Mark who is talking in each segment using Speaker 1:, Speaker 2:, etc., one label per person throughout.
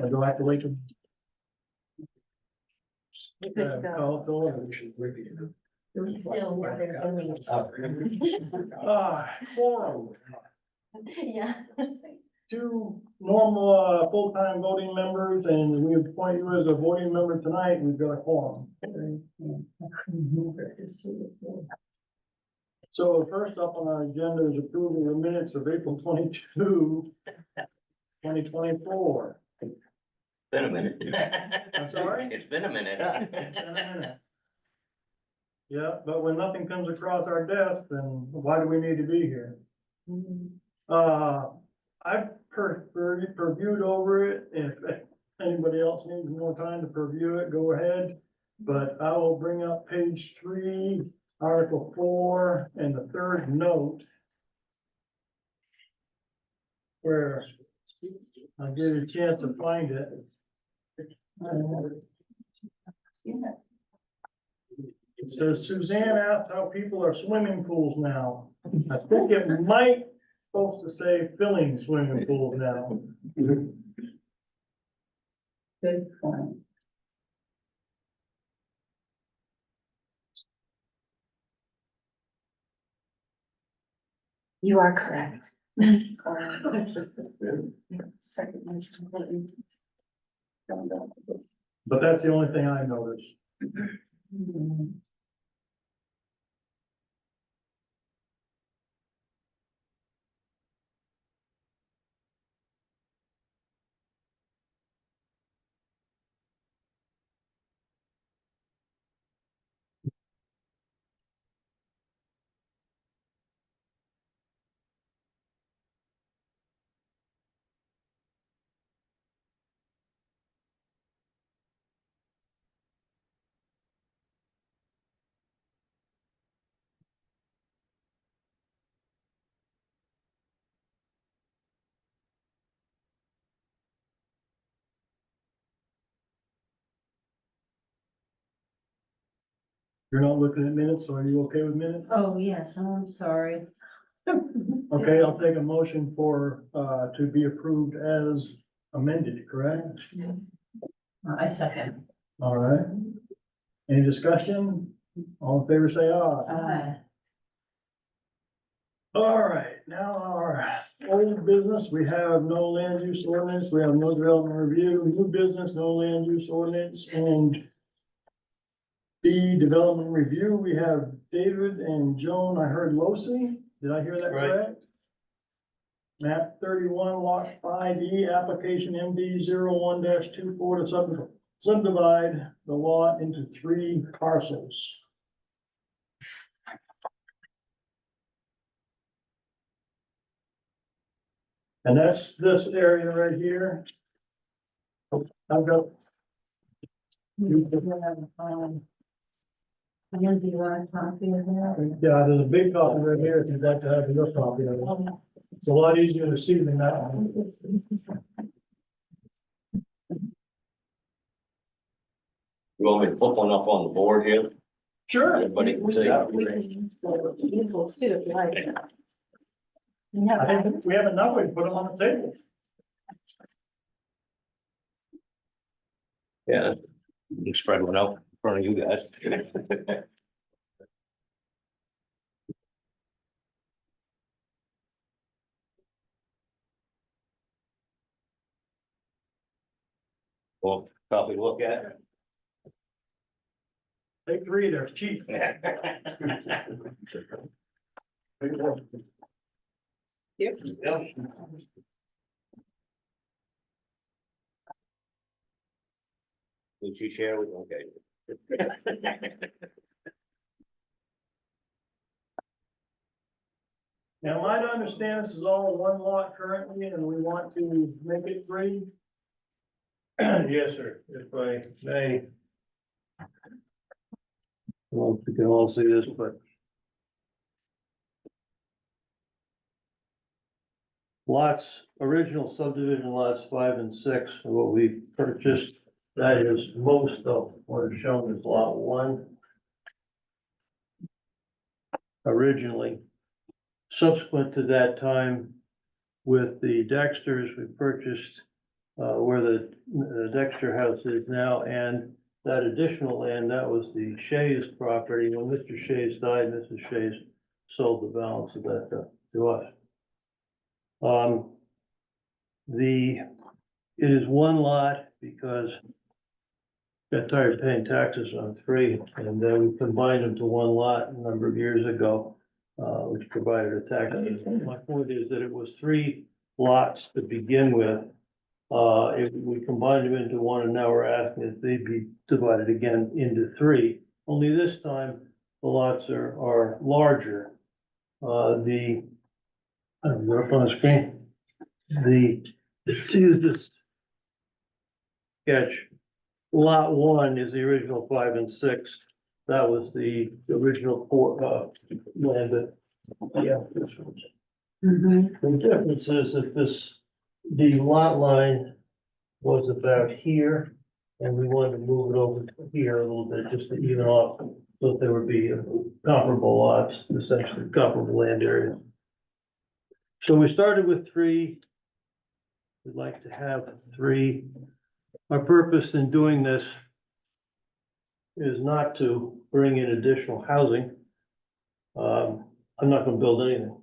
Speaker 1: I do I have to wait till?
Speaker 2: You're good to go.
Speaker 1: Call to order. We should wait.
Speaker 2: So, there's something.
Speaker 1: Quorum,
Speaker 2: Yeah.
Speaker 1: two normal, full-time voting members, and we appoint you as a voting member tonight, we've got a quorum. So first up on our agenda is approving the minutes of April 22, 2024.
Speaker 3: Been a minute.
Speaker 1: I'm sorry?
Speaker 3: It's been a minute.
Speaker 1: Yeah, but when nothing comes across our desk, then why do we need to be here? I've reviewed over it. If anybody else needs more time to review it, go ahead. But I will bring up page 3, Article 4, and the third note, where I'll give you a chance to find it. It says Suzanne asked how people are swimming pools now. I think it might supposed to say filling swimming pools now.
Speaker 4: Good point.
Speaker 2: You are correct.
Speaker 4: Second one's completely.
Speaker 1: But that's the only thing I noticed. You're not looking at minutes, so are you okay with minutes?
Speaker 4: Oh, yes, I'm sorry.
Speaker 1: Okay, I'll take a motion for, to be approved as amended, correct?
Speaker 4: I second.
Speaker 1: All right. Any discussion? All in favor, say aye. All right, now our old business, we have no land use ordinance, we have no development review, new business, no land use ordinance, and the development review, we have David and Joan, I heard Losi, did I hear that
Speaker 3: Right.
Speaker 1: correct? Map 31, lot 5E, application MD 01-24 to subdivide the lot into 3 parcels. And that's this area right here. I've got,
Speaker 4: And do you want a copy of that?
Speaker 1: yeah, there's a big copy right here if you'd like to have your copy of it. It's a lot easier to see than that one.
Speaker 3: You want me to put one up on the board here?
Speaker 1: Sure.
Speaker 3: Everybody can see.
Speaker 4: We can use the easels too, if you like.
Speaker 1: I think we have enough, we can put them on the table.
Speaker 3: Yeah. You can spread one out in front of you guys. Well, probably look at
Speaker 1: Take 3, they're cheap.
Speaker 3: it.
Speaker 4: Yep.
Speaker 3: Yeah. Did you share with, okay.
Speaker 1: Now, I understand this is all one lot currently, and we want to make it 3.
Speaker 5: Yes, sir, if I may. Well, if you can all see this, but. Lots, original subdivision lots 5 and 6 are what we purchased. That is most of what is shown as lot 1. Originally. Subsequent to that time, with the Dexters, we purchased where the Dexter house is now, and that additional land, that was the Shays property. When Mr. Shays died, Mrs. Shays sold the balance of that to us. It is one lot because got tired of paying taxes on three, and then we combined them to one lot a number of years ago, which provided a tax. My point is that it was three lots to begin with. We combined them into one, and now we're asking that they be divided again into three. Only this time, the lots are larger. I don't know, up on the screen. To this sketch, lot one is the original 5 and 6. That was the original land that, yeah, this one's. The difference is that the lot line was about here, and we wanted to move it over to here a little bit, just to even off, so that there would be comparable lots, essentially comparable land areas. So we started with three. We'd like to have three. Our purpose in doing this is not to bring in additional housing. I'm not gonna build anything.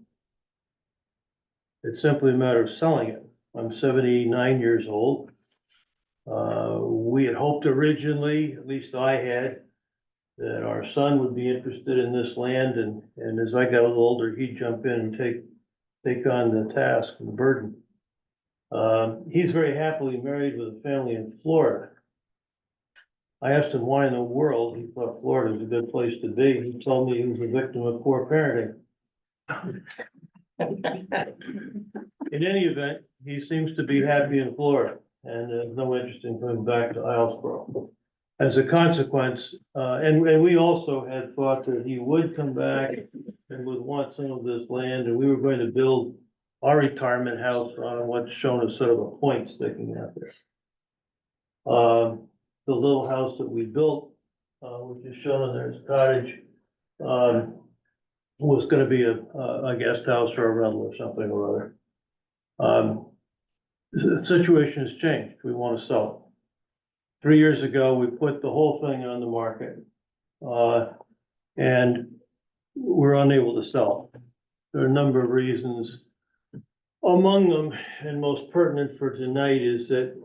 Speaker 5: It's simply a matter of selling it. I'm 79 years old. We had hoped originally, at least I had, that our son would be interested in this land, and as I got a little older, he'd jump in and take on the task and the burden. He's very happily married with a family in Florida. I asked him why in the world he thought Florida was a good place to be. He told me he was a victim of poor parenting. In any event, he seems to be happy in Florida and has no interest in coming back to Islesboro. As a consequence, and we also had thought that he would come back and would want some of this land, and we were going to build our retirement house on what's shown as sort of a point sticking out there. The little house that we built, which is shown on there as cottage, was gonna be a guest house or a rental or something or other. The situation has changed. We want to sell it. 3 years ago, we put the whole thing on the market, and we're unable to sell it. There are a number of reasons. Among them, and most pertinent for tonight, is that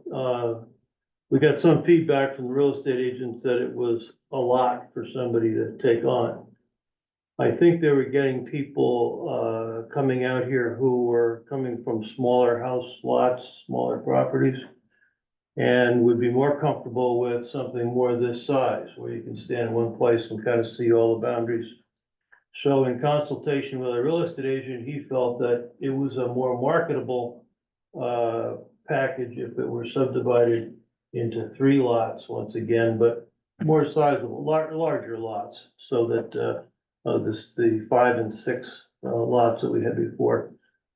Speaker 5: we got some feedback from the real estate agents that it was a lot for somebody to take on. I think they were getting people coming out here who were coming from smaller house lots, smaller properties, and would be more comfortable with something more this size, where you can stand in one place and kind of see all the boundaries. So in consultation with a real estate agent, he felt that it was a more marketable package if it were subdivided into 3 lots once again, but more sizable, larger lots, so that the 5 and 6 lots that we had before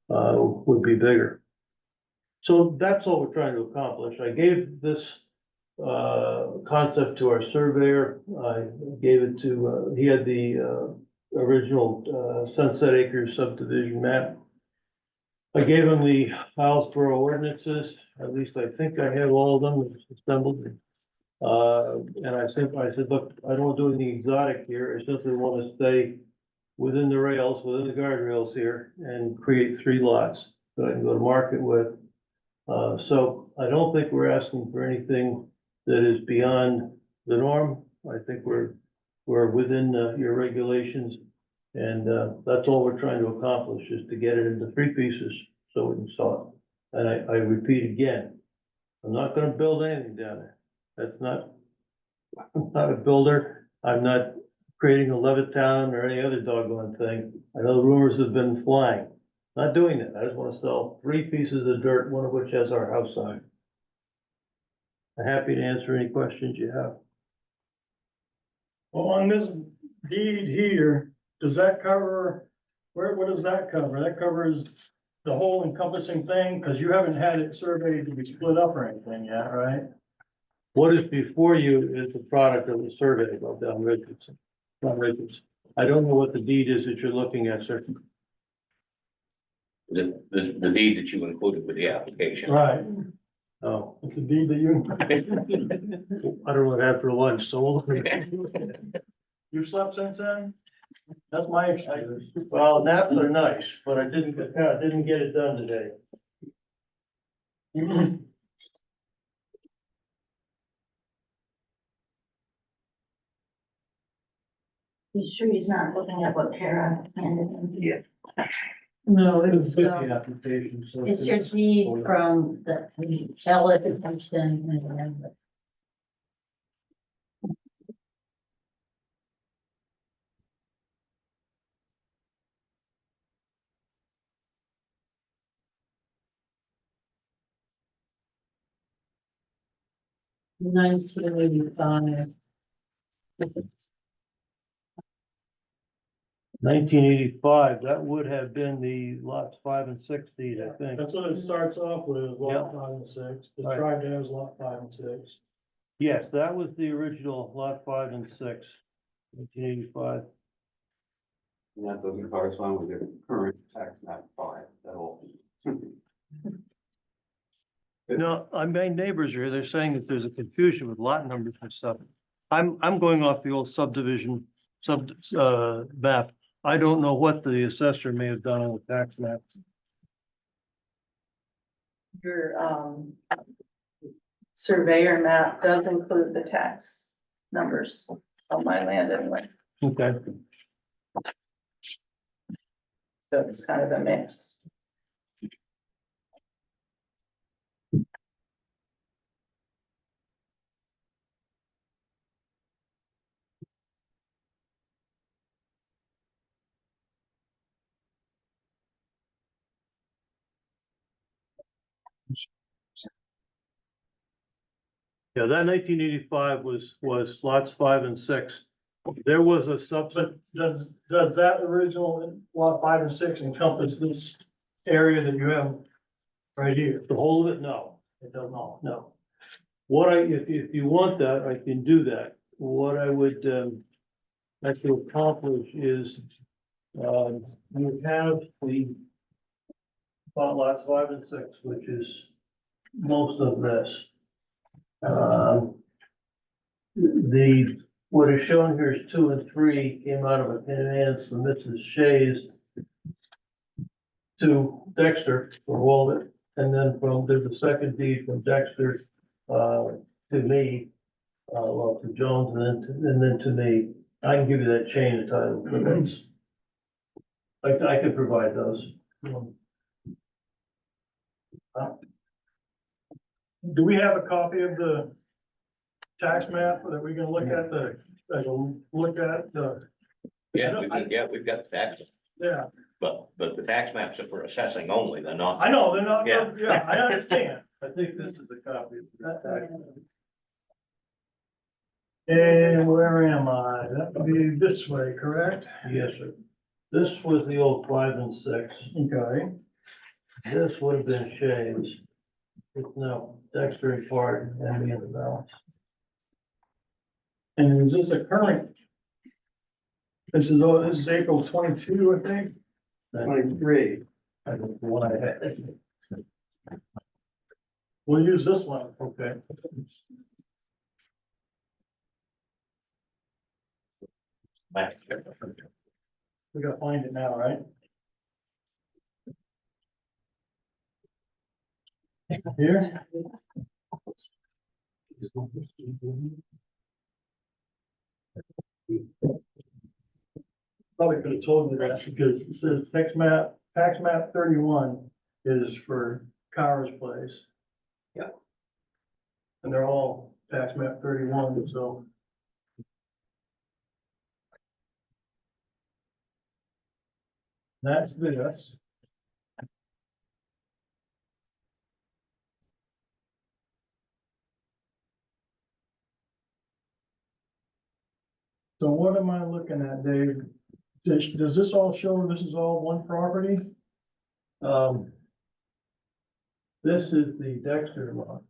Speaker 5: would be bigger. So that's all we're trying to accomplish. I gave this concept to our surveyor. I gave it to, he had the original Sunset Acres subdivision map. I gave him the Islesboro ordinances, at least I think I have all of them assembled. And I said, look, I don't want to do anything exotic here. I simply want to stay within the rails, within the guardrails here, and create 3 lots that I can go to market with. So I don't think we're asking for anything that is beyond the norm. I think we're within your regulations, and that's all we're trying to accomplish, is to get it into 3 pieces so we can sell it. And I repeat again, I'm not gonna build anything down there. That's not, I'm not a builder. I'm not creating a Levittown or any other doggone thing. I know the rumors have been flying. Not doing that. I just want to sell 3 pieces of dirt, one of which has our house on it. I'm happy to answer any questions you have.
Speaker 1: Well, on this deed here, does that cover, what does that cover? That covers the whole encompassing thing, because you haven't had it surveyed to be split up or anything yet, right?
Speaker 5: What is before you is the product of the survey about Don Richardson. I don't know what the deed is that you're looking at, sir.
Speaker 3: The deed that you included with the application.
Speaker 1: Right.
Speaker 5: Oh,
Speaker 1: It's a deed that you.
Speaker 5: I don't know what I had for lunch, so.
Speaker 1: You slept since then? That's my excuse.
Speaker 5: Well, naps are nice, but I didn't get it done today.
Speaker 2: You sure he's not looking at what Tara handed him?
Speaker 5: Yeah.
Speaker 4: No,
Speaker 5: It's
Speaker 4: it's,
Speaker 5: 50 applications, so.
Speaker 4: it's your deed from the Elliott Simpson and then 1985.
Speaker 5: 1985, that would have been the lots 5 and 6 deed, I think.
Speaker 1: That's what it starts off with,
Speaker 5: Yeah.
Speaker 1: lot 5 and 6. The
Speaker 5: Right.
Speaker 1: tribe has lot 5 and 6.
Speaker 5: Yes, that was the original lot 5 and 6, 1985.
Speaker 6: And that doesn't correspond with your current tax map 5 at all.
Speaker 5: No, my neighbors are here, they're saying that there's a confusion with lot numbers and stuff. I'm going off the old subdivision, map. I don't know what the assessor may have done on the tax map.
Speaker 7: Your surveyor map does include the tax numbers on my land anyway,
Speaker 5: Okay,
Speaker 7: so it's kind of a mix.
Speaker 5: yeah, that 1985 was lots 5 and 6. There was a subset,
Speaker 1: But does that original lot 5 and 6 encompass this area that you have right here?
Speaker 5: the whole of it, no.
Speaker 1: It does not.
Speaker 5: No. What if you want that, I can do that. What I would, like to accomplish is, you have the lots 5 and 6, which is most of this. What is shown here is 2 and 3 came out of a conveyance from Mrs. Shays to Dexter for Walden, and then there's a second deed from Dexter, to me, well, to Jones and then to me. I can give you that chain of title for those. I can provide those.
Speaker 1: Do we have a copy of the tax map that we can look at
Speaker 3: We've got the tax,
Speaker 1: yeah,
Speaker 3: but the tax maps are for assessing only, they're not.
Speaker 1: I know, they're not,
Speaker 3: Yeah.
Speaker 1: yeah, I understand.
Speaker 5: I think this is the copy of the tax.
Speaker 1: And where am I? That would be this way, correct?
Speaker 5: Yes, sir. This was the old 5 and 6.
Speaker 1: Okay.
Speaker 5: This would have been Shays. It's now Dexter and Clark and me in the balance.
Speaker 1: And is this a current? This is April 22, I think.
Speaker 5: 23. I don't know what I had.
Speaker 1: We'll use this one.
Speaker 5: Okay.
Speaker 1: We gotta find it now, right? Here? Probably could have told you that because it says tax map 31 is for Cowers Place.
Speaker 5: Yeah.
Speaker 1: And they're all tax map 31, so. That's this. So what am I looking at, Dave? Does this all show this is all one property?
Speaker 5: This is the Dexter lot.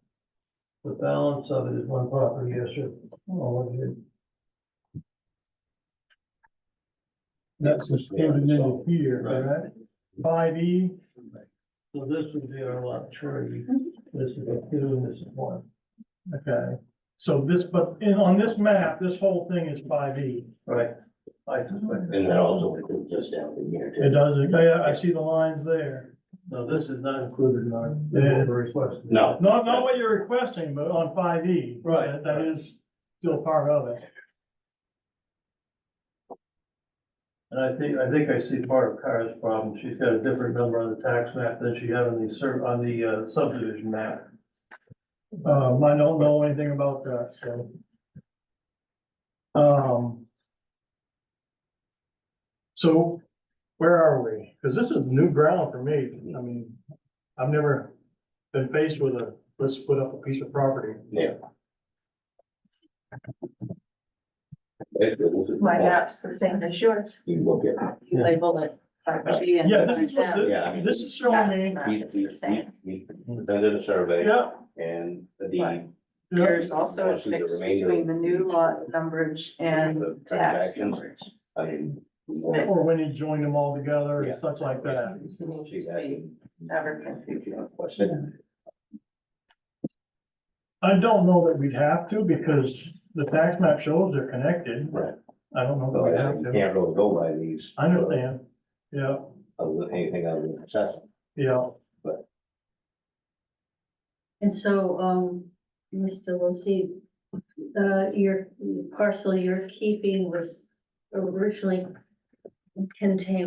Speaker 5: The balance of it is one property, yes, sir. All of it.
Speaker 1: That's just given into here, correct? 5E,
Speaker 5: So this would be our lot 3. This is a two and this is one.
Speaker 1: Okay, so this, but on this map, this whole thing is 5E.
Speaker 5: Right. I suspect.
Speaker 3: And that also includes just down in here
Speaker 1: It
Speaker 3: too.
Speaker 1: doesn't, yeah, I see the lines there.
Speaker 5: No, this is not included in our
Speaker 1: Yeah.
Speaker 5: request.
Speaker 3: No.
Speaker 1: Not what you're requesting, but on 5E.
Speaker 5: Right.
Speaker 1: That is still part of it.
Speaker 5: And I think I see part of Kara's problem. She's got a different number on the tax map than she had on the subdivision map.
Speaker 1: I don't know anything about that, so. So where are we? Because this is new ground for me. I mean, I've never been faced with let's split up a piece of property.
Speaker 3: Yeah. Basically, this is
Speaker 7: My
Speaker 3: what
Speaker 7: map's the same as yours.
Speaker 3: You look at.
Speaker 7: You label it 5G and.
Speaker 1: Yeah, this is what,
Speaker 3: Yeah, I mean,
Speaker 1: this is showing me,
Speaker 7: That's
Speaker 3: He,
Speaker 7: It's the same.
Speaker 3: he presented a survey
Speaker 1: yeah.
Speaker 3: and the
Speaker 7: Right.
Speaker 3: deed.
Speaker 7: There's also a
Speaker 3: Once we get
Speaker 7: fix
Speaker 3: remainder
Speaker 7: between the new lot numberage and
Speaker 3: of the
Speaker 7: tax
Speaker 3: transactions.
Speaker 7: numberage.
Speaker 3: I mean.
Speaker 1: Or when you join them all together
Speaker 3: Yeah.
Speaker 1: and such like that.
Speaker 7: It needs
Speaker 3: See
Speaker 7: to
Speaker 3: that?
Speaker 7: be never confusing.
Speaker 1: I don't know that we'd have to because the tax map shows they're connected.
Speaker 3: Right.
Speaker 1: I don't know that
Speaker 3: So
Speaker 1: we
Speaker 3: I
Speaker 1: have
Speaker 3: you
Speaker 1: to.
Speaker 3: can't really go by these.
Speaker 1: I understand. Yeah,
Speaker 3: Other than anything other than assessment.
Speaker 1: yeah.
Speaker 4: And so, Mr. Lucy, your parcel you're keeping was originally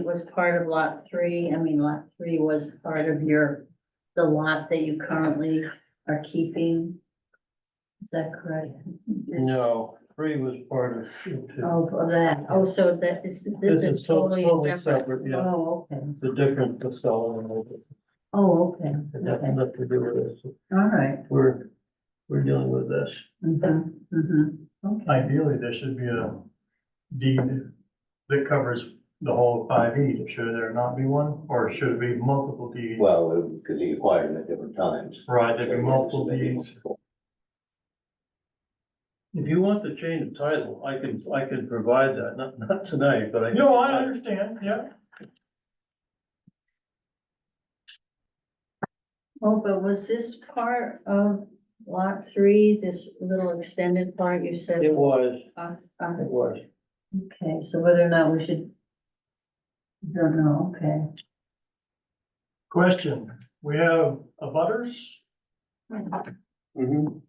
Speaker 4: was part of lot 3. I mean, lot 3 was part of the lot that you currently are keeping. Is that correct?
Speaker 5: No, 3 was part of two.
Speaker 4: Of that, oh, so that is, this is totally separate.
Speaker 5: separate, yeah.
Speaker 4: Oh, okay,
Speaker 5: It's a different Costello and it
Speaker 4: oh, okay,
Speaker 5: has nothing to do with this.
Speaker 4: all right.
Speaker 5: We're dealing with this.
Speaker 4: Mhm, mhm. Okay.
Speaker 1: Ideally, there should be a deed that covers the whole 5E. Should there not be one? Or should it be multiple deeds?
Speaker 3: Well, because he acquired them at different times.
Speaker 1: Right, there'd be multiple deeds.
Speaker 5: If you want the chain of title, I can provide that, not tonight, but I. can
Speaker 1: No, I
Speaker 5: provide it.
Speaker 1: understand, yeah.
Speaker 4: Oh, but was this part of lot 3, this little extended part you said?
Speaker 5: It was,
Speaker 4: Uh,
Speaker 5: it was.
Speaker 4: Okay, so whether or not we should. Don't know, okay.
Speaker 1: Question, we have a butters,
Speaker 5: Mhm.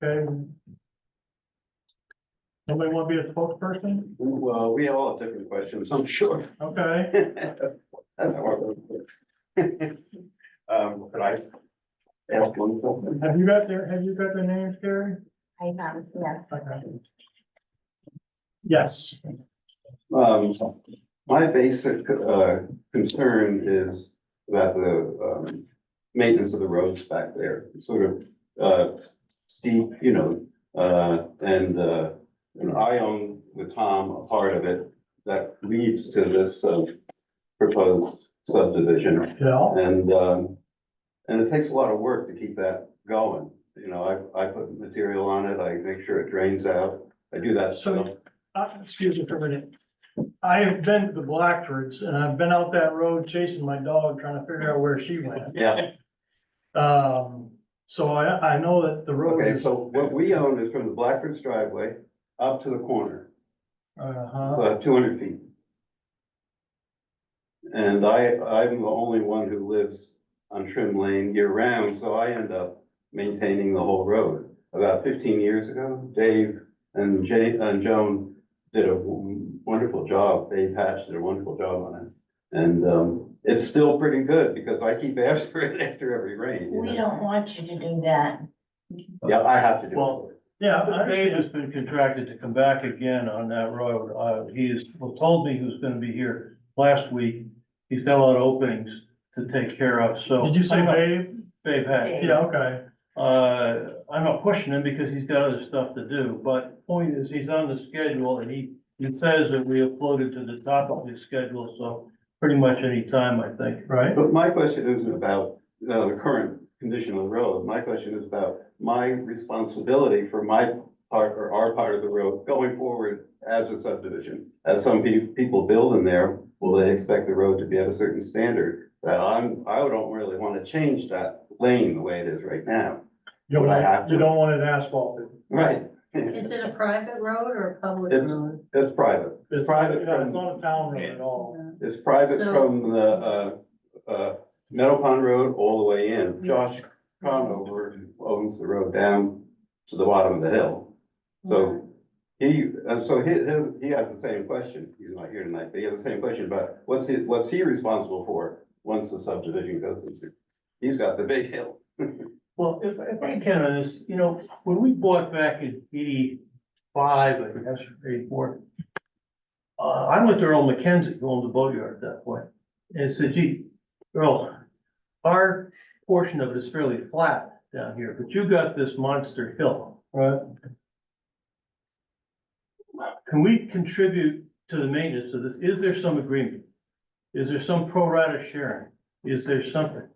Speaker 1: okay? Somebody want to be a spokesperson?
Speaker 6: Well, we all have different questions, I'm sure.
Speaker 1: Okay,
Speaker 6: That's how I work. Could I ask one question?
Speaker 1: have you got their names, Gary?
Speaker 2: I have, yes.
Speaker 1: Okay. Yes,
Speaker 6: My basic, concern is about the, maintenance of the roads back there, sort of, steep, and I own with Tom a part of it that leads to this, proposed subdivision.
Speaker 1: yeah,
Speaker 6: And it takes a lot of work to keep that going. I put material on it, I make sure it drains out, I do that stuff.
Speaker 1: So- excuse me for a minute. I have been to the Blackfords and I've been out that road chasing my dog, trying to figure out where she went.
Speaker 6: Yeah,
Speaker 1: So I know that the road
Speaker 6: okay,
Speaker 1: is.
Speaker 6: so what we own is from the Blackford's driveway up to the corner,
Speaker 1: Uh-huh,
Speaker 6: so 200 feet. And I'm the only one who lives on Trim Lane year round, so I end up maintaining the whole road. About 15 years ago, Dave and Joan did a wonderful job. Dave Hatch did a wonderful job on it. And, it's still pretty good because I keep after it after every rain.
Speaker 2: We don't want you to do that.
Speaker 6: Yeah, I have to do
Speaker 5: Well,
Speaker 6: it.
Speaker 1: yeah, I
Speaker 5: Dave
Speaker 1: understand.
Speaker 5: has been contracted to come back again on that road. He is, told me he was gonna be here last week. He's got a lot of openings to take care of, so.
Speaker 1: Did you say
Speaker 5: I'm not-
Speaker 1: Dave?
Speaker 5: Dave had.
Speaker 1: Yeah, okay.
Speaker 5: I'm not pushing him because he's got other stuff to do, but point is, he's on the schedule and he says that we have floated to the top of his schedule, so pretty much any time, I think.
Speaker 1: Right,
Speaker 6: But my question isn't about, the current condition of the road. My question is about my responsibility for my part or our part of the road going forward as a subdivision. As some people build in there, will they expect the road to be at a certain standard? That I don't really want to change that lane the way it is right now.
Speaker 1: You don't
Speaker 6: Would I have
Speaker 1: want,
Speaker 6: to?
Speaker 1: you don't want it asphalted.
Speaker 6: Right.
Speaker 4: Is it a private road or a public
Speaker 6: It's-
Speaker 4: road?
Speaker 6: It's private.
Speaker 1: It's
Speaker 6: Private
Speaker 1: yeah, it's
Speaker 6: from-
Speaker 1: not a town road at all.
Speaker 6: It's private
Speaker 4: So-
Speaker 6: from the, Meadow Pond Road all the way in. Josh Conover owns the road down to the bottom of the hill. So he has the same question. He's not here tonight, but he has the same question about what's he responsible for once the subdivision goes into? He's got the big hill.
Speaker 5: Well, if I can on this, you know, when we bought back in 85, I guess, 84. I went to Earl McKenzie, who owned the boatyard at that point, and said, gee, Earl, our portion of it is fairly flat down here, but you got this monster hill.
Speaker 1: Right.
Speaker 5: Can we contribute to the maintenance of this? Is there some agreement? Is there some pro rata sharing? Is there something?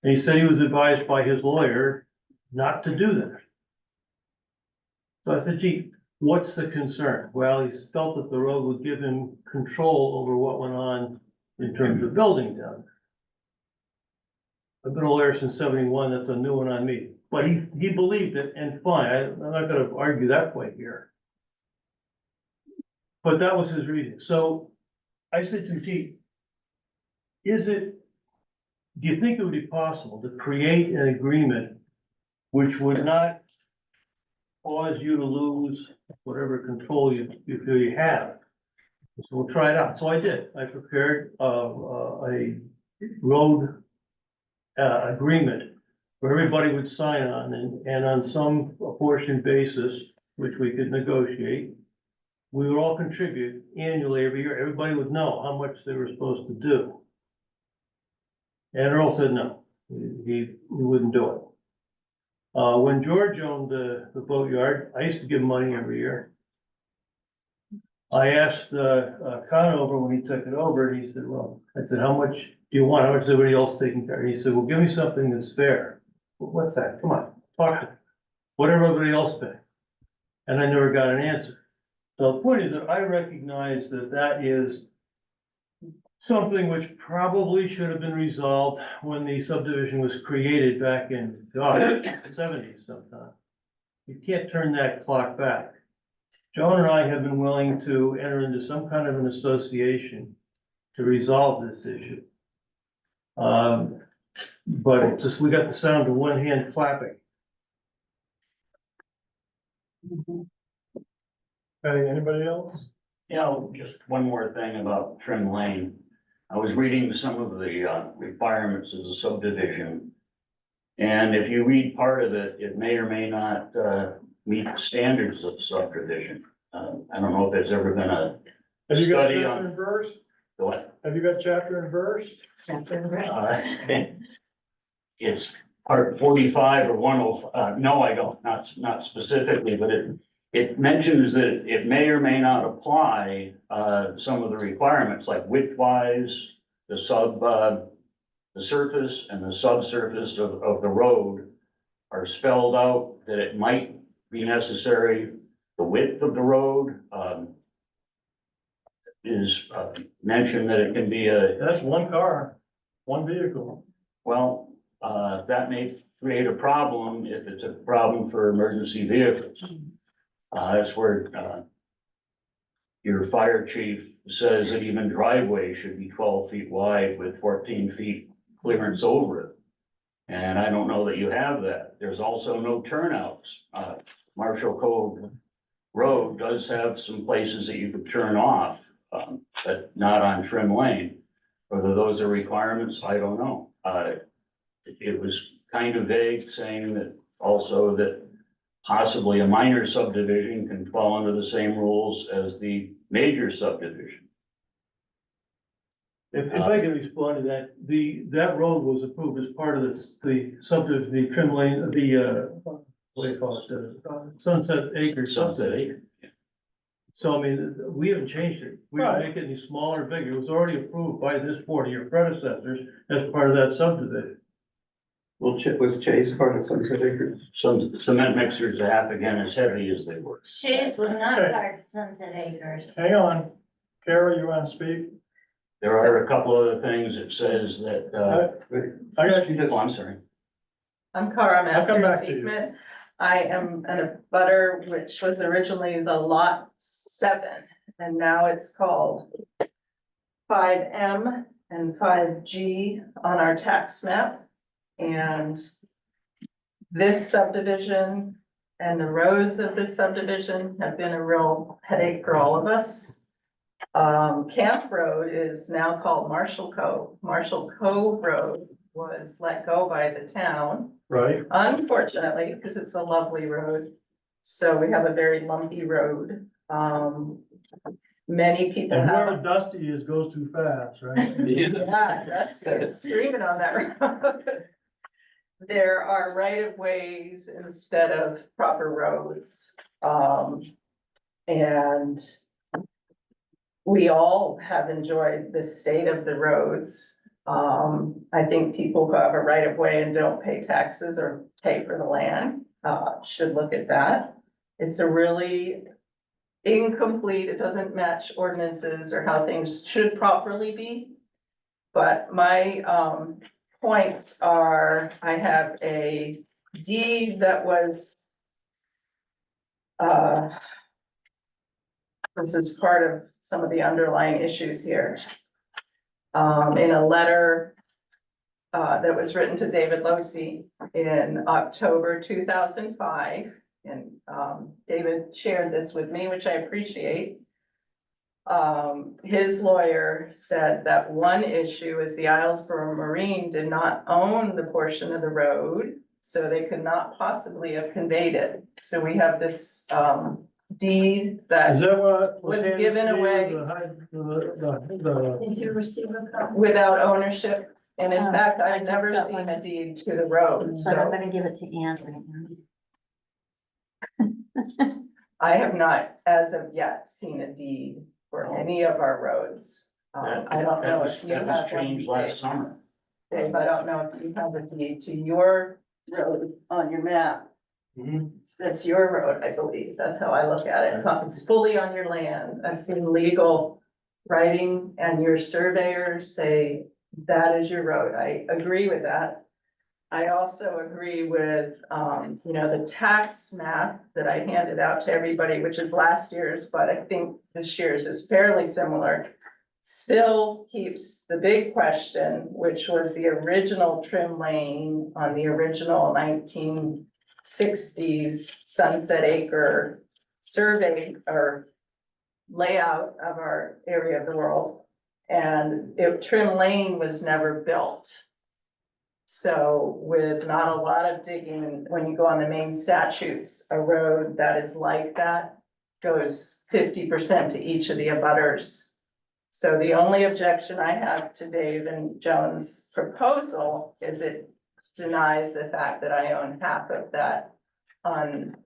Speaker 5: And he said he was advised by his lawyer not to do that. So I said, gee, what's the concern? Well, he felt that the road would give him control over what went on in terms of building down there. I've been a lawyer since 71, that's a new one on me, but he believed it, and fine, I'm not gonna argue that point here. But that was his reason, so I said to him, gee, do you think it would be possible to create an agreement which would not cause you to lose whatever control you feel you have? So we'll try it out. So I did. I prepared a road agreement where everybody would sign on and on some apportioned basis, which we could negotiate, we would all contribute annually every year. Everybody would know how much they were supposed to do. And Earl said no, he wouldn't do it. When George owned the boatyard, I used to give him money every year. I asked Conover when he took it over, and he said, well, I said, how much do you want? How much is everybody else taking care of? He said, well, give me something that's fair. Well, what's that? Come on, talk to me. What did everybody else pay? And I never got an answer. So the point is that I recognize that that is something which probably should have been resolved when the subdivision was created back in, God, seventies sometime. You can't turn that clock back. Joan and I have been willing to enter into some kind of an association to resolve this issue. But it's just, we got the sound of one hand clapping.
Speaker 1: Okay, anybody else?
Speaker 8: You know, just one more thing about Trim Lane. I was reading some of the requirements of the subdivision. And if you read part of it, it may or may not meet the standards of subdivision. I don't know if there's ever been a
Speaker 1: Have you got
Speaker 8: study
Speaker 1: chapter
Speaker 8: on
Speaker 1: and verse?
Speaker 8: what.
Speaker 1: Have you got chapter and verse?
Speaker 2: Chapter and verse.
Speaker 8: It's part 45 or 105, no, I don't, not specifically, but it mentions that it may or may not apply, some of the requirements, like width-wise, the surface and the subsurface of the road are spelled out, that it might be necessary. The width of the road, is, mentioned that it can be
Speaker 1: That's one car, one vehicle.
Speaker 8: well, that may create a problem if it's a problem for emergency vehicles. That's where, your fire chief says that even driveway should be 12 feet wide with 14 feet clearance over it. And I don't know that you have that. There's also no turnouts. Marshall Cove Road does have some places that you could turn off, but not on Trim Lane. Whether those are requirements, I don't know. It was kind of vague, saying that also that possibly a minor subdivision can fall under the same rules as the major subdivision.
Speaker 5: If I can respond to that, that road was approved as part of the subdivision, the Trim Lane, what do you call it, Sunset Acres subdivision. So I mean, we haven't changed it. We didn't make it any smaller or bigger. It was already approved by this board, your predecessors, as part of that subdivision.
Speaker 6: Well, was Chase part of Sunset Acres?
Speaker 8: Some cement mixers are half again as heavy as they were.
Speaker 2: Shays was not part of Sunset Acres.
Speaker 1: Hang on. Carol, you want to speak?
Speaker 8: There are a couple other things. It says that,
Speaker 1: I got,
Speaker 6: She just,
Speaker 8: oh, I'm sorry.
Speaker 7: I'm Cara
Speaker 1: I'll come
Speaker 7: Master
Speaker 1: back to you.
Speaker 7: Seekman. I am an abutter, which was originally the lot 7, and now it's called 5M and 5G on our tax map. And this subdivision and the roads of this subdivision have been a real headache for all of us. Camp Road is now called Marshall Cove. Marshall Cove Road was let go by the town,
Speaker 1: Right,
Speaker 7: unfortunately, because it's a lovely road. So we have a very lumpy road. Many people
Speaker 1: and whoever
Speaker 7: have.
Speaker 1: Dusty is goes too fast, right?
Speaker 7: Yeah, Dusty is screaming on that road. There are right of ways instead of proper roads. And we all have enjoyed the state of the roads. I think people who have a right of way and don't pay taxes or pay for the land, should look at that. It's a really incomplete, it doesn't match ordinances or how things should properly be. But my, points are, I have a deed that was, this is part of some of the underlying issues here. In a letter, that was written to David Losi in October 2005. And, David shared this with me, which I appreciate. His lawyer said that one issue is the Islesboro Marine did not own the portion of the road, so they could not possibly have conveyed it. So we have this, deed
Speaker 1: Is
Speaker 7: that
Speaker 1: that what
Speaker 7: Was
Speaker 1: handed
Speaker 7: given
Speaker 1: to you,
Speaker 7: away.
Speaker 1: the
Speaker 4: Did you receive a copy?
Speaker 7: without ownership, and in
Speaker 2: Oh,
Speaker 7: fact,
Speaker 2: I
Speaker 7: I've
Speaker 2: just
Speaker 7: never
Speaker 2: got
Speaker 7: seen
Speaker 2: one.
Speaker 7: a deed to the road,
Speaker 2: But I'm
Speaker 7: so
Speaker 2: gonna give it to Anne right now.
Speaker 7: I have not, as of yet, seen a deed for any of our roads. I don't
Speaker 8: That
Speaker 7: know
Speaker 8: was,
Speaker 7: if you
Speaker 8: that
Speaker 7: have
Speaker 8: was
Speaker 7: one,
Speaker 8: changed last
Speaker 7: Dave.
Speaker 8: summer.
Speaker 7: Dave, I don't know if you have a deed to your road on your map.
Speaker 1: Mhm.
Speaker 7: That's your road, I believe. That's how I look at it. It's fully on your land. I've seen legal writing and your surveyors say that is your road. I agree with that. I also agree with, the tax map that I handed out to everybody, which is last year's, but I think this year's is fairly similar. Still keeps the big question, which was the original trim lane on the original 1960s Sunset Acre survey or layout of our area of the world. And Trim Lane was never built. So with not a lot of digging, when you go on the main statutes, a road that is like that goes 50% to each of the abutters. So the only objection I have to Dave and Joan's proposal is it denies the fact that I own half of that on,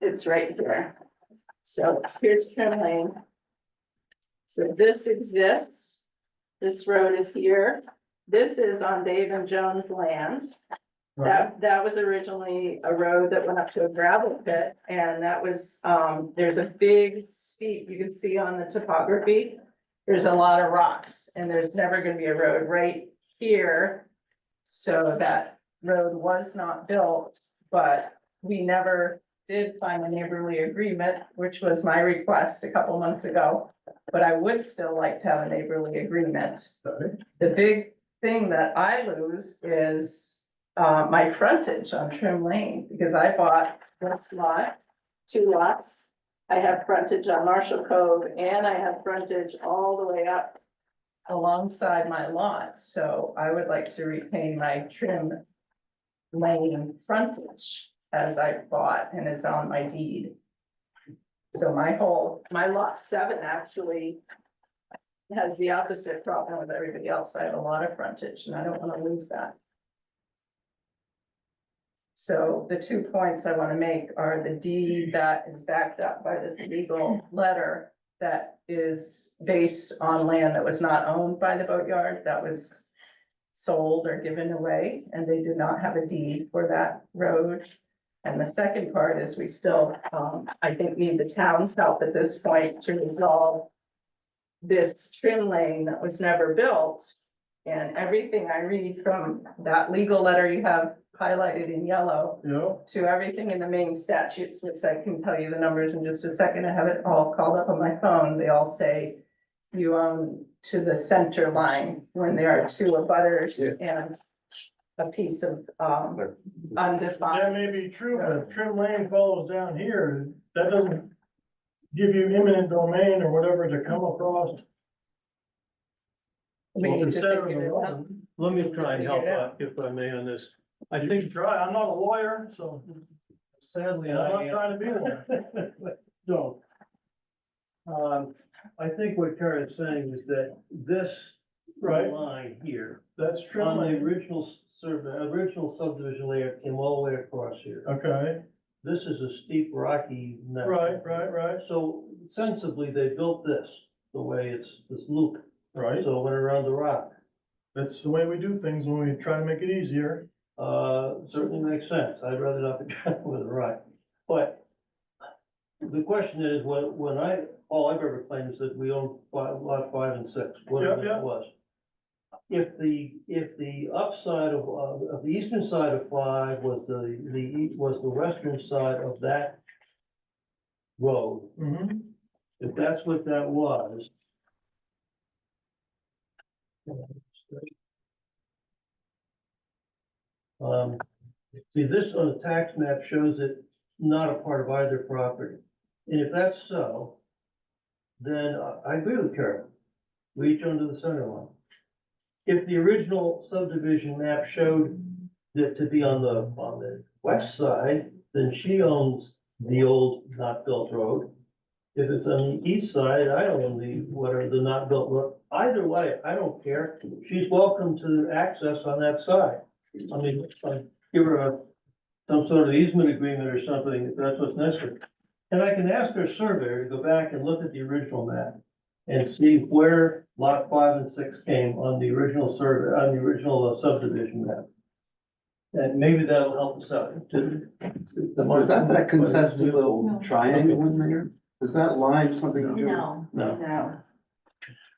Speaker 7: it's right here. So here's Trim Lane. So this exists. This road is here. This is on Dave and Joan's land.
Speaker 1: Right.
Speaker 7: That was originally a road that went up to a gravel pit, and that was, there's a big steep, you can see on the topography. There's a lot of rocks, and there's never gonna be a road right here. So that road was not built, but we never did find a neighborly agreement, which was my request a couple months ago. But I would still like to have a neighborly agreement.
Speaker 1: Sorry.
Speaker 7: The big thing that I lose is my frontage on Trim Lane, because I bought this lot, 2 lots. I have frontage on Marshall Cove and I have frontage all the way up alongside my lot. So I would like to retain my Trim Lane frontage as I bought and is on my deed. So my lot 7 actually has the opposite problem with everybody else. I have a lot of frontage and I don't want to lose that. So the 2 points I want to make are the deed that is backed up by this legal letter that is based on land that was not owned by the boatyard, that was sold or given away, and they did not have a deed for that road. And the second part is we still, I think, need the town's help at this point to resolve this Trim Lane that was never built. And everything I read from that legal letter you have highlighted in yellow
Speaker 1: You know,
Speaker 7: to everything in the main statutes, which I can tell you the numbers in just a second. I have it all called up on my phone. They all say you own to the center line when there are two abutters and a piece of,
Speaker 1: that
Speaker 7: undefined.
Speaker 1: may be true, but if Trim Lane follows down here, that doesn't give you eminent domain or whatever to come across.
Speaker 7: We need to
Speaker 1: Instead of
Speaker 7: figure
Speaker 1: the
Speaker 7: it out.
Speaker 1: road.
Speaker 5: Let me try and help
Speaker 7: Figure it
Speaker 5: out if I may on this. I
Speaker 1: You
Speaker 5: think
Speaker 1: can try, I'm not a lawyer, so
Speaker 5: sadly,
Speaker 1: I'm
Speaker 5: I
Speaker 1: not
Speaker 5: am.
Speaker 1: trying to be one.
Speaker 5: No. I think what Karen's saying is that this
Speaker 1: Right.
Speaker 5: line here,
Speaker 1: That's Trim
Speaker 5: on the
Speaker 1: Lane,
Speaker 5: original survey, original subdivision layer came all the way across here.
Speaker 1: okay,
Speaker 5: This is a steep rocky. neck.
Speaker 1: right,
Speaker 5: So sensibly, they built this, the way it's this loop,
Speaker 1: right.
Speaker 5: so it went around the rock.
Speaker 1: That's the way we do things when we try to make it easier.
Speaker 5: Certainly makes sense. I'd rather not be traveling with a rock. But the question is, all I've ever claimed is that we own lot 5 and 6, whatever
Speaker 1: Yeah.
Speaker 5: it was. If the upside of the eastern side of 5 was the western side of that road,
Speaker 1: Mm-hmm.
Speaker 5: if that's what that was. See, this on the tax map shows it not a part of either property. And if that's so, then I agree with Carol. We each under the center line. If the original subdivision map showed it to be on the west side, then she owns the old not built road. If it's on the east side, I own the not built road. Either way, I don't care. She's welcome to access on that side. I mean, give her some sort of easement agreement or something, if that's what's necessary. And I can ask her surveyor to go back and look at the original map and see where lot 5 and 6 came on the original survey, on the original subdivision map. And maybe that'll help us out.
Speaker 6: Was that contested little triangle in there? Does that line something to do?
Speaker 2: No,
Speaker 5: No.
Speaker 2: no.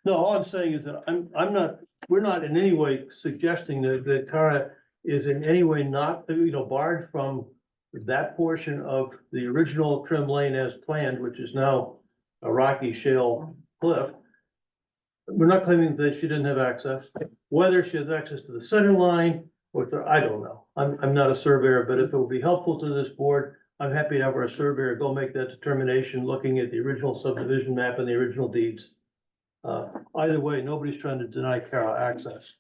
Speaker 5: No, all I'm saying is that I'm not, we're not in any way suggesting that Kara is in any way not, barred from that portion of the original Trim Lane as planned, which is now a rocky shale cliff. We're not claiming that she didn't have access, whether she has access to the center line or I don't know. I'm not a surveyor, but if it would be helpful to this board, I'm happy to have our surveyor go make that determination, looking at the original subdivision map and the original deeds. Either way, nobody's trying to deny Carol access.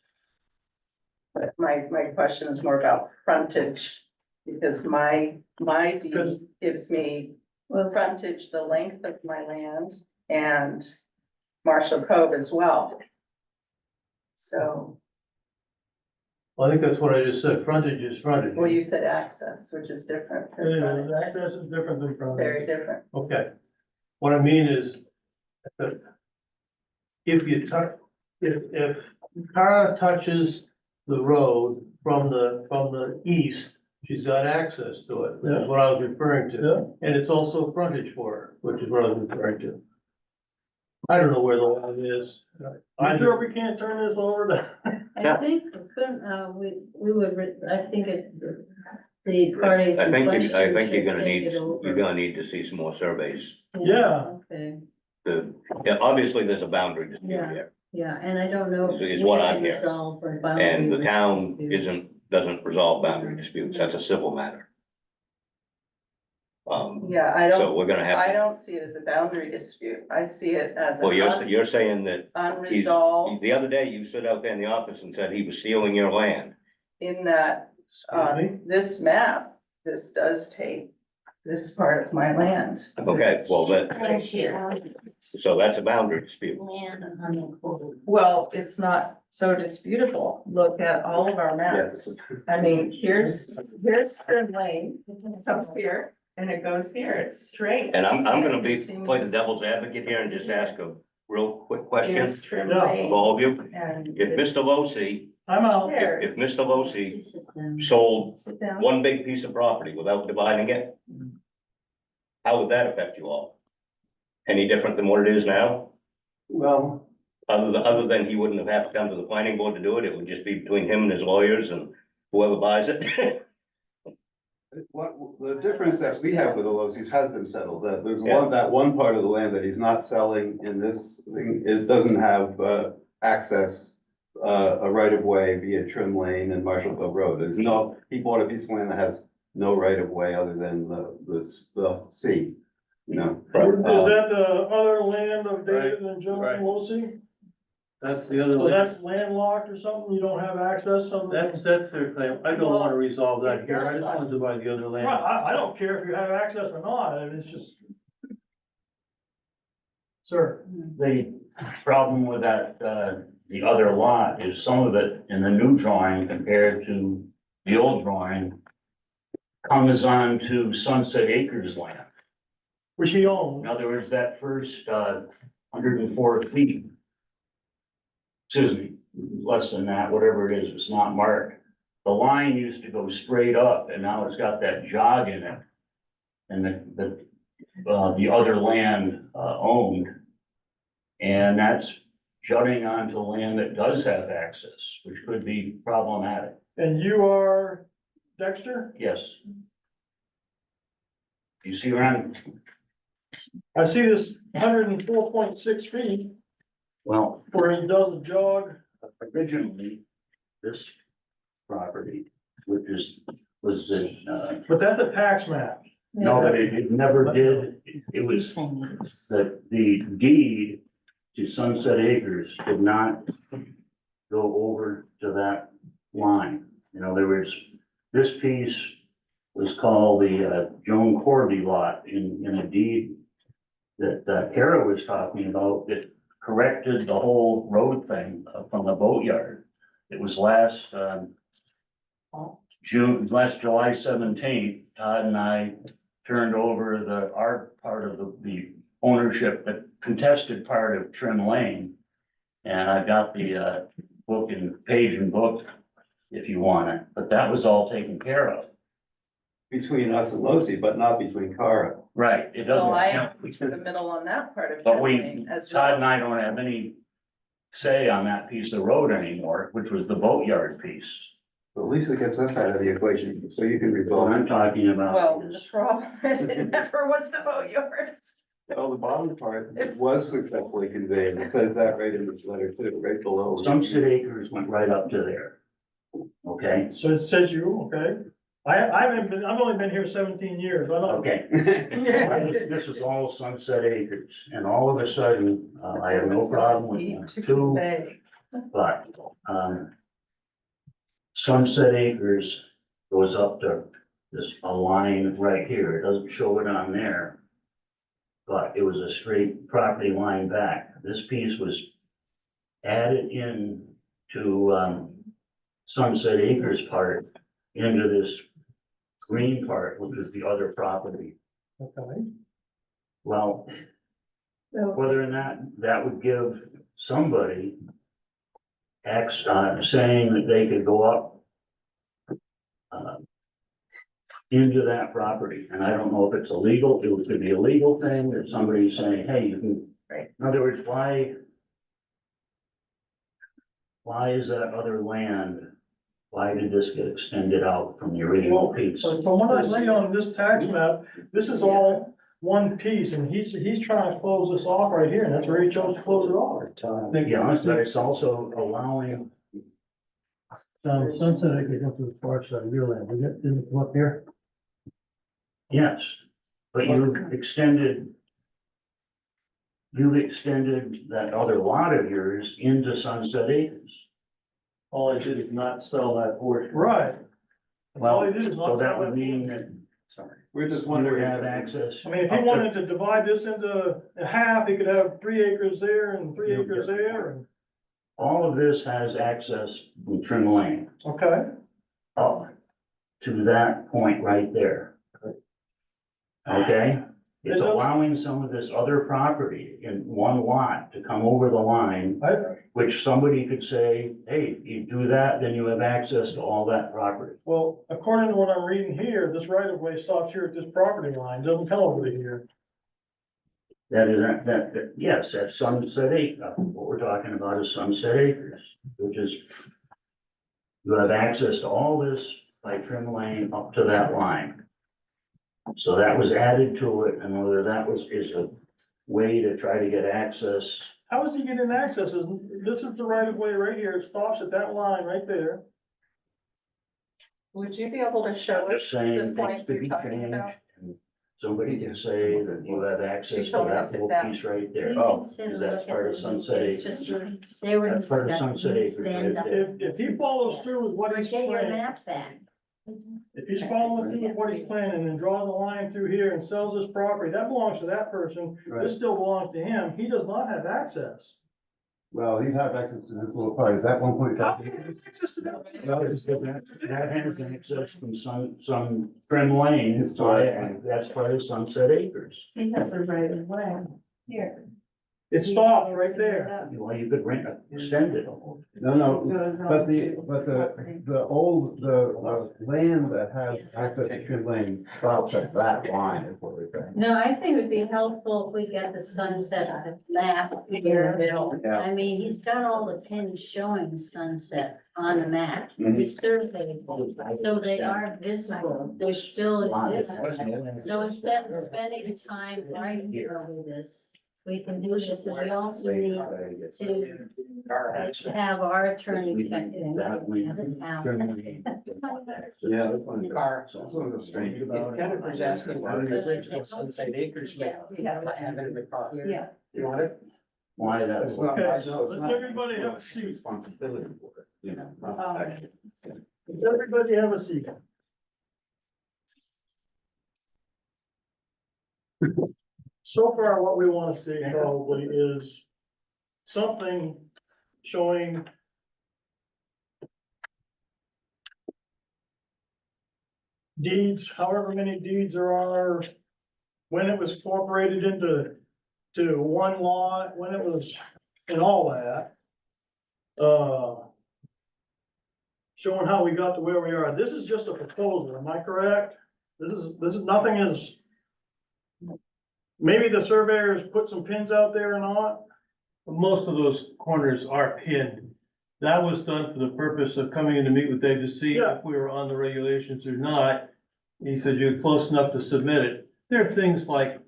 Speaker 7: But my question is more about frontage, because my deed gives me frontage, the length of my land, and Marshall Cove as well. So,
Speaker 5: Well, I think that's what I just said. Frontage is frontage.
Speaker 7: well, you said access, which is different. than
Speaker 1: Yeah,
Speaker 7: frontage.
Speaker 1: access is different than frontage.
Speaker 7: Very different.
Speaker 5: Okay. What I mean is that if you touch, if Kara touches the road from the east, she's got access to it. That's what I was referring to.
Speaker 1: Yeah.
Speaker 5: And it's also frontage for her, which is what I was referring to. I don't know where the line is.
Speaker 1: I'm sure we can't turn this over to.
Speaker 4: I think we couldn't, we would, I think the parties.
Speaker 3: I
Speaker 4: in
Speaker 3: think
Speaker 4: question
Speaker 3: you're
Speaker 4: should
Speaker 3: gonna
Speaker 4: take
Speaker 3: need,
Speaker 4: it over.
Speaker 3: you're gonna need to see some more surveys.
Speaker 1: Yeah.
Speaker 4: Okay,
Speaker 3: Obviously, there's a boundary dispute
Speaker 4: Yeah.
Speaker 3: here,
Speaker 4: yeah, and I don't know. if
Speaker 3: Is
Speaker 4: we
Speaker 3: what I'm
Speaker 4: can
Speaker 3: hearing.
Speaker 4: resolve or
Speaker 3: and the
Speaker 4: boundary
Speaker 3: town
Speaker 4: dispute.
Speaker 3: doesn't resolve boundary disputes, that's a civil matter.
Speaker 7: Yeah, I
Speaker 3: So
Speaker 7: don't,
Speaker 3: we're gonna have
Speaker 7: I
Speaker 3: to,
Speaker 7: don't see it as a boundary dispute. I see it as
Speaker 3: well,
Speaker 7: an
Speaker 3: you're saying that
Speaker 7: unresolved
Speaker 3: the other day you stood out there in the office and said he was stealing your land.
Speaker 7: in that,
Speaker 5: Excuse me?
Speaker 7: this map, this does take this part of my land.
Speaker 3: Okay, well,
Speaker 2: Right here.
Speaker 3: so that's a boundary dispute.
Speaker 2: Land on the code.
Speaker 7: Well, it's not so disputable. Look at all of our maps. I mean, here's Trim Lane, it comes here and it goes here. It's straight.
Speaker 3: And I'm gonna play the
Speaker 7: Continues.
Speaker 3: devil's advocate here and just ask a real quick question
Speaker 7: Here's Trim
Speaker 1: Yeah.
Speaker 3: of
Speaker 7: Lane.
Speaker 3: all of you.
Speaker 7: And
Speaker 3: If
Speaker 7: it's
Speaker 3: Mr. Losi,
Speaker 1: I'm out.
Speaker 7: there.
Speaker 3: if Mr. Losi
Speaker 4: Please sit down.
Speaker 3: sold
Speaker 7: Sit down.
Speaker 3: one big piece of property without dividing it, how would that affect you all? Any different than what it is now?
Speaker 6: Well,
Speaker 3: Other than he wouldn't have had to come to the planning board to do it, it would just be between him and his lawyers and whoever buys it.
Speaker 6: What, the difference that we have with the Losi's has been settled, that there's
Speaker 3: Yeah.
Speaker 6: that one part of the land that he's not selling in this thing, it doesn't have, access, a right of way via Trim Lane and Marshall Cove Road. There's no, he bought a piece of land that has no right of way other than the sea, you know?
Speaker 1: Is that the other land of David and Joe
Speaker 5: right.
Speaker 1: Pelosi?
Speaker 5: That's the other,
Speaker 1: So
Speaker 5: land.
Speaker 1: that's landlocked or something, you don't have access on
Speaker 5: that's their claim. I don't wanna resolve that here. I just wanna divide the other
Speaker 1: Right,
Speaker 5: land.
Speaker 1: I don't care if you have access or not, I mean, it's just. Sir,
Speaker 8: The problem with that, the other lot is some of it in the new drawing compared to the old drawing comes on to Sunset Acres land.
Speaker 1: which he
Speaker 8: In
Speaker 1: owns,
Speaker 8: other words, that first, 104 feet. Excuse me, less than that, whatever it is, it's not marked. The line used to go straight up and now it's got that jog in it. And the other land, owned. And that's jutting onto land that does have access, which could be problematic,
Speaker 1: and you are Dexter?
Speaker 8: yes. You see where I'm,
Speaker 1: I see this 104.6 feet
Speaker 8: well,
Speaker 1: where he does a jog.
Speaker 8: originally, this property, which was the,
Speaker 1: But that's a tax map.
Speaker 8: no, but it never did, it was that the deed to Sunset Acres did not go over to that line. In other words, this piece was called the Joan Corby lot in a deed that Kara was talking about, that corrected the whole road thing from the boatyard. It was last July 17th, Todd and I turned over our part of the ownership, the contested part of Trim Lane. And I got the book and page and book if you want it, but that was all taken care of.
Speaker 6: Between us and Losi, but not between Cara.
Speaker 8: Right, it doesn't.
Speaker 7: Well, I
Speaker 8: count.
Speaker 7: am to the middle on that part of.
Speaker 8: But
Speaker 7: Trim
Speaker 8: we,
Speaker 7: Lane as
Speaker 8: Todd
Speaker 7: well.
Speaker 8: and I don't have any say on that piece of road anymore, which was the boatyard piece.
Speaker 6: But Lisa gets us out of the equation, so you can
Speaker 8: What
Speaker 6: resolve
Speaker 8: I'm
Speaker 6: it.
Speaker 8: talking about
Speaker 7: Well, the
Speaker 8: is,
Speaker 7: problem is it never was the boatyards.
Speaker 6: Well, the bottom part
Speaker 7: It's-
Speaker 6: was successfully conveyed. It says that right in this letter too, right below.
Speaker 8: Sunset Acres went right up to there. Okay,
Speaker 1: So it says you, okay? I've only been here 17 years, I don't.
Speaker 8: okay. This is all Sunset Acres, and all of a sudden, I have no problem with
Speaker 7: To
Speaker 8: two,
Speaker 7: convey.
Speaker 8: but, Sunset Acres goes up to a line right here. It doesn't show it on there. But it was a straight property line back. This piece was added in to, Sunset Acres part into this green part, which is the other property.
Speaker 1: Okay.
Speaker 8: Well,
Speaker 4: So,
Speaker 8: whether or not that would give somebody saying that they could go up into that property, and I don't know if it's illegal, it could be a legal thing, that somebody's saying, hey, you can.
Speaker 7: Right.
Speaker 8: In other words, why is that other land, why did this get extended out from the original piece?
Speaker 1: From what I see on this tax map, this is all one piece, and he's trying to close this off right here, and that's where he chose to close it off.
Speaker 8: Yeah, but it's also allowing,
Speaker 5: Sunset Acres up to the far side of your land, is it up here?
Speaker 8: yes, but you've extended that other lot of yours into Sunset Acres.
Speaker 5: All I did is not sell that portion.
Speaker 1: Right. That's all he did is
Speaker 8: So
Speaker 1: not
Speaker 8: that
Speaker 1: sell
Speaker 8: would
Speaker 1: it.
Speaker 8: mean that, sorry,
Speaker 6: We're just
Speaker 8: you would
Speaker 6: wondering.
Speaker 8: have access.
Speaker 1: I mean, if he
Speaker 8: up to-
Speaker 1: wanted to divide this into half, he could have 3 acres there and 3 acres there, and,
Speaker 8: All of this has access from Trim Lane
Speaker 1: okay?
Speaker 8: up to that point right there. Okay? It's allowing some of this other property in one lot to come over the line, which somebody could say, hey, you do that, then you have access to all that property.
Speaker 1: Well, according to what I'm reading here, this right of way stops here at this property line, doesn't come over to here.
Speaker 8: That is, yes, that's Sunset Acre. What we're talking about is Sunset Acres, which is you have access to all this by Trim Lane up to that line. So that was added to it, and whether that is a way to try to get access.
Speaker 1: How is he getting access? This is the right of way right here. It stops at that line right there.
Speaker 7: Would you be able to show us
Speaker 8: Just
Speaker 7: the
Speaker 8: saying, things
Speaker 7: point
Speaker 8: could
Speaker 7: you're
Speaker 8: be
Speaker 7: talking
Speaker 8: changed.
Speaker 7: about?
Speaker 8: And somebody can say that you have access
Speaker 7: She
Speaker 8: to
Speaker 7: told
Speaker 8: that
Speaker 7: us
Speaker 8: little
Speaker 7: that.
Speaker 8: piece right there.
Speaker 4: You
Speaker 6: Oh,
Speaker 4: can sit and
Speaker 8: because that's
Speaker 4: look
Speaker 8: part
Speaker 4: at
Speaker 8: of
Speaker 4: the
Speaker 8: Sunset
Speaker 4: it's
Speaker 8: Acres.
Speaker 4: just, they were
Speaker 8: That's part of Sunset
Speaker 4: discussing,
Speaker 8: Acres
Speaker 4: stand
Speaker 8: right
Speaker 4: up.
Speaker 8: there.
Speaker 1: If he follows through with what
Speaker 4: Or
Speaker 1: he's
Speaker 4: get your
Speaker 1: planning,
Speaker 4: map back.
Speaker 1: if he's following through with what he's planning and draws a line through here and sells his property, that belongs to that person. This
Speaker 6: Right.
Speaker 1: still belongs to him. He does not have access.
Speaker 6: Well, he'd have access to this little part. Is that 1.5?
Speaker 1: How can he have access to that?
Speaker 6: Well,
Speaker 8: That has access from some Trim Lane,
Speaker 6: It's right.
Speaker 8: that's part of Sunset Acres.
Speaker 7: He has a right of way here.
Speaker 1: It stops right there.
Speaker 8: Well, you could extend it.
Speaker 6: No,
Speaker 7: Goes on
Speaker 6: but
Speaker 7: to
Speaker 6: the land that has access to Trim Lane stops at that line, is what we're saying.
Speaker 4: No, I think it would be helpful if we got the sunset map here in the middle.
Speaker 6: Yeah.
Speaker 4: I mean, he's got all the pins showing sunset on the map.
Speaker 6: Mhm.
Speaker 4: He surveyed, so they are visible, they still exist. So instead of spending time right here with this, we can do this, and we also need to have our attorney check it in. This out.
Speaker 6: Yeah, that's one.
Speaker 9: Car.
Speaker 6: So it's strange.
Speaker 9: Jennifer's asking why the original Sunset Acres map. I have it in the car.
Speaker 7: Yeah.
Speaker 9: You want it?
Speaker 8: Why that?
Speaker 6: It's not-
Speaker 1: Okay,
Speaker 6: it's not-
Speaker 1: let's everybody have a seat.
Speaker 6: Responsibility for it, you know, not
Speaker 7: Um,
Speaker 6: action.
Speaker 1: Does everybody have a seat? So far, what we wanna see probably is something showing deeds, however many deeds there are, when it was incorporated to one lot, when it was, and all that. Showing how we got to where we are. This is just a proposal, am I correct? This is, nothing is. Maybe the surveyors put some pins out there or not.
Speaker 5: Most of those corners are pinned. That was done for the purpose of coming in to meet with Dave to see
Speaker 1: Yeah.
Speaker 5: if we were on the regulations or not. He said you're close enough to submit it. There are things like,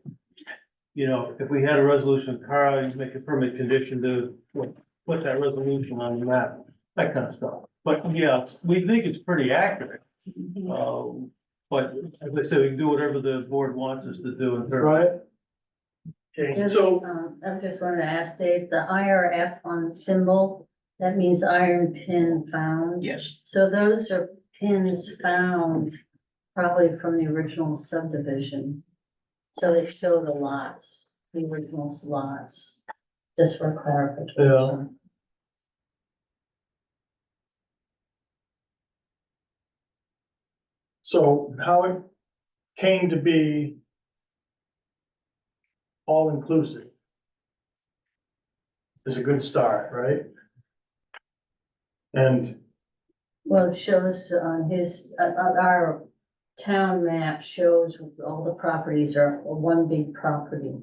Speaker 5: you know, if we had a resolution of Carl, you'd make a permit condition to put that resolution on the map, that kind of stuff. But yeah, we think it's pretty accurate. But as I said, we can do whatever the board wants us to do in terms.
Speaker 1: Right. Okay,
Speaker 4: There's
Speaker 1: so,
Speaker 4: I just wanted to ask Dave, the IRF on symbol, that means iron pin found.
Speaker 8: Yes.
Speaker 4: So those are pins found probably from the original subdivision. So they show the lots, the original lots, just for clarification.
Speaker 1: so how it came to be all inclusive is a good start, right? And
Speaker 4: Well, it shows on his, our town map shows all the properties are one big property.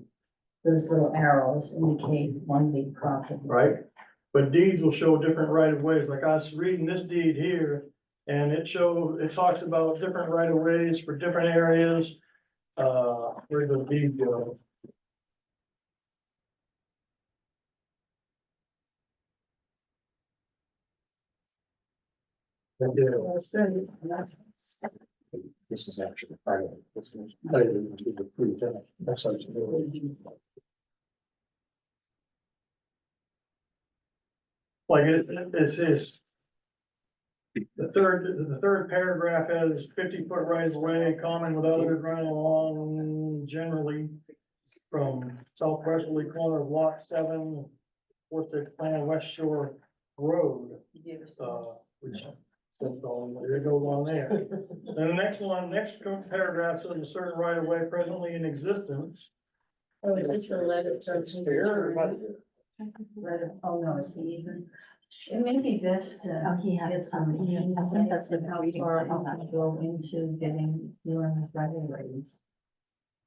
Speaker 4: Those little arrows indicate one big property.
Speaker 1: right? But deeds will show different right of ways, like I was reading this deed here, and it talks about different right of ways for different areas. Where the deed go? They do.
Speaker 9: This is actually part of it. This is later to the pre-development. That's like.
Speaker 1: Like it's his. The third paragraph has 50-foot right of way, common with others running along generally. From southwesterly corner of lot 7, fourth plan West Shore Road, which. There it goes on there. Then the next paragraph says a certain right of way presently in existence.
Speaker 4: Oh, is this a letter from his attorney? Letter, oh, no, it's the easement. It may be best to get some, insight of how far he can go into getting your right of ways.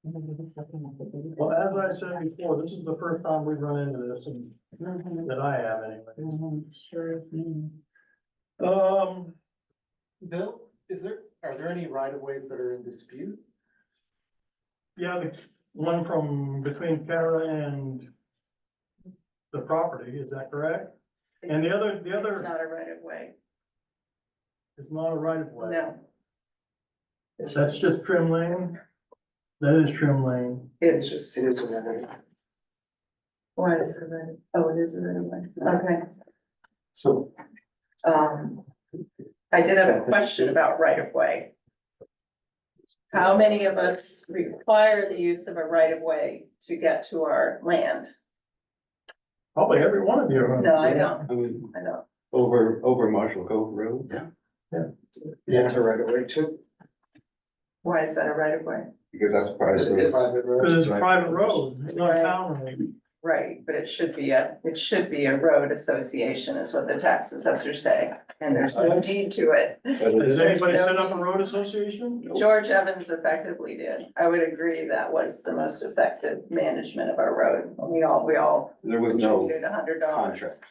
Speaker 1: Well, as I said before, this is the first time we've run into this and that I have anyways.
Speaker 4: Sure.
Speaker 9: Bill, are there any right of ways that are in dispute?
Speaker 1: Yeah, the one from between Kara and the property, is that correct? And the
Speaker 7: It's-
Speaker 1: other,
Speaker 7: It's not a right of way,
Speaker 1: it's not a right of way.
Speaker 7: no,
Speaker 1: That's just trim lane? That is trim lane.
Speaker 7: it's,
Speaker 9: It is a right of way.
Speaker 7: why is it right? Oh, it is a right of way, okay.
Speaker 9: So,
Speaker 7: I did have a question about right of way. How many of us require the use of a right of way to get to our land?
Speaker 1: Probably every one of you.
Speaker 7: No, I don't,
Speaker 6: I mean,
Speaker 7: I don't.
Speaker 6: over Marshall Cove Road.
Speaker 9: yeah, it's a right of way too.
Speaker 7: Why is that a right of way?
Speaker 6: Because that's private
Speaker 9: It's a
Speaker 6: road.
Speaker 9: private road.
Speaker 1: Because it's a private road, it's not a town road.
Speaker 7: Right, but it should be a road association is what the tax assessors say, and there's no deed to it.
Speaker 6: But it
Speaker 1: Has
Speaker 6: is-
Speaker 1: anybody
Speaker 7: no
Speaker 1: set up a
Speaker 7: need.
Speaker 1: road association?
Speaker 7: George Evans effectively did. I would agree that was the most effective management of our road. We all
Speaker 6: There was no
Speaker 7: contributed $100.
Speaker 6: contract.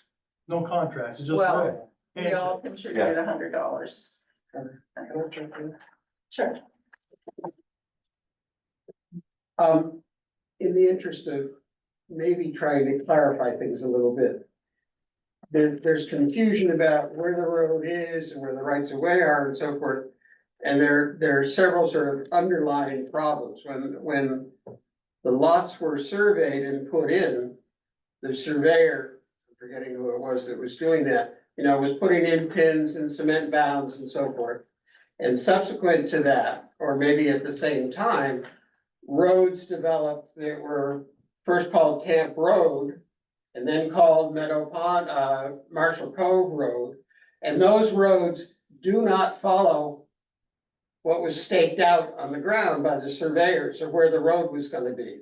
Speaker 1: No contracts, it's just
Speaker 7: Well,
Speaker 1: road.
Speaker 7: We all contributed $100. Sure.
Speaker 9: In the interest of maybe trying to clarify things a little bit. There's confusion about where the road is and where the rights of way are and so forth. And there are several sort of underlying problems. When the lots were surveyed and put in, the surveyor, I'm forgetting who it was that was doing that, was putting in pins and cement bounds and so forth. And subsequent to that, or maybe at the same time, roads developed that were first called Camp Road and then called Meadow Pond, Marshall Cove Road. And those roads do not follow what was staked out on the ground by the surveyors of where the road was gonna be,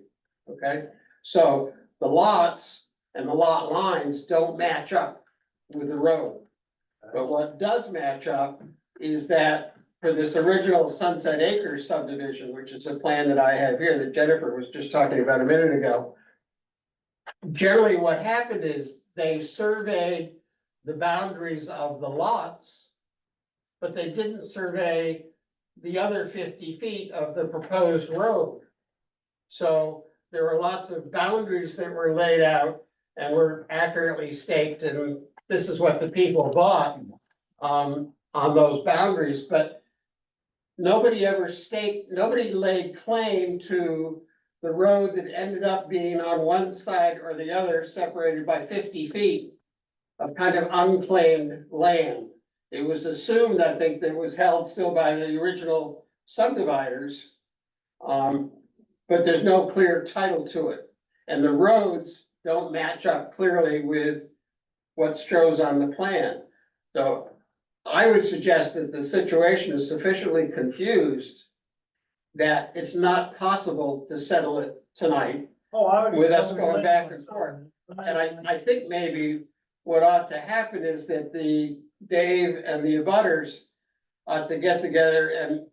Speaker 9: okay? So the lots and the lot lines don't match up with the road. But what does match up is that for this original Sunset Acres subdivision, which is a plan that I have here that Jennifer was just talking about a minute ago. Generally, what happened is they surveyed the boundaries of the lots, but they didn't survey the other 50 feet of the proposed road. So there were lots of boundaries that were laid out and were accurately staked, and this is what the people bought on those boundaries, but nobody laid claim to the road that ended up being on one side or the other, separated by 50 feet of kind of unclaimed land. It was assumed, I think, that it was held still by the original subdividers. But there's no clear title to it. And the roads don't match up clearly with what shows on the plan. So I would suggest that the situation is sufficiently confused that it's not possible to settle it tonight.
Speaker 1: Oh, I would.
Speaker 9: With us going back and forth. And I think maybe what ought to happen is that Dave and the abutters ought to get together and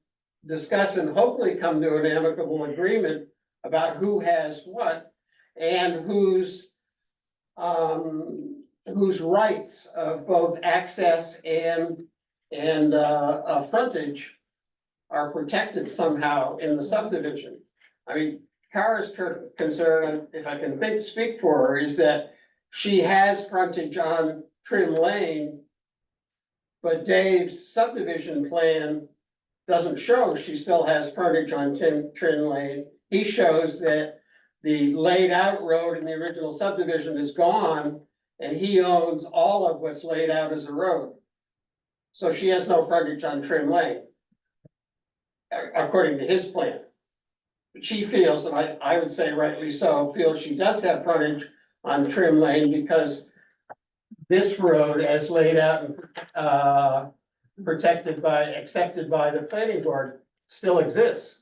Speaker 9: discuss and hopefully come to an amicable agreement about who has what and whose rights of both access and frontage are protected somehow in the subdivision. I mean, Kara's concern, if I can speak for her, is that she has frontage on Trim Lane, but Dave's subdivision plan doesn't show she still has frontage on Trim Lane. He shows that the laid out road in the original subdivision is gone and he owns all of what's laid out as a road. So she has no frontage on Trim Lane, according to his plan. But she feels, and I would say rightly so, feels she does have frontage on Trim Lane because this road as laid out and accepted by the planning board still exists.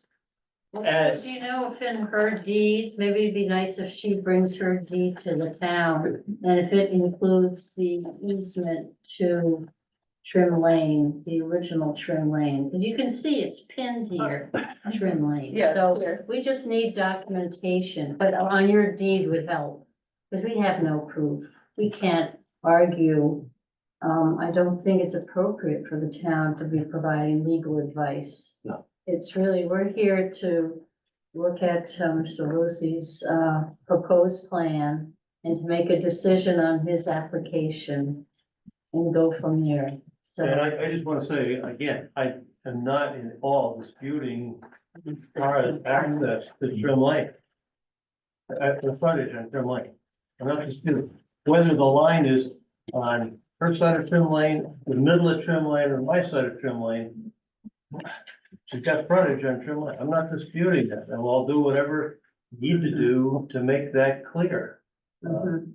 Speaker 9: As-
Speaker 4: Do you know if in her deed, maybe it'd be nice if she brings her deed to the town, and if it includes the easement to Trim Lane, the original Trim Lane, and you can see it's pinned here, Trim Lane.
Speaker 7: Yeah,
Speaker 4: So
Speaker 7: here.
Speaker 4: we just need documentation, but on your deed would help, because we have no proof. We can't argue. I don't think it's appropriate for the town to be providing legal advice.
Speaker 5: No.
Speaker 4: It's really, we're here to look at Mr. Lucy's proposed plan and to make a decision on his application and go from there. So,
Speaker 5: And I just wanna say, again, I am not in all disputing as far as access to Trim Lane. At the frontage on Trim Lane. I'm not disputing whether the line is on her side of Trim Lane, the middle of Trim Lane, or my side of Trim Lane. She's got frontage on Trim Lane. I'm not disputing that, and we'll do whatever we need to do to make that clear.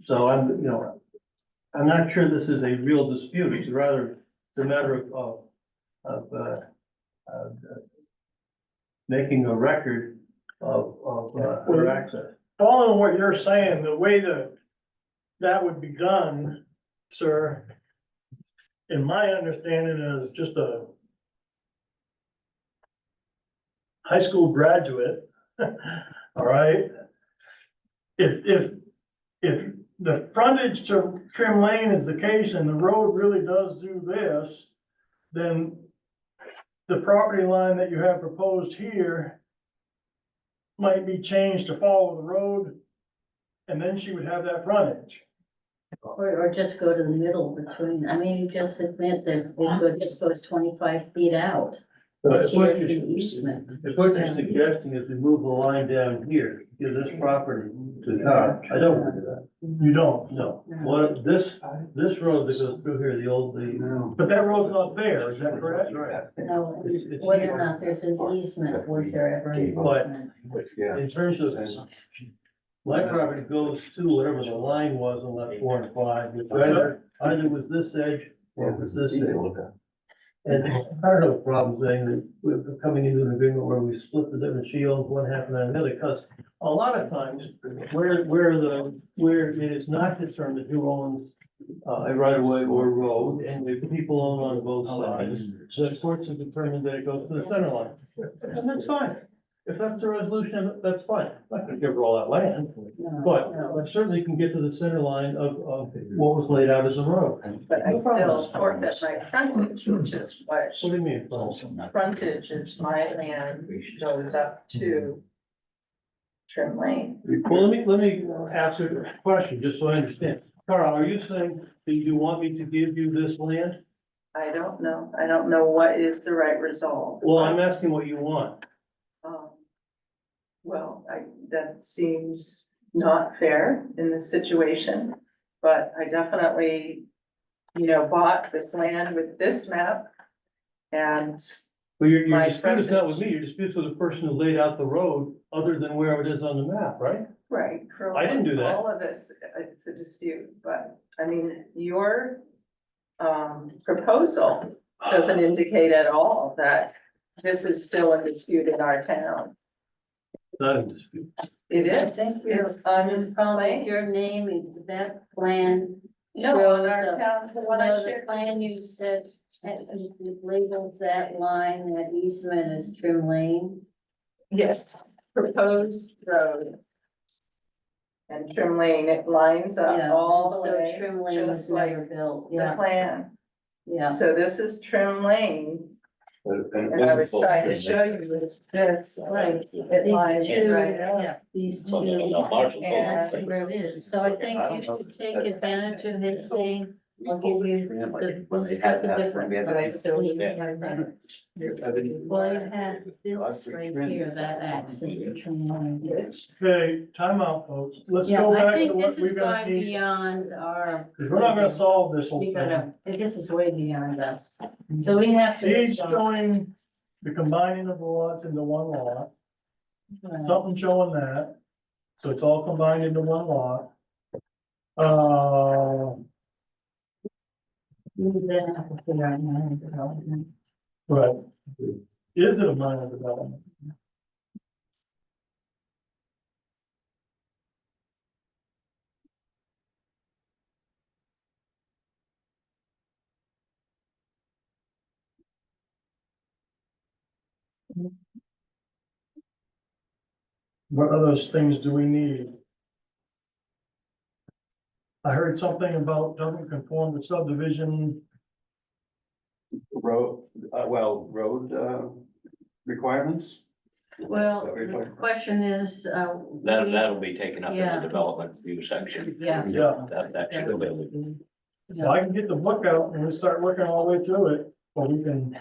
Speaker 5: So I'm not sure this is a real dispute. It's rather, it's a matter of making a record of her access.
Speaker 1: Following what you're saying, the way that would be done, sir, in my understanding is just a high school graduate, all right? If the frontage to Trim Lane is the case and the road really does do this, then the property line that you have proposed here might be changed to follow the road, and then she would have that frontage.
Speaker 4: or just go to the middle between, I mean, you just admit that it just goes 25 feet out.
Speaker 5: So
Speaker 4: But
Speaker 5: if
Speaker 4: she
Speaker 5: what
Speaker 4: has the
Speaker 5: you're-
Speaker 4: easement.
Speaker 5: if what you're suggesting is to move the line down here, give this property to Tom, I don't want to do that.
Speaker 1: You don't,
Speaker 5: No, what, this road that goes through here, the
Speaker 1: but that road's not there, is that correct?
Speaker 4: No,
Speaker 5: It's
Speaker 4: whether
Speaker 5: here.
Speaker 4: or not there's an easement, was there ever an
Speaker 5: But-
Speaker 4: easement?
Speaker 6: Yeah.
Speaker 5: in terms of, my property goes to whatever the line was on lot 4 and 5, which either was this edge or it was this edge. And I don't have a problem saying that we're coming into an agreement where we split the difference, she owns one half and I the other, because a lot of times, where it is not determined who owns a right of way or road, and the people own on both sides, the courts have determined that it goes to the center line. And that's fine. If that's the resolution, that's fine. I'm not gonna give her all that land,
Speaker 4: No,
Speaker 5: but
Speaker 4: no.
Speaker 5: I certainly can get to the center line of what was laid out as a road.
Speaker 7: But I
Speaker 5: No problem.
Speaker 7: still forfeit my frontage, which is what
Speaker 5: What do you mean?
Speaker 7: frontage is my land goes up to Trim Lane.
Speaker 5: Well, let me ask you a question, just so I understand. Carl, are you saying that you want me to give you this land?
Speaker 7: I don't know. I don't know what is the right result.
Speaker 5: Well, I'm asking what you want.
Speaker 7: Well, that seems not fair in this situation, but I definitely, bought this land with this map. And
Speaker 5: Well, your
Speaker 7: My
Speaker 5: dispute is not
Speaker 7: frontage.
Speaker 5: with me, your dispute's with the person who laid out the road, other than where it is on the map, right?
Speaker 7: right, for
Speaker 5: I didn't do that.
Speaker 7: all of this, it's a dispute, but I mean, your proposal doesn't indicate at all that this is still a dispute in our town.
Speaker 5: Not in dispute.
Speaker 7: It
Speaker 4: I
Speaker 7: is,
Speaker 4: think you're,
Speaker 7: it's on
Speaker 4: probably your name, that plan.
Speaker 7: no, on
Speaker 4: shows
Speaker 7: our
Speaker 4: the-
Speaker 7: town, the one I
Speaker 4: No, the
Speaker 7: shared.
Speaker 4: plan you said, it labels that line, that easement as Trim Lane.
Speaker 7: Yes, proposed road. And Trim Lane, it lines up
Speaker 4: Yeah,
Speaker 7: all the
Speaker 4: so
Speaker 7: way,
Speaker 4: Trim Lane was
Speaker 7: just like
Speaker 4: never built,
Speaker 7: the
Speaker 4: yeah,
Speaker 7: plan.
Speaker 4: yeah.
Speaker 7: So this is Trim Lane, and I was trying to show you this,
Speaker 4: Right.
Speaker 7: it lines
Speaker 4: These two,
Speaker 7: right up.
Speaker 4: yeah, these two,
Speaker 3: So, no, Marshall
Speaker 4: and
Speaker 3: Code.
Speaker 4: that's where it is, so I think you should take advantage of his saying, I'll give you the, we'll split the difference.
Speaker 7: But I still.
Speaker 4: Well, you have this right here, that access to Trim Lane.
Speaker 1: Okay, time out, folks. Let's
Speaker 4: Yeah,
Speaker 1: go
Speaker 4: I
Speaker 1: back to
Speaker 4: think
Speaker 1: what
Speaker 4: this
Speaker 1: we're
Speaker 4: is
Speaker 1: gonna
Speaker 4: going
Speaker 1: need.
Speaker 4: beyond our.
Speaker 1: Cause we're not gonna solve this whole
Speaker 4: We
Speaker 1: thing.
Speaker 4: gotta, this is way beyond us, so we have to.
Speaker 1: He's showing the combining of the lots into one lot, something showing that. So it's all combined into one lot.
Speaker 4: We then have to figure out how to develop.
Speaker 1: Right. Is it a minor development? What other things do we need? I heard something about doesn't conform to subdivision.
Speaker 6: Road, road, requirements?
Speaker 4: Well,
Speaker 6: Is that what you're
Speaker 4: the
Speaker 6: talking about?
Speaker 4: question is,
Speaker 3: That'll be taken up in
Speaker 4: Yeah.
Speaker 3: the development review section.
Speaker 4: Yeah.
Speaker 1: Yeah.
Speaker 3: That should be.
Speaker 1: Well, I can get the book out and we'll start working all the way through it, or we can,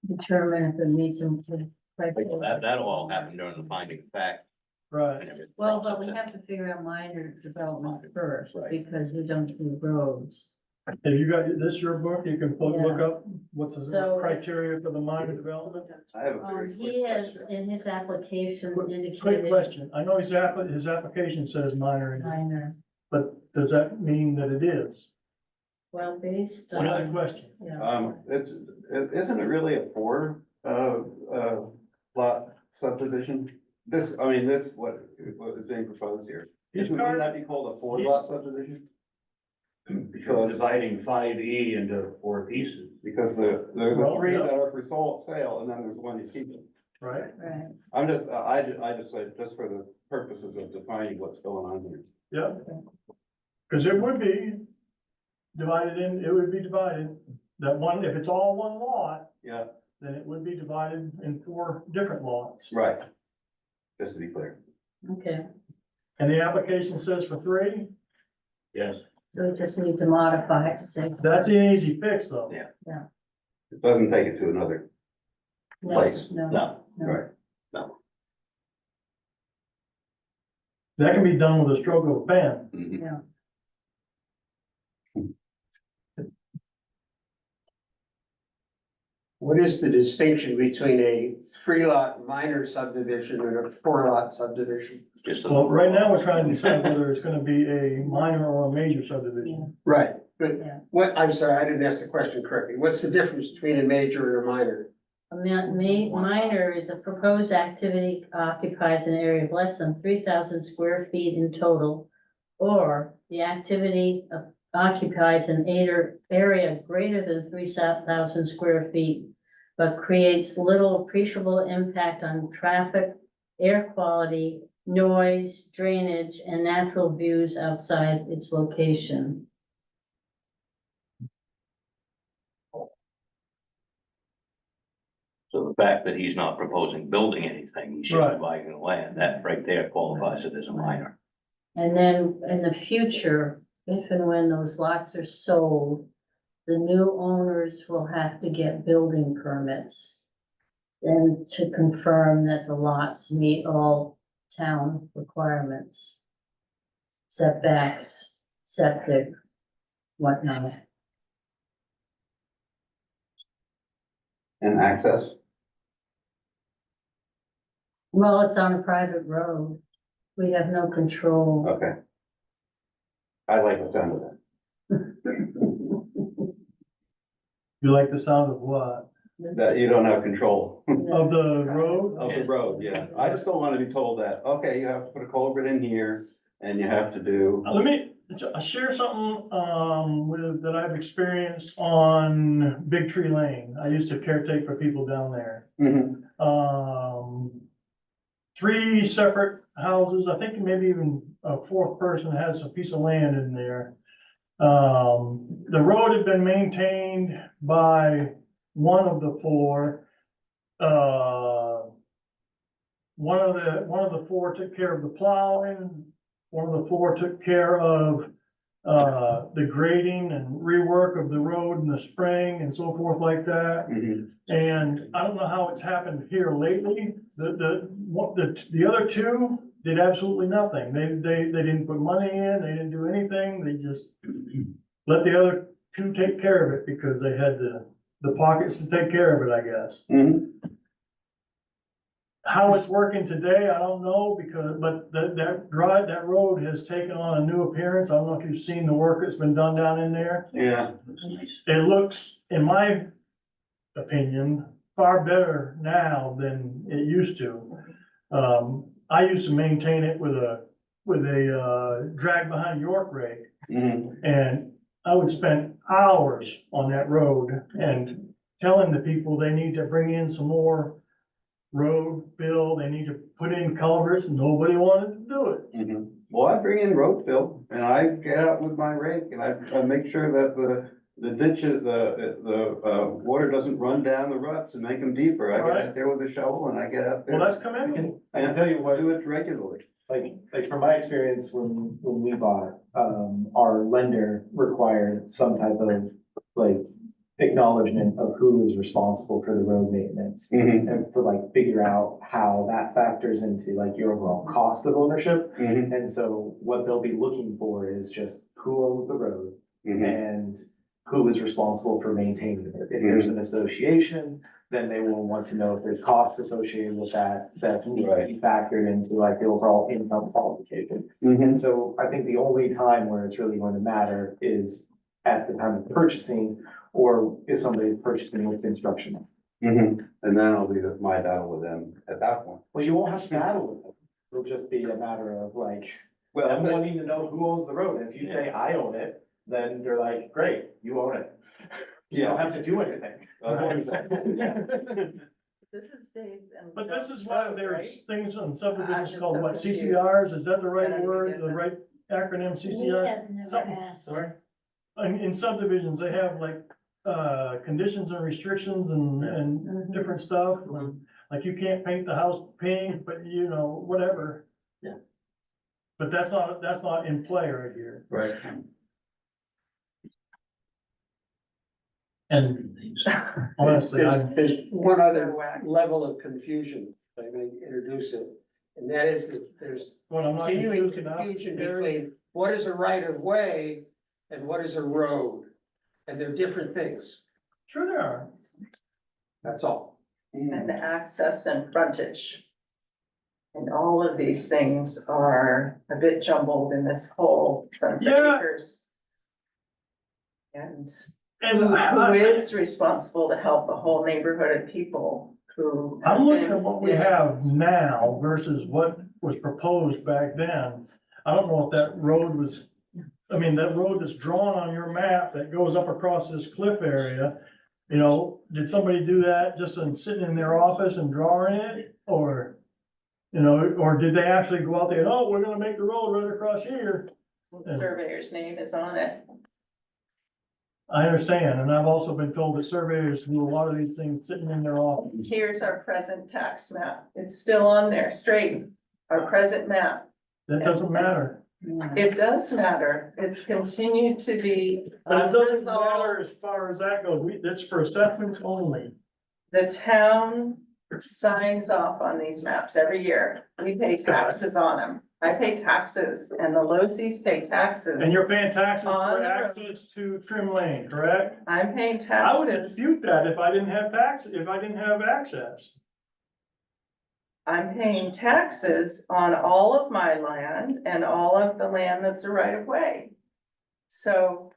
Speaker 4: determine if it meets some criteria.
Speaker 3: That'll all happen during the finding of fact.
Speaker 1: right,
Speaker 3: and everything.
Speaker 4: Well, but we have to figure out minor development first,
Speaker 3: Right.
Speaker 4: because we don't do roads.
Speaker 1: have you got this your book, you can look up what's the
Speaker 4: So-
Speaker 1: criteria for the minor development?
Speaker 6: I have a very quick
Speaker 4: He has,
Speaker 6: question.
Speaker 4: in his application,
Speaker 1: Quick
Speaker 4: indicated
Speaker 1: question, I know his application says minor,
Speaker 4: minor,
Speaker 1: but does that mean that it is?
Speaker 4: well, based
Speaker 1: What's the
Speaker 4: on,
Speaker 1: question?
Speaker 4: yeah.
Speaker 6: Isn't it really a lot subdivision? This, I mean, what is being proposed here? Wouldn't that be called a 4 lot subdivision?
Speaker 8: Because dividing 5E into 4 pieces.
Speaker 6: Because there's the
Speaker 1: Well,
Speaker 6: 3
Speaker 1: yeah.
Speaker 6: that are for sale, and then there's one you keep.
Speaker 1: Right,
Speaker 4: Right,
Speaker 6: I'm just, I just said, just for the purposes of defining what's going on here.
Speaker 1: yeah. Cause it would be it would be divided, that one, if it's all one lot,
Speaker 6: Yeah,
Speaker 1: then it would be divided in 4 different lots.
Speaker 6: right. Just to be clear.
Speaker 4: okay,
Speaker 1: And the application says for 3,
Speaker 8: Yes.
Speaker 4: so we just need to modify it to say.
Speaker 1: that's an easy fix though.
Speaker 3: Yeah.
Speaker 6: It doesn't take it to another
Speaker 4: No,
Speaker 6: place.
Speaker 4: No,
Speaker 3: No,
Speaker 4: no.
Speaker 6: Right.
Speaker 3: no.
Speaker 1: That can be done with a stroke of a pen.
Speaker 3: Mhm.
Speaker 9: What is the distinction between a 3 lot minor subdivision and a 4 lot subdivision?
Speaker 3: Just.
Speaker 1: Well, right now, we're trying to decide whether it's gonna be a minor or a major subdivision.
Speaker 9: Right, but
Speaker 4: Yeah.
Speaker 9: what, I'm sorry, I didn't ask the question correctly. What's the difference between a major and a minor?
Speaker 4: Minor is a proposed activity occupies an area of less than 3,000 square feet in total, or the activity occupies an area greater than 3,000 square feet, but creates little appreciable impact on traffic, air quality, noise, drainage, and natural views outside its location.
Speaker 3: So the fact that he's not proposing building anything, he's just
Speaker 1: Right.
Speaker 3: dividing the land, that right there qualifies it as a minor.
Speaker 4: And then in the future, if and when those lots are sold, the new owners will have to get building permits. And to confirm that the lots meet all town requirements. Setbacks, septic, whatnot.
Speaker 6: And access?
Speaker 4: Well, it's on a private road. We have no control.
Speaker 6: Okay. I like the sound of that.
Speaker 1: You like the sound of what?
Speaker 6: That you don't have control
Speaker 1: Of the road?
Speaker 6: of the road, yeah. I just don't want to be told that, okay, you have to put a culvert in here and you have to do.
Speaker 1: Let me share something, that I've experienced on Big Tree Lane. I used to caretake for people down there.
Speaker 6: Mhm.
Speaker 1: 3 separate houses, I think maybe even a 4th person has a piece of land in there. The road had been maintained by one of the 4. One of the 4 took care of the plowing, one of the 4 took care of the grading and rework of the road in the spring and so forth like that.
Speaker 6: Mhm.
Speaker 1: And I don't know how it's happened here lately. The other 2 did absolutely nothing. They didn't put money in, they didn't do anything. They just let the other 2 take care of it because they had the pockets to take care of it, I guess.
Speaker 6: Mhm.
Speaker 1: How it's working today, I don't know, but that road has taken on a new appearance. I don't know if you've seen the work that's been done down in there.
Speaker 6: Yeah,
Speaker 8: That's nice.
Speaker 1: It looks, in my opinion, far better now than it used to. I used to maintain it with a drag behind York rake,
Speaker 6: mhm.
Speaker 1: and I would spend hours on that road and telling the people they need to bring in some more road bill, they need to put in culverts, and nobody wanted to do it.
Speaker 6: Mhm. Well, I bring in road fill and I get out with my rake and I make sure that the ditches, the water doesn't run down the ruts and make them deeper. I get out there with a shovel and I get out there.
Speaker 1: Well, that's commendable.
Speaker 6: I can tell you what, I do it regularly.
Speaker 10: Like from my experience, when we bought, our lender required some type of like acknowledgement of who is responsible for the road maintenance.
Speaker 6: Mhm.
Speaker 10: And to like figure out how that factors into like your overall cost of ownership.
Speaker 6: Mhm.
Speaker 10: And so what they'll be looking for is just who owns the road
Speaker 6: Mhm.
Speaker 10: and who is responsible for maintaining it. If there's an association, then they will want to know if there's costs associated with that, that's need to be factored into like the overall income qualification.
Speaker 6: Mhm.
Speaker 10: And so I think the only time where it's really going to matter is at the time of purchasing, or if somebody's purchasing with construction.
Speaker 6: Mhm. And then I'll be my battle with them at that point.
Speaker 10: Well, you won't have to battle with them. It'll just be a matter of like,
Speaker 6: Well,
Speaker 10: them wanting to know who owns the road. And if you say, I own it, then they're like, great, you own it. You don't have to do anything.
Speaker 7: This is Dave and.
Speaker 1: But this is
Speaker 7: John's
Speaker 1: why
Speaker 7: road,
Speaker 1: there's
Speaker 7: right?
Speaker 1: things on subdivisions
Speaker 7: I'm
Speaker 1: called
Speaker 7: so
Speaker 1: what,
Speaker 7: confused.
Speaker 1: CCRs, is that the
Speaker 7: I
Speaker 1: right
Speaker 7: don't
Speaker 1: word,
Speaker 7: get
Speaker 1: the
Speaker 7: this.
Speaker 1: right acronym,
Speaker 4: We
Speaker 1: CCR?
Speaker 4: have never
Speaker 1: Something,
Speaker 4: asked.
Speaker 1: sorry. In subdivisions, they have like, conditions and restrictions and different stuff. Like you can't paint the house pink, but you know, whatever.
Speaker 10: Yeah.
Speaker 1: But that's not in play right here.
Speaker 10: Right.
Speaker 1: And honestly,
Speaker 9: There's one
Speaker 7: It's so
Speaker 9: other
Speaker 7: whacked.
Speaker 9: level of confusion, if I may introduce it, and that is that there's
Speaker 1: when I'm not
Speaker 9: continuing
Speaker 1: confused enough.
Speaker 9: confusion between what is a right of way and what is a road. And they're different things,
Speaker 1: Sure they are.
Speaker 9: that's all.
Speaker 7: And the access and frontage. And all of these things are a bit jumbled in this whole Sunset
Speaker 1: Yeah.
Speaker 7: Acres. And
Speaker 1: And
Speaker 7: who is responsible to help the whole neighborhood of people who.
Speaker 1: I'm
Speaker 7: have
Speaker 1: looking
Speaker 7: been
Speaker 1: at what we have now versus what was proposed back then. I don't know if that road was, I mean, that road that's drawn on your map that goes up across this cliff area. You know, did somebody do that just in sitting in their office and drawing it, or? You know, or did they actually go out there and, oh, we're gonna make the road right across here?
Speaker 7: The surveyor's name is on it.
Speaker 1: I understand, and I've also been told that surveyors do a lot of these things sitting in their office.
Speaker 7: Here's our present tax map. It's still on there, straight, our present map.
Speaker 1: That doesn't matter.
Speaker 7: It does matter. It's continued to be.
Speaker 1: But it doesn't matter
Speaker 7: unresolved.
Speaker 1: as far as that goes. That's for assessments only.
Speaker 7: The town signs off on these maps every year. We pay taxes on them. I pay taxes and the Losseys pay taxes.
Speaker 1: And you're paying taxes
Speaker 7: On
Speaker 1: for
Speaker 7: the road.
Speaker 1: access to Trim Lane, correct?
Speaker 7: I'm paying
Speaker 1: I would
Speaker 7: taxes.
Speaker 1: dispute that if I didn't have if I didn't have access.
Speaker 7: I'm paying taxes on all of my land and all of the land that's a right of way. So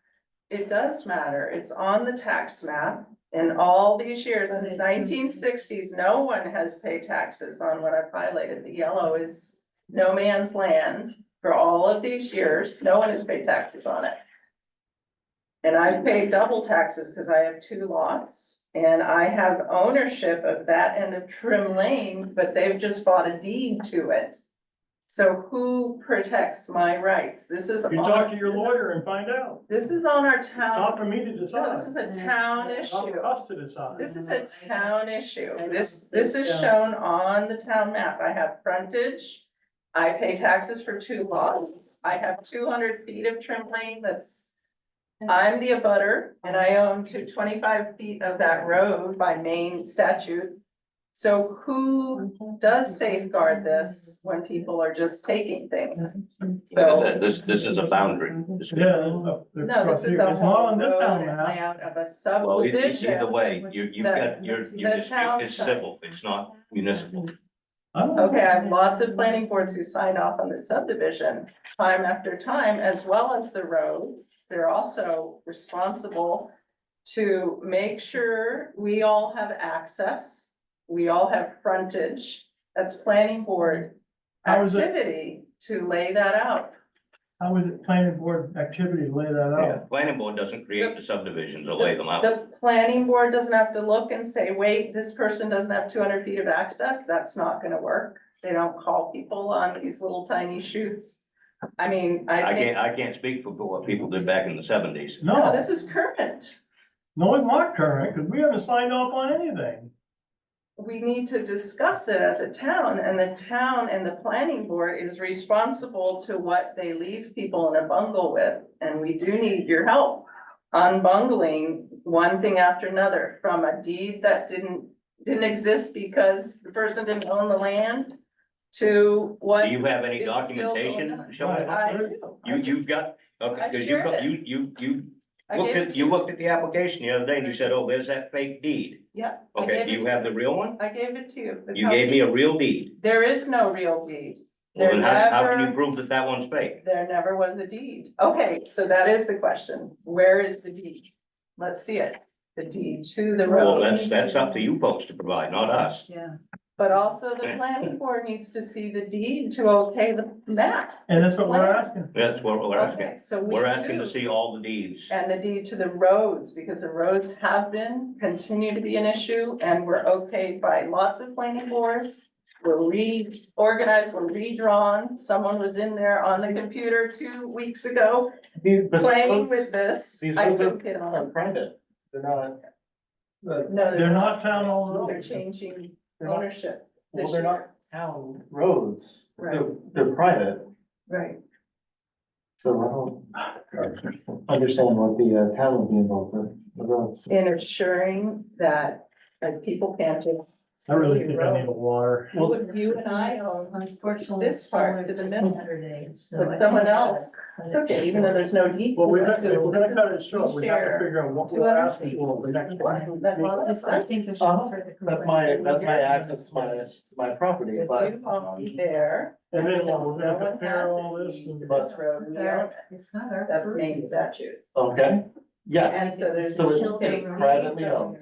Speaker 7: it does matter. It's on the tax map. In all these years,
Speaker 4: But
Speaker 7: since
Speaker 4: it's-
Speaker 7: 1960s, no one has paid taxes on what I've highlighted. The yellow is no man's land. For all of these years, no one has paid taxes on it. And I've paid double taxes because I have 2 lots and I have ownership of that end of Trim Lane, but they've just bought a deed to it. So who protects my rights? This is.
Speaker 1: You
Speaker 7: on-
Speaker 1: talk to your
Speaker 7: this is-
Speaker 1: lawyer and find out.
Speaker 7: This is on our
Speaker 1: It's not
Speaker 7: town,
Speaker 1: for me to
Speaker 7: no,
Speaker 1: decide.
Speaker 7: this is a town
Speaker 1: It's not
Speaker 7: issue.
Speaker 1: for us to decide.
Speaker 7: This is a town issue.
Speaker 4: I
Speaker 7: This
Speaker 4: don't
Speaker 7: is
Speaker 4: think so.
Speaker 7: shown on the town map. I have frontage. I pay taxes for 2 lots. I have 200 feet of Trim Lane that's. I'm the abutter and I own 25 feet of that road by Maine statute. So who does safeguard this when people are just taking things? So.
Speaker 3: This is a boundary.
Speaker 7: No, this is a
Speaker 1: It's not
Speaker 7: whole
Speaker 1: on this
Speaker 7: road
Speaker 1: town
Speaker 7: and
Speaker 1: map.
Speaker 7: layout of a
Speaker 3: Well,
Speaker 7: subdivision.
Speaker 3: either way, you've got, your
Speaker 7: The
Speaker 3: dispute
Speaker 7: town
Speaker 3: is
Speaker 7: side.
Speaker 3: civil, it's not municipal.
Speaker 7: Okay, I have lots of planning boards who sign off on the subdivision time after time, as well as the roads. They're also responsible to make sure we all have access, we all have frontage. That's planning board
Speaker 1: How is it-
Speaker 7: activity to lay that out.
Speaker 1: How is it planning board activity to lay that out?
Speaker 3: Planning board doesn't create the subdivisions or lay them out.
Speaker 7: The planning board doesn't have to look and say, wait, this person doesn't have 200 feet of access, that's not gonna work. They don't call people on these little tiny chutes. I mean,
Speaker 3: I can't speak for what people did back in the seventies.
Speaker 7: no,
Speaker 1: No,
Speaker 7: this is current.
Speaker 1: no, it's not current, because we haven't signed off on anything.
Speaker 7: We need to discuss it as a town, and the town and the planning board is responsible to what they leave people in a bungle with. And we do need your help on bungling one thing after another, from a deed that didn't exist because the person didn't own the land to what.
Speaker 3: Do you have any
Speaker 7: is still going
Speaker 3: documentation
Speaker 7: on.
Speaker 3: showing?
Speaker 7: I do.
Speaker 3: You've got, okay,
Speaker 7: I
Speaker 3: because
Speaker 7: shared it.
Speaker 3: you
Speaker 7: I
Speaker 3: looked
Speaker 7: gave it
Speaker 3: at,
Speaker 7: to
Speaker 3: you looked at the application the other day and you said, oh, there's that fake deed.
Speaker 7: Yeah. I
Speaker 3: Okay,
Speaker 7: gave
Speaker 3: do
Speaker 7: it
Speaker 3: you
Speaker 7: to
Speaker 3: have the real one?
Speaker 7: I gave it to you. The
Speaker 3: You gave me a
Speaker 7: copy.
Speaker 3: real deed.
Speaker 7: There is no real deed.
Speaker 3: Well,
Speaker 7: There
Speaker 3: then how can you
Speaker 7: never,
Speaker 3: prove that that one's fake?
Speaker 7: there never was a deed. Okay, so that is the question. Where is the deed? Let's see it. The deed to the
Speaker 3: Well,
Speaker 7: road.
Speaker 3: that's up to you folks to provide, not us.
Speaker 4: Yeah.
Speaker 7: But also the planning board needs to see the deed to okay the map.
Speaker 1: And that's what we're asking.
Speaker 3: That's what we're
Speaker 7: Okay,
Speaker 3: asking.
Speaker 7: so we
Speaker 3: We're asking to
Speaker 7: do.
Speaker 3: see all the deeds.
Speaker 7: And the deed to the roads, because the roads have been, continue to be an issue, and we're okayed by lots of planning boards. We're reorganized, we're redrawn. Someone was in there on the computer 2 weeks ago playing with this.
Speaker 10: These
Speaker 7: I
Speaker 10: roads
Speaker 7: took it
Speaker 10: are
Speaker 7: on.
Speaker 10: private, they're not.
Speaker 7: No,
Speaker 1: They're not town-owned
Speaker 7: They're
Speaker 1: roads.
Speaker 7: changing
Speaker 10: They're not-
Speaker 7: ownership.
Speaker 10: Well,
Speaker 7: this
Speaker 10: they're
Speaker 7: year.
Speaker 10: not town roads,
Speaker 7: Right.
Speaker 10: they're private,
Speaker 7: Right.
Speaker 10: so I don't understand what the town would be involved in, the roads.
Speaker 7: In assuring that, like, people can't just.
Speaker 1: I really think I need a water.
Speaker 7: You and I own,
Speaker 4: Unfortunately.
Speaker 7: this part
Speaker 4: similar
Speaker 7: to the
Speaker 4: to
Speaker 7: middle.
Speaker 4: Saturdays, so
Speaker 7: But
Speaker 4: I think
Speaker 7: someone
Speaker 4: that's
Speaker 7: else
Speaker 4: cut it
Speaker 7: okay, even though there's no deed.
Speaker 1: Well, if we're gonna cut it short, we have to
Speaker 7: Share.
Speaker 1: figure out what we're asking for the next one.
Speaker 7: Well,
Speaker 4: I think we should.
Speaker 10: That's my access to my property,
Speaker 7: If
Speaker 10: but.
Speaker 7: you own there.
Speaker 1: And then
Speaker 7: since
Speaker 1: we're
Speaker 7: no
Speaker 1: gonna
Speaker 7: one
Speaker 1: compare
Speaker 7: has
Speaker 1: all
Speaker 7: the
Speaker 1: this
Speaker 7: deed
Speaker 1: and-
Speaker 7: to this road, we own it.
Speaker 4: It's not our.
Speaker 7: That's main statute.
Speaker 10: Okay, yeah.
Speaker 7: And so there's.
Speaker 10: So it's
Speaker 7: no state
Speaker 10: privately owned.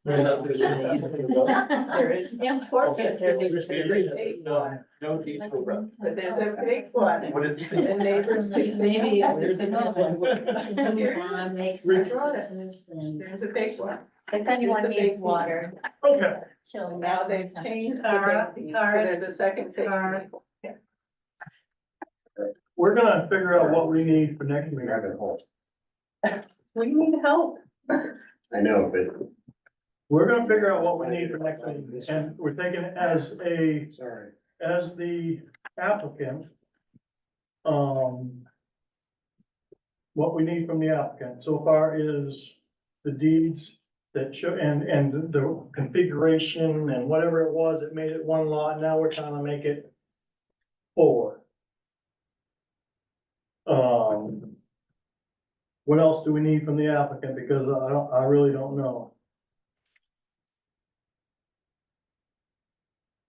Speaker 10: There's no- there's no-
Speaker 7: There is,
Speaker 10: Okay.
Speaker 7: there's a big one,
Speaker 10: No deed to a road.
Speaker 7: but there's a big one.
Speaker 10: What is the?
Speaker 7: The neighbors think
Speaker 4: Maybe if
Speaker 7: there's
Speaker 4: there's
Speaker 7: another
Speaker 4: another
Speaker 7: one.
Speaker 4: one. Makes
Speaker 1: We
Speaker 7: brought it.
Speaker 4: sense and.
Speaker 7: There's a big one.
Speaker 2: If anyone
Speaker 7: There's a big
Speaker 2: needs water,
Speaker 1: Okay,
Speaker 2: chill.
Speaker 7: Now they've changed the
Speaker 4: Cara,
Speaker 7: big deed,
Speaker 4: Cara,
Speaker 7: so there's a second big
Speaker 4: Cara.
Speaker 7: one.
Speaker 1: we're gonna figure out what we need for next meeting.
Speaker 7: We need help.
Speaker 6: I know, but.
Speaker 1: We're gonna figure out what we need for next meeting, and we're thinking as
Speaker 6: Sorry.
Speaker 1: as the applicant. What we need from the applicant so far is the deeds that show, and the configuration and whatever it was, it made it one lot, now we're trying to make it 4. What else do we need from the applicant, because I really don't know.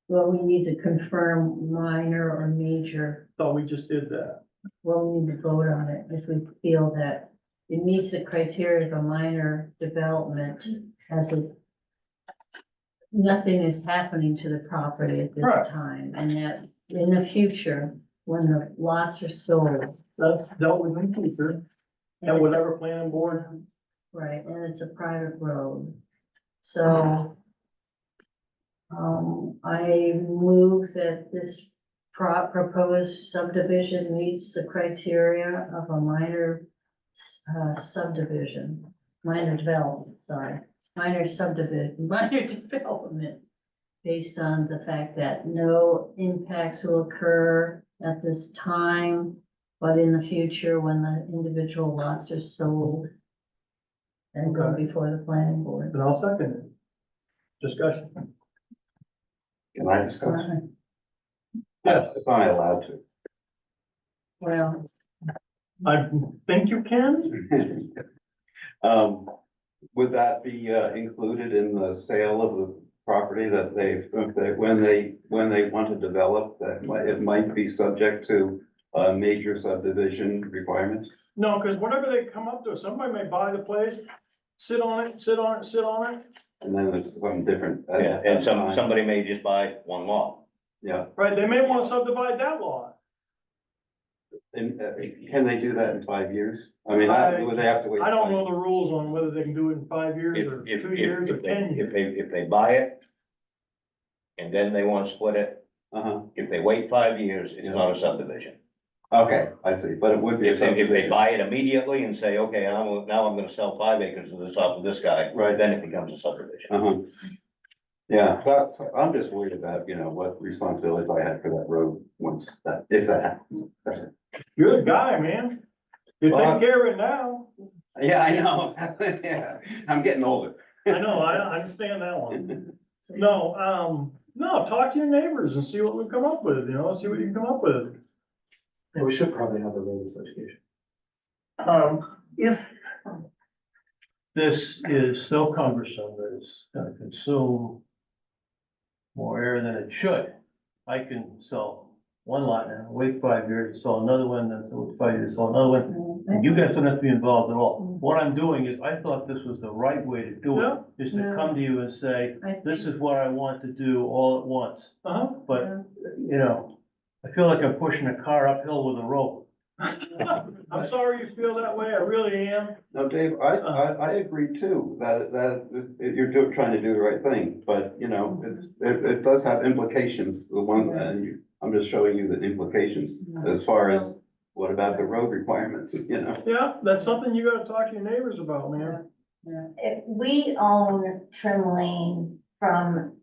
Speaker 4: Well, we need to confirm minor or major.
Speaker 1: Thought we just did that.
Speaker 4: Well, we need to vote on it if we feel that it meets the criteria of a minor development as a. Nothing is happening to the property at
Speaker 1: Right.
Speaker 4: this time, and that in the future, when the lots are sold.
Speaker 1: That's dealt with in future, and whatever planning board.
Speaker 4: Right, and it's a private road, so. I move that this proposed subdivision meets the criteria of a minor subdivision, minor development, sorry, minor subdivision, minor development. Based on the fact that no impacts will occur at this time, but in the future, when the individual lots are sold. And go
Speaker 1: Okay.
Speaker 4: before the planning board.
Speaker 1: And I'll second it. Discussion.
Speaker 6: Can I discuss?
Speaker 1: Yes.
Speaker 6: If I'm allowed to.
Speaker 4: Well,
Speaker 1: I think you can.
Speaker 6: Would that be included in the sale of the property that when they want to develop, it might be subject to major subdivision requirements?
Speaker 1: No, because whatever they come up to, somebody may buy the place, sit on it, sit on it, sit on it.
Speaker 6: And then it's something different.
Speaker 3: Yeah, and somebody may just buy one lot.
Speaker 6: Yeah,
Speaker 1: Right, they may want to subdivide that lot.
Speaker 6: And, can they do that in 5 years? I mean, would they have to wait?
Speaker 1: I don't
Speaker 6: 5
Speaker 1: know the rules on whether they can do it in 5 years or 2 years or 10 years.
Speaker 3: If they buy it and then they want to split it,
Speaker 6: Uh-huh,
Speaker 3: if they wait 5 years, it's not a subdivision.
Speaker 6: okay, I see, but it would be a
Speaker 3: If they
Speaker 6: subdivision.
Speaker 3: buy it immediately and say, okay, now I'm gonna sell 5 acres of this off of this guy.
Speaker 6: Right.
Speaker 3: Then it becomes a subdivision.
Speaker 6: Uh-huh. Yeah, that's, I'm just worried about, what responsibilities I had for that road once that, if that happens. That's it.
Speaker 1: You're the guy, man. You
Speaker 6: Well,
Speaker 1: take care of it now.
Speaker 6: Yeah, I know, yeah, I'm getting older.
Speaker 1: I know, I understand that one. No, talk to your neighbors and see what we come up with, see what you can come up with.
Speaker 10: Yeah, we should probably have a road association.
Speaker 5: If this is so cumbersome that it's gonna consume more air than it should, I can sell one lot and wait 5 years, and sell another one, then wait 5 years, sell another one. And you guys don't have to be involved at all. What I'm doing is, I thought this was the right way to do it, is to
Speaker 4: No.
Speaker 5: come to you and say,
Speaker 4: I
Speaker 5: this
Speaker 4: think,
Speaker 5: is what I want to do all at once.
Speaker 1: Uh-huh.
Speaker 5: But, I feel like I'm pushing a car uphill with a rope.
Speaker 1: I'm sorry you feel that way, I really am.
Speaker 6: No, Dave, I agree too, that trying to do the right thing, but, it does have implications, the one, and I'm just showing you the implications as far as, what about the road requirements,
Speaker 1: Yeah, that's something you gotta talk to your neighbors about, man.
Speaker 2: We own Trim Lane from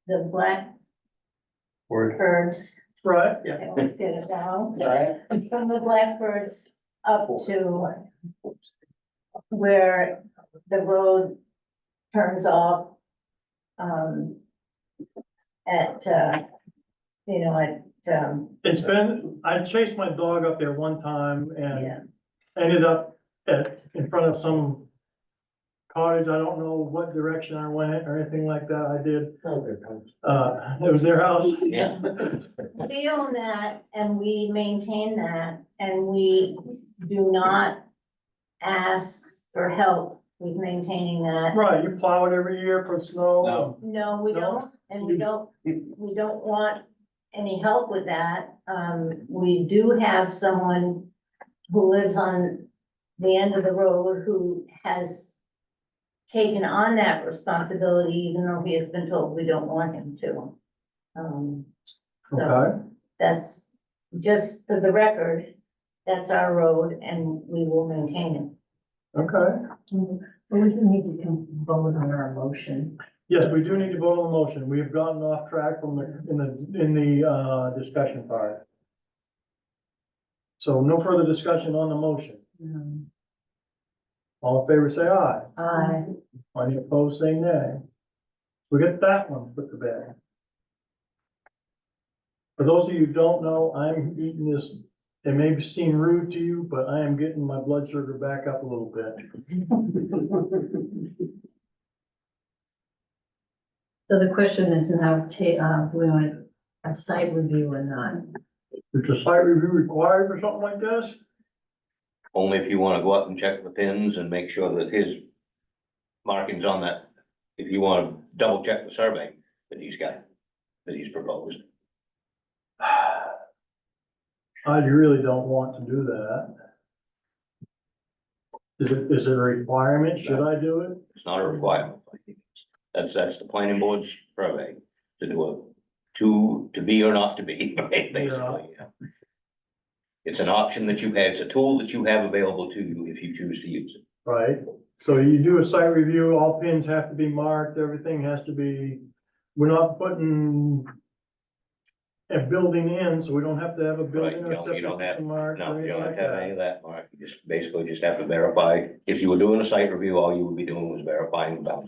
Speaker 2: the Blackbirds.
Speaker 1: Right,
Speaker 2: I always get it down.
Speaker 9: Sorry.
Speaker 2: From the Blackbirds up to where the road turns off.
Speaker 1: it's been, I chased my dog up there one time and
Speaker 2: Yeah,
Speaker 1: ended up in front of some cottage, I don't know what direction I went or anything like that, I did. It was their house.
Speaker 3: Yeah.
Speaker 2: we own that and we maintain that and we do not ask for help with maintaining that.
Speaker 1: Right, you plow it every year for snow.
Speaker 2: No, we
Speaker 1: No?
Speaker 2: don't, and we don't want any help with that. We do have someone who lives on the end of the road who has taken on that responsibility, even though he has been told we don't want him to. So
Speaker 1: Okay,
Speaker 2: that's, just for the record, that's our road and we will maintain it.
Speaker 1: okay.
Speaker 2: But we need to vote on our motion.
Speaker 1: Yes, we do need to vote on the motion. We have gotten off track from in the discussion part. So no further discussion on the motion. All in favor, say aye.
Speaker 2: Aye.
Speaker 1: Any opposed, say nay. We get that one put to bed. For those of you who don't know, I'm eating this, it may seem rude to you, but I am getting my blood sugar back up a little bit.
Speaker 4: so the question is now, we want a site review or not?
Speaker 1: Is a site review required for something like this?
Speaker 3: Only if you wanna go up and check the pins and make sure that his markings on that, if you wanna double check the survey that he's got, that he's proposed.
Speaker 1: I really don't want to do that. Is it a requirement? Should I do it?
Speaker 3: It's not a requirement. That's the planning board's survey to do to be or not to be, right, basically, yeah. It's an option that you have, it's a tool that you have available to you if you choose to use it.
Speaker 1: Right, so you do a site review, all pins have to be marked, everything has to be, we're not putting a building in, so we don't have to have a building or
Speaker 3: you don't
Speaker 1: septic
Speaker 3: have-
Speaker 1: system marked
Speaker 3: No,
Speaker 1: or
Speaker 3: you
Speaker 1: anything
Speaker 3: don't have
Speaker 1: like
Speaker 3: to have any
Speaker 1: that.
Speaker 3: of that, Mark, you just basically just have to verify, if you were doing a site review, all you would be doing was verifying about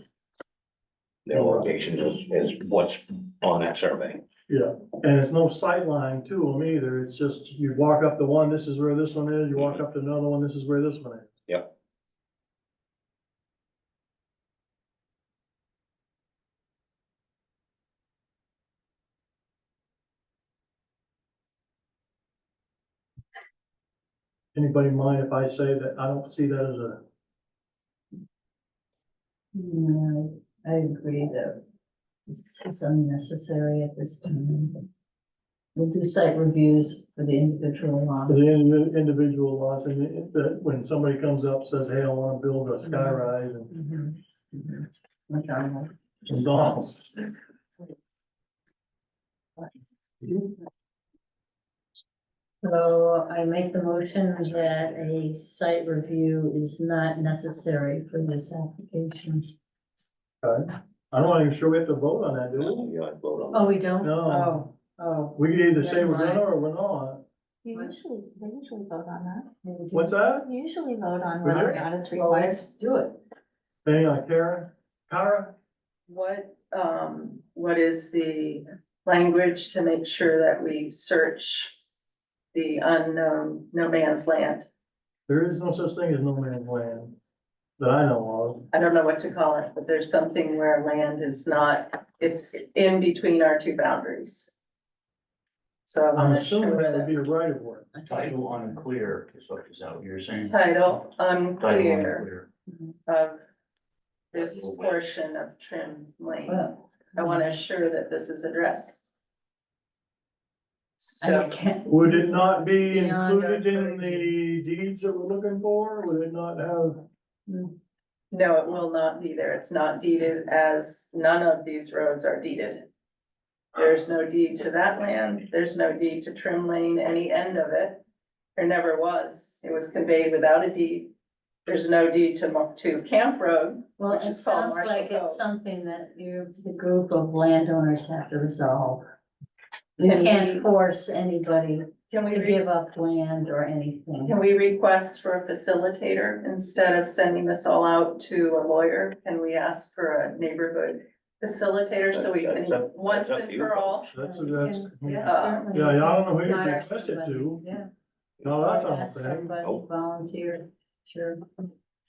Speaker 3: their locations as what's on that survey.
Speaker 1: Yeah, and it's no sight line to them either, it's just, you walk up to one, this is where this one is, you walk up to another one, this is where this one is.
Speaker 3: Yep.
Speaker 1: Anybody mind if I say that I don't see that as a,
Speaker 2: No, I agree that it's unnecessary at this time.
Speaker 4: we'll do site reviews for the individual lots.
Speaker 1: For the individual lots, and when somebody comes up, says, hey, I wanna build a sky rise and
Speaker 4: Mhm. Mhm. Okay.
Speaker 1: McDonald's.
Speaker 4: So I make the motion that a site review is not necessary for this application.
Speaker 1: Okay. I'm not even sure we have to vote on that, do we?
Speaker 3: You don't vote on
Speaker 4: Oh,
Speaker 3: that.
Speaker 4: we don't?
Speaker 1: No.
Speaker 4: Oh,
Speaker 1: We can either say we're
Speaker 4: Never mind.
Speaker 1: gonna or we're not.
Speaker 11: They usually vote on that.
Speaker 4: oh.
Speaker 1: What's that?
Speaker 11: You usually vote on
Speaker 1: We
Speaker 11: whether or
Speaker 1: do?
Speaker 11: not it's
Speaker 4: Well,
Speaker 11: required.
Speaker 4: let's do it.
Speaker 1: Hang on, Kara?
Speaker 7: What is the language to make sure that we search the unknown, no man's land?
Speaker 1: There is no such thing as no man's land that I know
Speaker 7: I don't know what to call it, but there's something where land is not, it's in between our two boundaries. So I
Speaker 1: of. I'm
Speaker 7: want to
Speaker 1: assuming
Speaker 7: sure
Speaker 1: that would
Speaker 7: that
Speaker 1: be a right of way.
Speaker 8: Title unclear, is that what you're saying?
Speaker 7: title
Speaker 8: Title
Speaker 7: unclear
Speaker 8: unclear.
Speaker 7: of this portion of Trim Lane.
Speaker 4: Well,
Speaker 7: I want to assure that this is addressed.
Speaker 4: I
Speaker 7: So,
Speaker 4: can't.
Speaker 1: Would it not be
Speaker 4: Beyond our
Speaker 1: included in
Speaker 4: purview.
Speaker 1: the deeds that we're looking for? Would it not have?
Speaker 7: no, it will not be there. It's not deeded, as none of these roads are deeded. There's no deed to that land. There's no deed to Trim Lane, any end of it. There never was. It was conveyed without a deed. There's no deed to Camp Road.
Speaker 4: Well,
Speaker 7: Which
Speaker 4: it
Speaker 7: is called
Speaker 4: sounds
Speaker 7: Marshall
Speaker 4: like it's
Speaker 7: Cove.
Speaker 4: something that the group of landowners have to resolve. You
Speaker 7: Can
Speaker 4: can't
Speaker 7: we-
Speaker 4: force anybody
Speaker 7: Can we,
Speaker 4: to give up land or anything.
Speaker 7: can we request for a facilitator instead of sending this all out to a lawyer? Can we ask for a neighborhood facilitator so we
Speaker 3: That's
Speaker 7: can,
Speaker 3: up-
Speaker 7: once
Speaker 3: that's up
Speaker 7: and
Speaker 3: to you.
Speaker 7: for all?
Speaker 1: That's.
Speaker 4: Yeah, certainly.
Speaker 1: Yeah, I don't know who you
Speaker 4: Hire
Speaker 1: request it
Speaker 4: somebody,
Speaker 1: to.
Speaker 4: Yeah.
Speaker 1: No, that's
Speaker 4: Or
Speaker 1: not
Speaker 4: ask
Speaker 1: thing.
Speaker 4: somebody,
Speaker 3: Nope.
Speaker 4: volunteer, sure.
Speaker 7: Is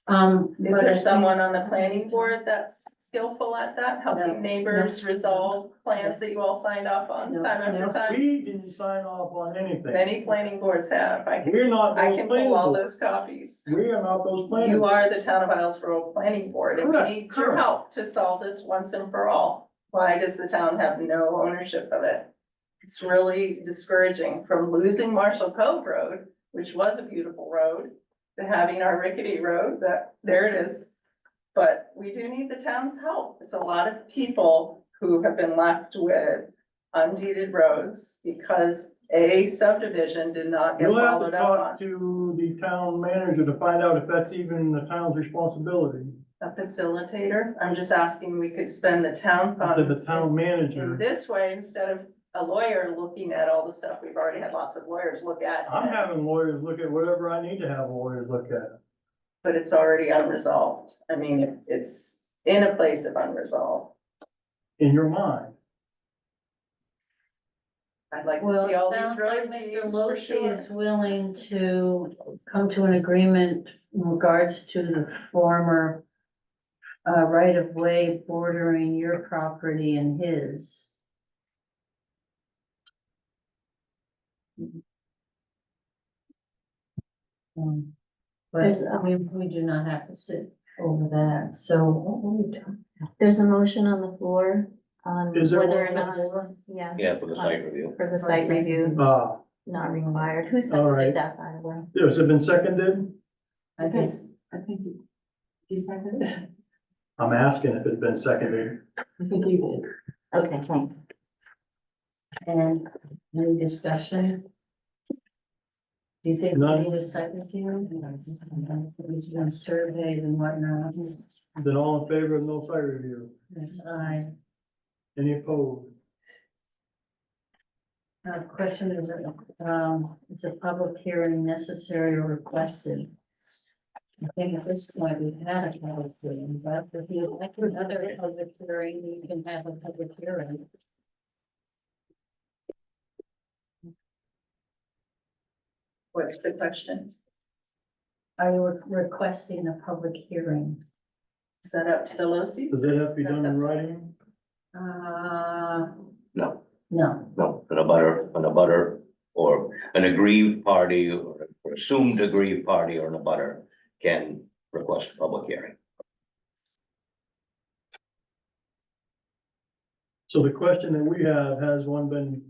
Speaker 4: but I
Speaker 7: there
Speaker 4: think-
Speaker 7: someone on the planning board that's skillful at that,
Speaker 4: No,
Speaker 7: helping neighbors
Speaker 4: no.
Speaker 7: resolve plans that you all signed off on
Speaker 4: No,
Speaker 7: time after
Speaker 4: no.
Speaker 7: time?
Speaker 1: We didn't sign off on anything.
Speaker 7: Many planning boards have.
Speaker 1: We're not
Speaker 7: I
Speaker 1: those
Speaker 7: can
Speaker 1: planning
Speaker 7: pull all
Speaker 1: boards.
Speaker 7: those copies.
Speaker 1: We are not those planning.
Speaker 7: You are the town of Islesboro Planning Board, and we
Speaker 1: Correct,
Speaker 7: need your
Speaker 1: correct.
Speaker 7: help to solve this once and for all. Why does the town have no ownership of it? It's really discouraging from losing Marshall Cove Road, which was a beautiful road, to having our rickety road, that, there it is. But we do need the town's help. It's a lot of people who have been left with undeeded roads because a subdivision did not get
Speaker 1: You'll have to
Speaker 7: followed up on.
Speaker 1: talk to the town manager to find out if that's even the town's responsibility.
Speaker 7: A facilitator, I'm just asking, we could spend the town
Speaker 1: To
Speaker 7: funds
Speaker 1: the town
Speaker 7: in
Speaker 1: manager.
Speaker 7: this way instead of a lawyer looking at all the stuff we've already had lots of lawyers look at.
Speaker 1: I'm having lawyers look at whatever I need to have lawyers look at.
Speaker 7: But it's already unresolved. I mean, it's in a place of unresolved.
Speaker 1: In your mind.
Speaker 7: I'd like to
Speaker 4: Well,
Speaker 7: see
Speaker 4: it
Speaker 7: all these
Speaker 4: sounds like
Speaker 7: road
Speaker 4: Mr.
Speaker 7: deeds for
Speaker 4: Losi
Speaker 7: sure.
Speaker 4: is willing to come to an agreement in regards to the former right of way bordering your property and his. But we do not have to sit over that, so what were we talking?
Speaker 11: There's a motion on the floor on
Speaker 1: Is there
Speaker 11: whether
Speaker 1: one
Speaker 11: or
Speaker 1: on the
Speaker 11: not,
Speaker 1: floor?
Speaker 11: yes.
Speaker 3: Yeah, for the site review.
Speaker 11: For the site review, not required. Who
Speaker 1: right.
Speaker 11: seconded that, by the way?
Speaker 1: Has it been seconded?
Speaker 4: I guess,
Speaker 7: I think you seconded it.
Speaker 1: I'm asking if it's been seconded.
Speaker 7: I think you did.
Speaker 11: Okay, thanks.
Speaker 4: and any discussion? Do you think we
Speaker 1: None.
Speaker 4: need a site review? It's been surveyed and whatnot.
Speaker 1: Then all in favor of no site review?
Speaker 4: Yes, I,
Speaker 1: Any opposed?
Speaker 4: question is a public hearing necessary or requested? I think at this point we've had a public hearing, but if you like another public hearing, you can have a public hearing.
Speaker 7: What's the question?
Speaker 4: Are you requesting a public hearing?
Speaker 7: Is that up to the Losi?
Speaker 1: Does that have to be done in writing?
Speaker 3: No,
Speaker 4: No,
Speaker 3: no, an abutter, or an aggrieved party, or assumed aggrieved party or an abutter can request a public hearing.
Speaker 1: So the question that we have, has one been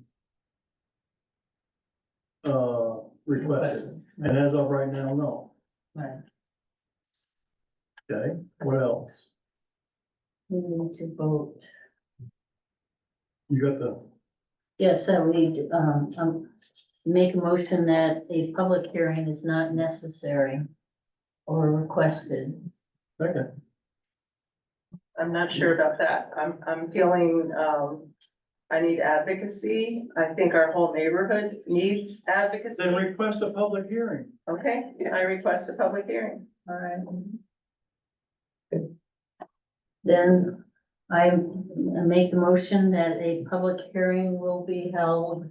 Speaker 1: requested, and as of right now, no.
Speaker 4: Right.
Speaker 1: Okay, what else?
Speaker 4: We need to vote.
Speaker 1: You got the,
Speaker 4: Yes, I would need, make a motion that a public hearing is not necessary or requested.
Speaker 1: second,
Speaker 7: I'm not sure about that. I'm feeling, I need advocacy. I think our whole neighborhood needs advocacy.
Speaker 1: then request a public hearing.
Speaker 7: Okay, I request a public hearing.
Speaker 4: All right. Then I make a motion that a public hearing will be held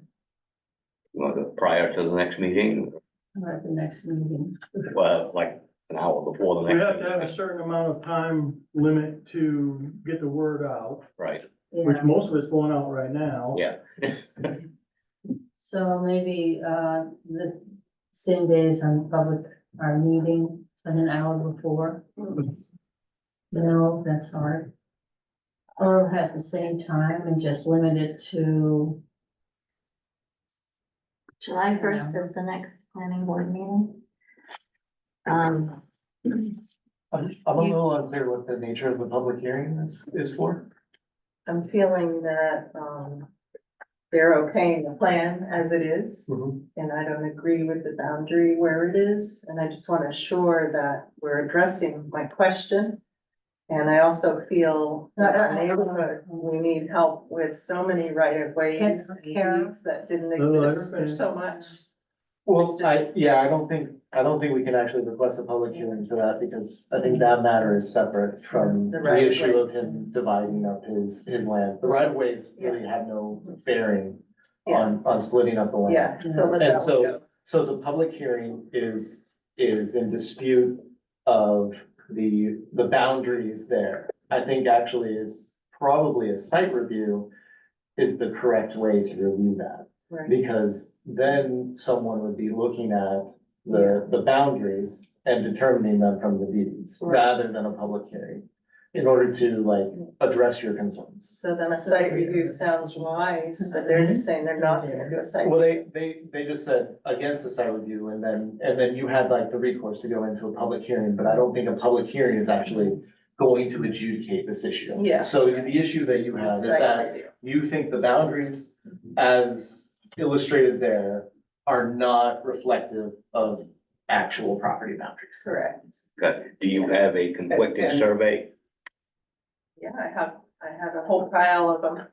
Speaker 3: Prior to the next meeting,
Speaker 4: at the next meeting.
Speaker 3: well, like an hour before the
Speaker 1: We
Speaker 3: next.
Speaker 1: have to have a
Speaker 3: meeting.
Speaker 1: certain amount of time limit to get the word out,
Speaker 3: Right,
Speaker 1: which
Speaker 4: Yeah,
Speaker 1: most of it's going out right now.
Speaker 3: yeah.
Speaker 4: so maybe, the same days on public, our meeting, and an hour before. No, that's hard. Or at the same time and just limit it to,
Speaker 11: July first is the next planning board meeting. Um,
Speaker 10: I'm a little unclear what the nature of the public hearing is for.
Speaker 7: I'm feeling that, they're okaying the plan as it is. And I don't agree with the boundary where it is, and I just want to assure that we're addressing my question. And I also feel that our neighborhood, we need help with so many right of ways and
Speaker 4: Karen?
Speaker 7: deeds that didn't
Speaker 1: No, let her
Speaker 7: exist. There's
Speaker 1: finish.
Speaker 7: so much.
Speaker 10: Well, I don't think we can actually request a public hearing for that, because I think that matter is separate from
Speaker 7: The
Speaker 10: the
Speaker 7: right of
Speaker 10: issue of
Speaker 7: ways.
Speaker 10: him dividing up his land. The right of ways really have no bearing
Speaker 7: Yeah,
Speaker 10: on splitting up the land.
Speaker 7: yeah. So let
Speaker 10: And
Speaker 7: that
Speaker 10: so-
Speaker 7: one go.
Speaker 10: So the public hearing is in dispute of the boundaries there. I think actually is probably a site review is the correct way to review that.
Speaker 7: Right.
Speaker 10: Because then someone would be looking at the boundaries and determining them from the deeds,
Speaker 7: Right.
Speaker 10: rather than a public hearing. In order to like address your concerns.
Speaker 7: So then a site review sounds wise, but they're just saying they're not gonna do a site.
Speaker 10: Well, they just said against the site review, and then you had like the recourse to go into a public hearing, but I don't think a public hearing is actually going to adjudicate this issue.
Speaker 7: Yeah.
Speaker 10: So the issue that you have is
Speaker 7: Site
Speaker 10: that
Speaker 7: review.
Speaker 10: you think the boundaries as illustrated there are not reflective of actual property boundaries.
Speaker 7: Correct.
Speaker 3: Good. Do you have a conflicting survey,
Speaker 7: Yeah, I have a whole pile of them.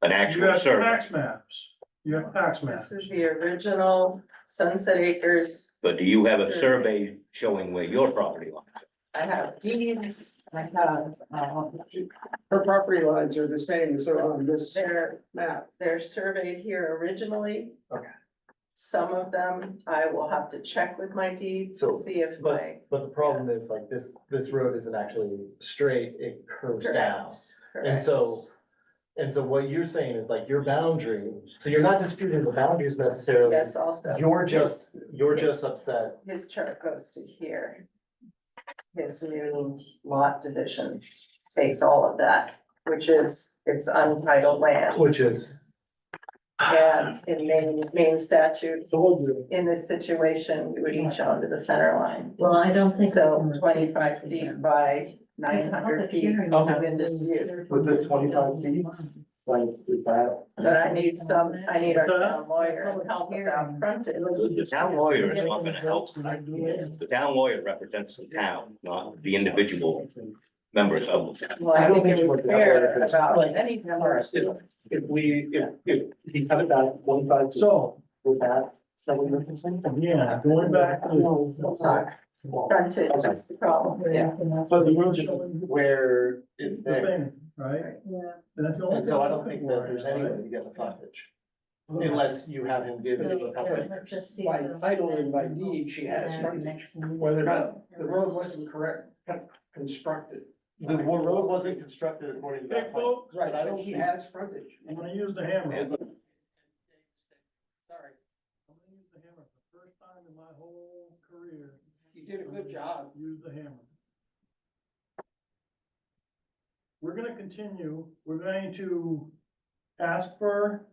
Speaker 3: an
Speaker 1: You
Speaker 3: actual
Speaker 1: have
Speaker 3: survey?
Speaker 1: tax maps, you have tax maps.
Speaker 7: This is the original Sunset Acres.
Speaker 3: But do you have a survey showing where your property line is?
Speaker 7: I have deeds, I have,
Speaker 9: Her property lines are the same as are on this map.
Speaker 7: they're surveyed here originally.
Speaker 10: Okay.
Speaker 7: Some of them I will have to check with my deed to
Speaker 10: So,
Speaker 7: see if my.
Speaker 10: But the problem is like this road isn't actually straight, it curves down.
Speaker 7: Correct,
Speaker 10: And so what you're saying is like your boundary, so you're not disputing the boundaries necessarily.
Speaker 7: Yes, also.
Speaker 10: You're just upset.
Speaker 7: His chart goes to here. His new lot divisions takes all of that, which is, it's untitled land.
Speaker 10: Which is,
Speaker 7: And in Maine statutes,
Speaker 1: Told you.
Speaker 7: in this situation, you would each own to the center line.
Speaker 4: well, I don't think. we
Speaker 7: So
Speaker 4: can repeat
Speaker 7: 25
Speaker 4: this
Speaker 7: feet
Speaker 4: again.
Speaker 7: by
Speaker 4: There's a
Speaker 7: 900
Speaker 4: public
Speaker 7: feet
Speaker 4: hearing
Speaker 10: Okay.
Speaker 7: is in dispute.
Speaker 10: With the 25 feet? like, is that,
Speaker 7: But I need our
Speaker 1: What's that?
Speaker 7: town lawyer to help about frontage.
Speaker 3: The town lawyer is not gonna help. The town lawyer represents the town, not the individual members of the town.
Speaker 7: Well, I
Speaker 10: I don't
Speaker 7: think
Speaker 10: think
Speaker 7: it
Speaker 10: you
Speaker 7: would
Speaker 10: would
Speaker 7: be fair
Speaker 10: have to-
Speaker 7: about
Speaker 10: like,
Speaker 7: any members.
Speaker 10: if he cut it down 25
Speaker 1: So,
Speaker 10: with that, so we were concerned?
Speaker 1: yeah, going back to.
Speaker 7: We'll talk. Frontage, that's the problem, yeah.
Speaker 1: So the road showing
Speaker 10: Where it's
Speaker 1: the
Speaker 10: there,
Speaker 1: thing, right?
Speaker 4: Yeah.
Speaker 1: And that's the only
Speaker 10: and so I
Speaker 1: thing
Speaker 10: don't
Speaker 1: I'm
Speaker 10: think
Speaker 1: looking
Speaker 10: that
Speaker 1: for,
Speaker 10: there's any way
Speaker 1: right?
Speaker 10: to get the frontage. Unless you have him give
Speaker 4: So,
Speaker 10: it a
Speaker 4: yeah,
Speaker 10: couple
Speaker 4: let's just see.
Speaker 9: By
Speaker 4: the-
Speaker 9: title and by deed, she has
Speaker 4: Yeah,
Speaker 9: frontage.
Speaker 4: next meeting.
Speaker 9: Whether or not the
Speaker 4: And
Speaker 9: road
Speaker 4: let's
Speaker 9: wasn't
Speaker 4: just-
Speaker 9: correct, constructed.
Speaker 10: The road wasn't constructed according to
Speaker 1: Big
Speaker 10: that plan.
Speaker 1: folks,
Speaker 9: Right,
Speaker 10: But I don't
Speaker 9: he
Speaker 10: think-
Speaker 9: has frontage.
Speaker 1: I'm gonna use the hammer. I'm gonna
Speaker 9: Sorry,
Speaker 1: use the hammer for the first time in my whole career.
Speaker 9: you did a good job.
Speaker 1: Use the hammer. We're gonna continue, we're going to ask for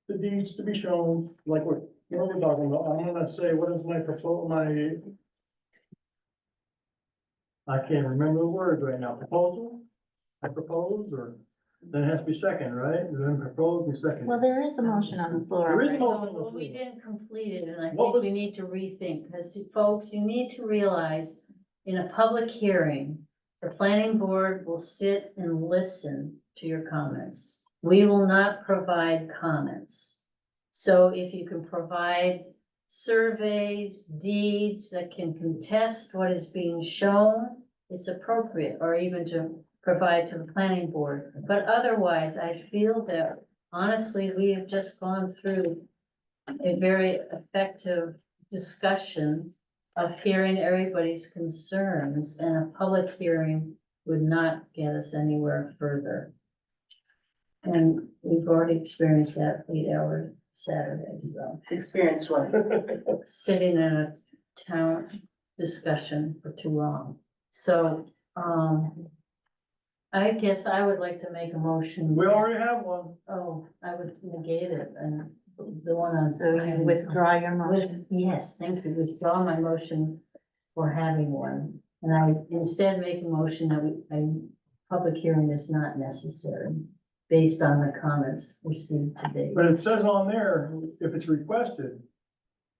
Speaker 1: the deeds to be shown, like we're What are we talking about? I'm gonna say, what is my I can't remember the words right now. Proposal? I propose, or, then it has to be second, right? Then propose and second.
Speaker 11: Well, there is a motion on the floor.
Speaker 1: There is a
Speaker 11: right?
Speaker 1: motion on the
Speaker 4: Well, we
Speaker 1: floor.
Speaker 4: didn't complete it, and I
Speaker 1: What
Speaker 4: think
Speaker 1: was-
Speaker 4: we need to rethink, because folks, you need to realize, in a public hearing, the planning board will sit and listen to your comments. We will not provide comments. So if you can provide surveys, deeds that can contest what is being shown, it's appropriate, or even to provide to the planning board. But otherwise, I feel that honestly, we have just gone through a very effective discussion of hearing everybody's concerns, and a public hearing would not get us anywhere further. And we've already experienced that 8-hour Saturday, so
Speaker 7: Experienced one.
Speaker 4: sitting in a town discussion for too long. So, I guess I would like to make a motion.
Speaker 1: We already have one.
Speaker 4: Oh, I would negate it, and the one on.
Speaker 11: So you withdraw your motion.
Speaker 4: Yes, thank you, withdraw my motion for having one, and I instead make a motion that a public hearing is not necessary, based on the comments received today.
Speaker 1: But it says on there, if it's requested,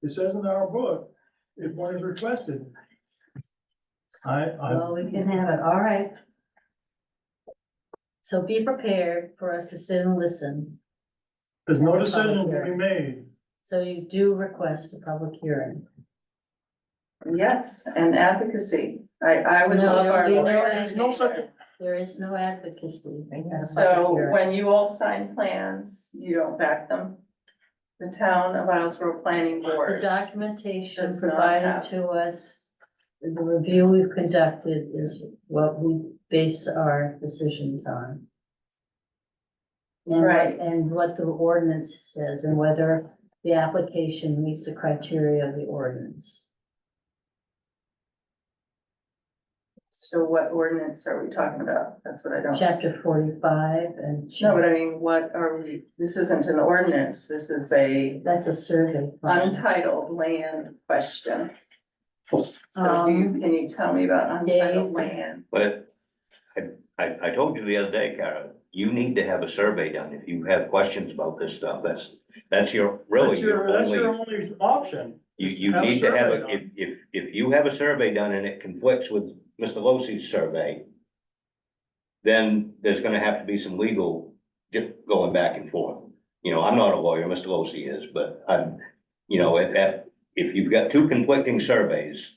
Speaker 1: it says in our book, if one is requested.
Speaker 4: Well, we can have it, all right. So be prepared for us to sit and listen,
Speaker 1: There's no decision to be made.
Speaker 4: so you do request a public hearing.
Speaker 7: Yes, and advocacy. I would
Speaker 4: No,
Speaker 7: love our.
Speaker 4: there'll be no
Speaker 1: There's no such,
Speaker 4: There is no advocacy. at a public
Speaker 7: So
Speaker 4: hearing.
Speaker 7: when you all sign plans, you don't back them? The town of Islesboro Planning
Speaker 4: The
Speaker 7: Board,
Speaker 4: documentation
Speaker 7: Does not
Speaker 4: provided
Speaker 7: have-
Speaker 4: to us, the review we've conducted is what we base our decisions on. And,
Speaker 7: Right.
Speaker 4: and what the ordinance says, and whether the application meets the criteria of the ordinance.
Speaker 7: so what ordinance are we talking about? That's what I don't.
Speaker 4: Chapter 45 and.
Speaker 7: No, but I mean, what are we, this isn't an ordinance, this is a
Speaker 4: That's a survey. plan.
Speaker 7: untitled land question. So can you tell me about untitled
Speaker 4: Dave?
Speaker 7: land?
Speaker 3: But I told you the other day, Karen, you need to have a survey done if you have questions about this stuff. That's your, really
Speaker 1: that's your
Speaker 3: your
Speaker 1: only
Speaker 3: only,
Speaker 1: option.
Speaker 3: you
Speaker 1: Have a
Speaker 3: need to have
Speaker 1: survey
Speaker 3: a,
Speaker 1: done.
Speaker 3: if you have a survey done and it conflicts with Mr. Losey's survey, then there's gonna have to be some legal going back and forth. You know, I'm not a lawyer, Mr. Losey is, but I'm, you know, if you've got two conflicting surveys,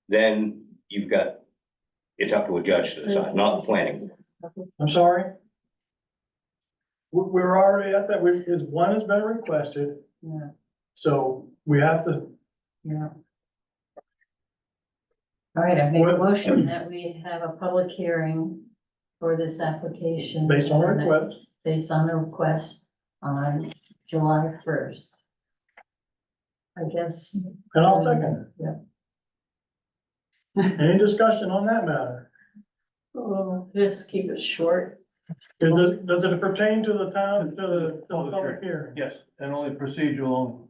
Speaker 3: then you've got, it's up to a judge to decide, not the planning.
Speaker 1: I'm sorry? We're already at that, one has been requested,
Speaker 4: Yeah,
Speaker 1: so we have to,
Speaker 4: yeah. All right, I make a motion that we have a public hearing for this application.
Speaker 1: based on request,
Speaker 4: Based on the request on July 1st. I guess.
Speaker 1: and I'll second
Speaker 4: Yeah.
Speaker 1: it. Any discussion on that matter?
Speaker 4: Oh, just keep it short.
Speaker 1: Does it pertain to the town, to the public hearing?
Speaker 5: Yes, and only procedural.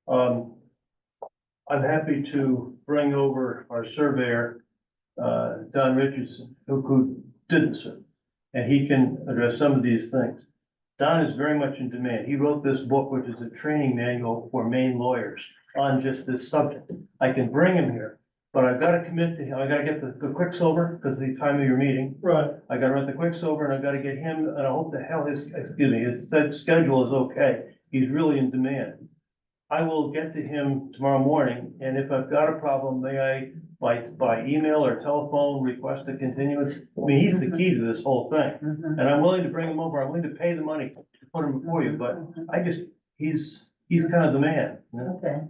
Speaker 5: I'm happy to bring over our surveyor, Don Richardson, who did this, and he can address some of these things. Don is very much in demand. He wrote this book, which is a training manual for Maine lawyers on just this subject. I can bring him here, but I've got to commit to him. I got to get the Quicksilver because of the time of your meeting.
Speaker 1: Right,
Speaker 5: I gotta rent the Quicksilver and I gotta get him, and I hope the hell his schedule is okay. He's really in demand. I will get to him tomorrow morning, and if I've got a problem, may I, by email or telephone, request a continuance? I mean, he's the key to this whole thing, and I'm willing to bring him over. I'm willing to pay the money to put him before you, but he's kind of the man. You know?
Speaker 4: Okay.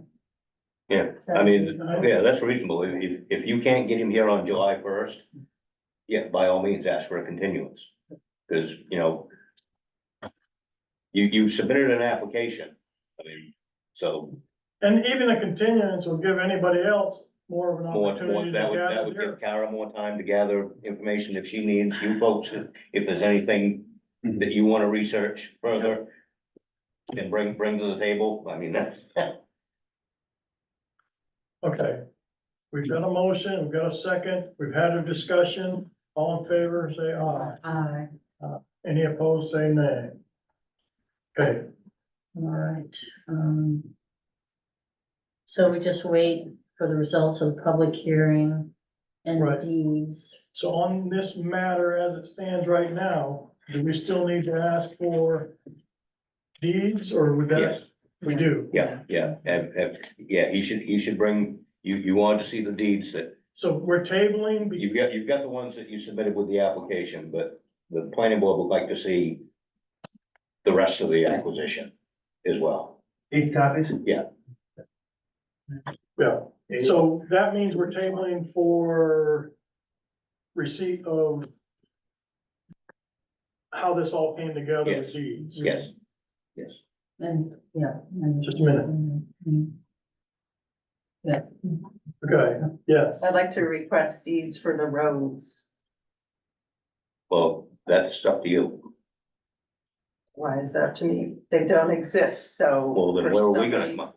Speaker 3: Yeah, I mean, yeah, that's reasonable. If you can't get him here on July 1st, yeah, by all means, ask for a continuance. Because, you know, you submitted an application. I mean, so
Speaker 1: and even a continuance will give anybody else more of an
Speaker 3: more,
Speaker 1: opportunity to
Speaker 3: that
Speaker 1: gather
Speaker 3: would
Speaker 1: here.
Speaker 3: give Kara more time to gather information if she needs, you folks, if there's anything that you want to research further. and bring to the table, I mean, that's,
Speaker 1: Okay. We've got a motion, we've got a second, we've had a discussion, all in favor, say aye. Any opposed, say nay. Okay,
Speaker 4: All right, so we just wait for the results of the public hearing and the
Speaker 1: Right.
Speaker 4: deeds.
Speaker 1: so on this matter as it stands right now, do we still need to ask for deeds or would that?
Speaker 3: yes,
Speaker 1: We do.
Speaker 3: yeah, he should bring, you wanted to see the deeds that,
Speaker 1: So we're tabling,
Speaker 3: you've got the ones that you submitted with the application, but the planning board would like to see the rest of the acquisition as well.
Speaker 10: 8 copies?
Speaker 1: yeah, so that means we're tabling for receipt of how this all came together with
Speaker 3: Yes.
Speaker 1: deeds.
Speaker 3: Yes, yes.
Speaker 4: And, yeah. and-
Speaker 1: Just a minute.
Speaker 4: Yeah.
Speaker 1: Okay, yes,
Speaker 7: I'd like to request deeds for the roads.
Speaker 3: Well, that's up to you.
Speaker 7: Why is that to me? They don't exist, so.
Speaker 3: Well, then
Speaker 7: for
Speaker 3: where are we
Speaker 7: somebody-
Speaker 3: gonna come up?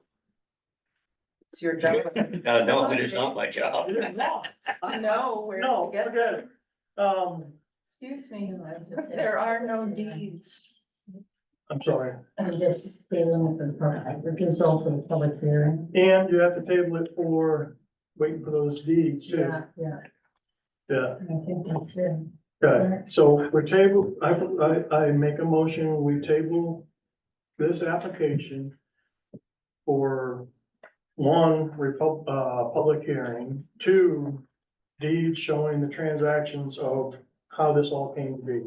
Speaker 7: It's your job
Speaker 3: No, it is not my job.
Speaker 1: it is not.
Speaker 7: to know where
Speaker 1: No,
Speaker 7: to get.
Speaker 1: forget it.
Speaker 7: Excuse me,
Speaker 4: No, I just said-
Speaker 7: there are no deeds.
Speaker 1: I'm sorry,
Speaker 4: I'm just feeling for the results of the public hearing.
Speaker 1: and you have to table it for, waiting for those deeds too.
Speaker 4: Yeah,
Speaker 1: Yeah,
Speaker 4: I think that's it.
Speaker 1: okay, so we're table, I make a motion, we table this application for one, public hearing, two, deeds showing the transactions of how this all came to be.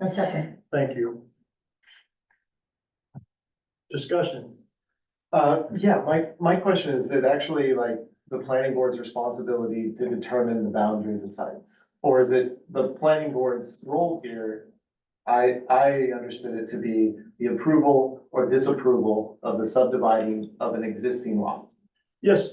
Speaker 4: A second.
Speaker 1: Thank you. Discussion.
Speaker 10: Yeah, my question is it actually like the planning board's responsibility to determine the boundaries of sites? Or is it the planning board's role here? I understood it to be the approval or disapproval of the subdividing of an existing lot.
Speaker 1: Yes,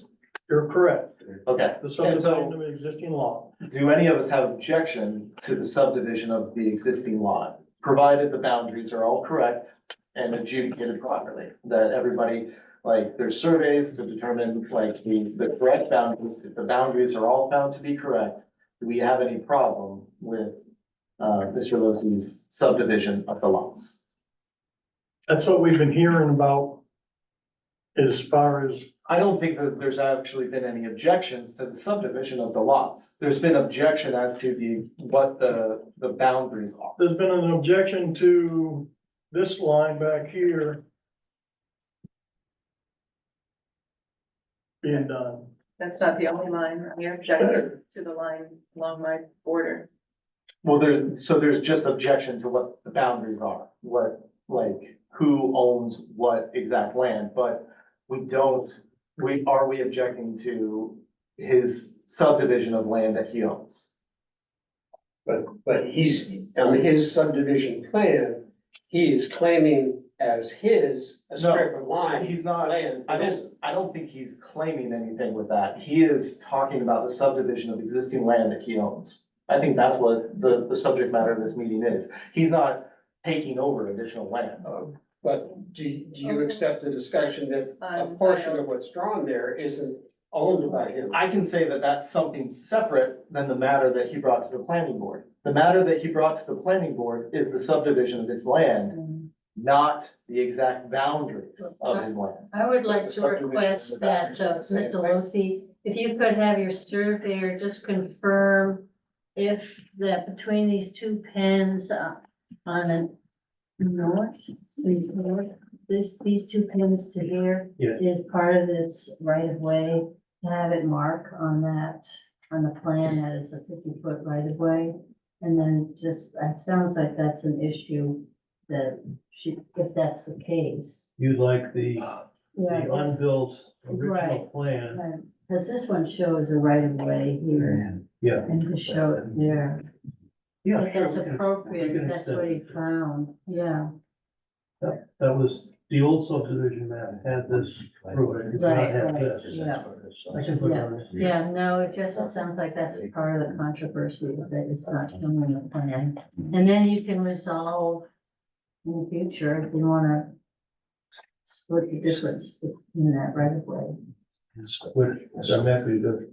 Speaker 1: you're correct.
Speaker 10: Okay,
Speaker 1: The subdivision of an existing law.
Speaker 10: do any of us have objection to the subdivision of the existing lot? Provided the boundaries are all correct and adjudicated properly, that everybody, like, there's surveys to determine like the correct boundaries. If the boundaries are all found to be correct, do we have any problem with Mr. Losey's subdivision of the lots?
Speaker 1: That's what we've been hearing about as far as,
Speaker 10: I don't think that there's actually been any objections to the subdivision of the lots. There's been objection as to what the boundaries are.
Speaker 1: there's been an objection to this line back here being done.
Speaker 7: That's not the only line. We objected to the line along my border.
Speaker 10: Well, there's just objection to what the boundaries are, what, like, who owns what exact land, but are we objecting to his subdivision of land that he owns?
Speaker 9: But he's, on his subdivision plan, he is claiming as his a strip of line.
Speaker 10: He's not,
Speaker 9: Land.
Speaker 10: I don't think he's claiming anything with that. He is talking about the subdivision of existing land that he owns. I think that's what the subject matter of this meeting is. He's not taking over additional land.
Speaker 9: But do you accept the discussion that a
Speaker 7: Um,
Speaker 9: portion of what's drawn there isn't owned by him?
Speaker 10: I can say that that's something separate than the matter that he brought to the planning board. The matter that he brought to the planning board is the subdivision of his land, not the exact boundaries of his land.
Speaker 4: I would like
Speaker 9: The
Speaker 4: to
Speaker 9: subdivision
Speaker 4: request
Speaker 9: and the
Speaker 4: that,
Speaker 9: boundaries are the same
Speaker 4: Mr.
Speaker 9: thing.
Speaker 4: Losi, if you could have your surveyor just confirm if that between these two pens on the north, these two pens to here
Speaker 5: Yeah.
Speaker 4: is part of this right of way, have it mark on that, on the plan that is a 50-foot right of way. And then just, it sounds like that's an issue that if that's the case.
Speaker 5: You'd like the
Speaker 4: Yeah,
Speaker 5: unbuilt original
Speaker 4: Right.
Speaker 5: plan.
Speaker 4: because this one shows a right of way here
Speaker 5: Yeah.
Speaker 4: and to show it there.
Speaker 5: Yeah,
Speaker 4: If
Speaker 5: sure,
Speaker 4: that's
Speaker 5: we can-
Speaker 4: appropriate,
Speaker 5: we can
Speaker 4: if that's what he
Speaker 5: extend
Speaker 4: found, yeah.
Speaker 5: That was, the old subdivision map had this, it did not
Speaker 4: Right,
Speaker 5: have
Speaker 4: right,
Speaker 5: this.
Speaker 4: yeah.
Speaker 5: I can put it on.
Speaker 4: Yeah, no, it just sounds like that's part of the controversy is that it's not shown in the plan. And then you can resolve in the future if you wanna split the difference in that right of way.
Speaker 5: Which, I'm happy to,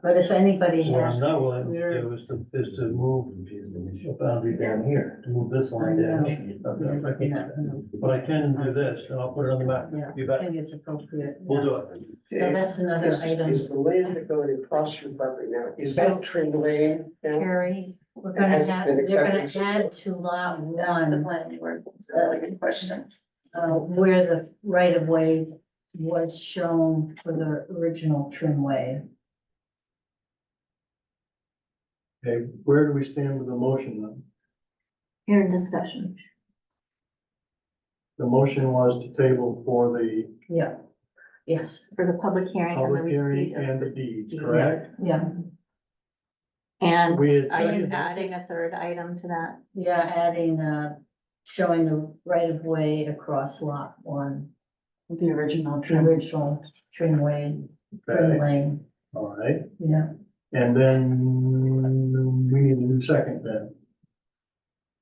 Speaker 4: But if anybody
Speaker 5: what I'm
Speaker 4: has,
Speaker 5: not willing to
Speaker 4: we're-
Speaker 5: do is to move a boundary down here, to move this line down. here. But I can do this, and I'll put it on the map.
Speaker 4: yeah,
Speaker 5: You
Speaker 4: I
Speaker 5: bet.
Speaker 4: think it's appropriate.
Speaker 5: We'll do it.
Speaker 4: So that's another item.
Speaker 9: Is the land that going across your property now, is that Trim Lane now?
Speaker 4: Harry, we're
Speaker 9: It
Speaker 4: gonna
Speaker 9: hasn't
Speaker 4: have,
Speaker 9: been
Speaker 4: they're gonna
Speaker 9: accepted.
Speaker 4: add to lot
Speaker 7: That's the
Speaker 4: one,
Speaker 7: planning board, it's a really good question.
Speaker 4: where the right of way was shown for the original trimway.
Speaker 1: Okay, where do we stand with the motion then?
Speaker 11: You're in discussion.
Speaker 1: The motion was to table for the
Speaker 4: Yeah, yes,
Speaker 11: For the public hearing and the
Speaker 1: public hearing
Speaker 11: receipt
Speaker 1: and
Speaker 11: of,
Speaker 1: the deeds,
Speaker 11: Yeah.
Speaker 1: correct?
Speaker 4: yeah,
Speaker 11: and
Speaker 1: We had
Speaker 11: are you
Speaker 1: seconded.
Speaker 11: adding a third item to that?
Speaker 4: yeah, adding, showing the right of way across lot one,
Speaker 11: The original
Speaker 4: the original trimway, trim
Speaker 1: Okay,
Speaker 4: lane,
Speaker 1: all right,
Speaker 4: yeah.
Speaker 1: and then we need a new second then.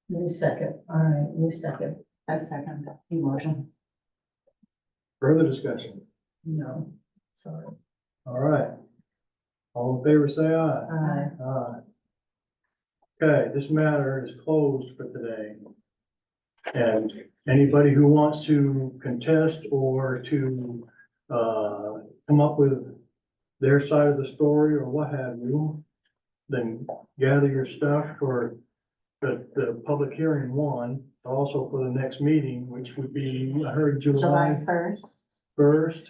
Speaker 4: New second, all right, new second,
Speaker 11: I second the motion.
Speaker 1: Further discussion,
Speaker 4: no, sorry,
Speaker 1: all right. All in favor, say aye.
Speaker 4: aye.
Speaker 1: Aye. Okay, this matter is closed for today. And anybody who wants to contest or to, come up with their side of the story or what have you, then gather your stuff for the public hearing one, also for the next meeting, which would be, I heard
Speaker 11: July
Speaker 1: July
Speaker 11: 1st.
Speaker 1: 1st.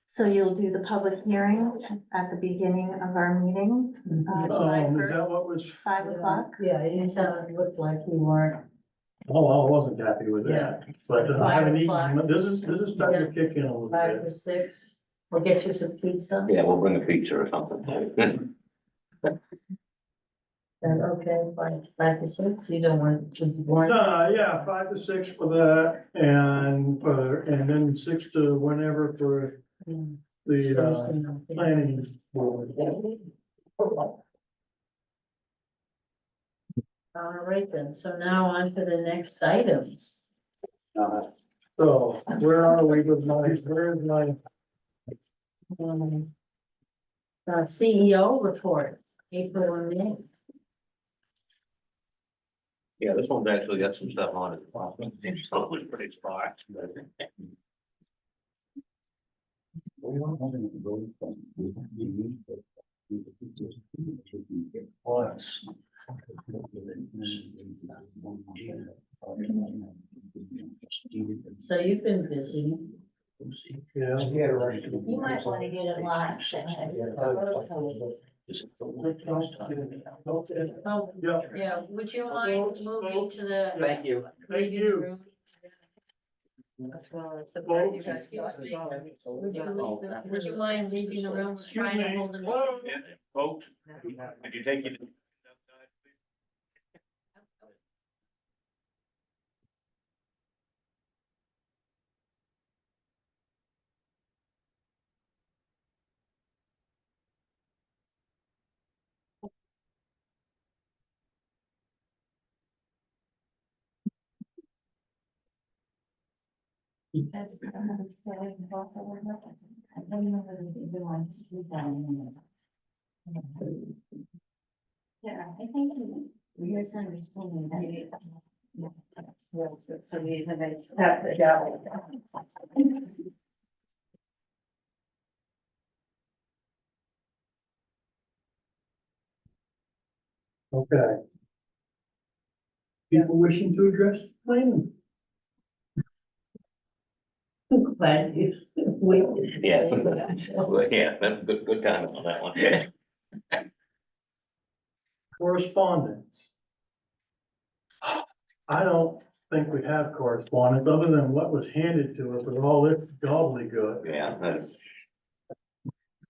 Speaker 11: So you'll do the public hearing at the beginning of our meeting, July
Speaker 1: Is that
Speaker 11: 1st,
Speaker 1: what was,
Speaker 11: 5 o'clock.
Speaker 4: Yeah, it sounded, looked like you weren't,
Speaker 1: oh, I wasn't happy with that, but I haven't
Speaker 4: 5 o'clock.
Speaker 1: eaten, this is starting to kick in a little
Speaker 4: 5 to
Speaker 1: bit.
Speaker 4: 6, we'll get you some pizza.
Speaker 3: Yeah, we'll bring a pizza or something.
Speaker 4: Then, okay, 5 to 6, you don't want to warn.
Speaker 1: Yeah, 5 to 6 for that, and then 6 to whenever for the, planning board.
Speaker 4: All right then, so now on to the next items.
Speaker 1: So, where are we with where's my,
Speaker 4: CEO report, April and May.
Speaker 3: Yeah, this one's actually got some stuff on it. It's always pretty sparse.
Speaker 4: So you've been busy.
Speaker 1: yeah,
Speaker 2: You might wanna get a lot.
Speaker 4: Oh,
Speaker 1: yeah,
Speaker 4: yeah, would you mind moving to the?
Speaker 9: Thank you.
Speaker 1: thank you.
Speaker 7: As well as the.
Speaker 1: Folks.
Speaker 7: you guys got it.
Speaker 4: Would you mind leaving the room?
Speaker 1: Excuse
Speaker 4: Trying to
Speaker 1: me.
Speaker 4: hold it.
Speaker 3: Folks, did you take your?
Speaker 11: That's what I'm gonna say. I don't know whether they do want to speak on it. Yeah, I think misunderstanding that.
Speaker 7: Yes, so we have a, have the gavel.
Speaker 1: Okay. People wishing to address the planning.
Speaker 4: Glad you waited to
Speaker 3: Yeah,
Speaker 4: say that.
Speaker 3: well, yeah, that's good time on that one.
Speaker 1: Correspondence. I don't think we have correspondence, other than what was handed to us with all this gobbledygook.
Speaker 3: Yeah,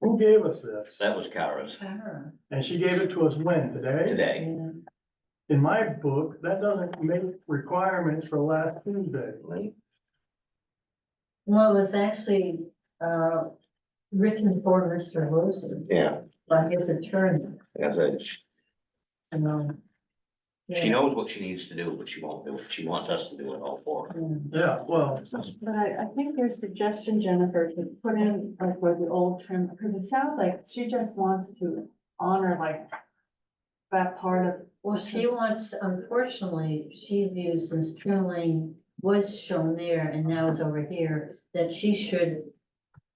Speaker 1: Who gave us this?
Speaker 3: that was Kara's
Speaker 4: Sarah,
Speaker 1: And she gave it to us when, today?
Speaker 3: today.
Speaker 4: yeah.
Speaker 1: In my book, that doesn't make requirements for last Tuesday.
Speaker 4: Well, it was actually, written for Mr. Wilson,
Speaker 3: Yeah,
Speaker 4: by his attorney.
Speaker 3: as I,
Speaker 4: Um,
Speaker 3: she
Speaker 4: yeah,
Speaker 3: knows what she needs to do, but she won't do it. She wants us to do it all for her.
Speaker 1: Yeah, well,
Speaker 11: But I think there's suggestion, Jennifer, to put in like where the old trim, because it sounds like she just wants to honor like that part of.
Speaker 4: Well, she wants, unfortunately, she views since Trim Lane was shown there and now is over here, that she should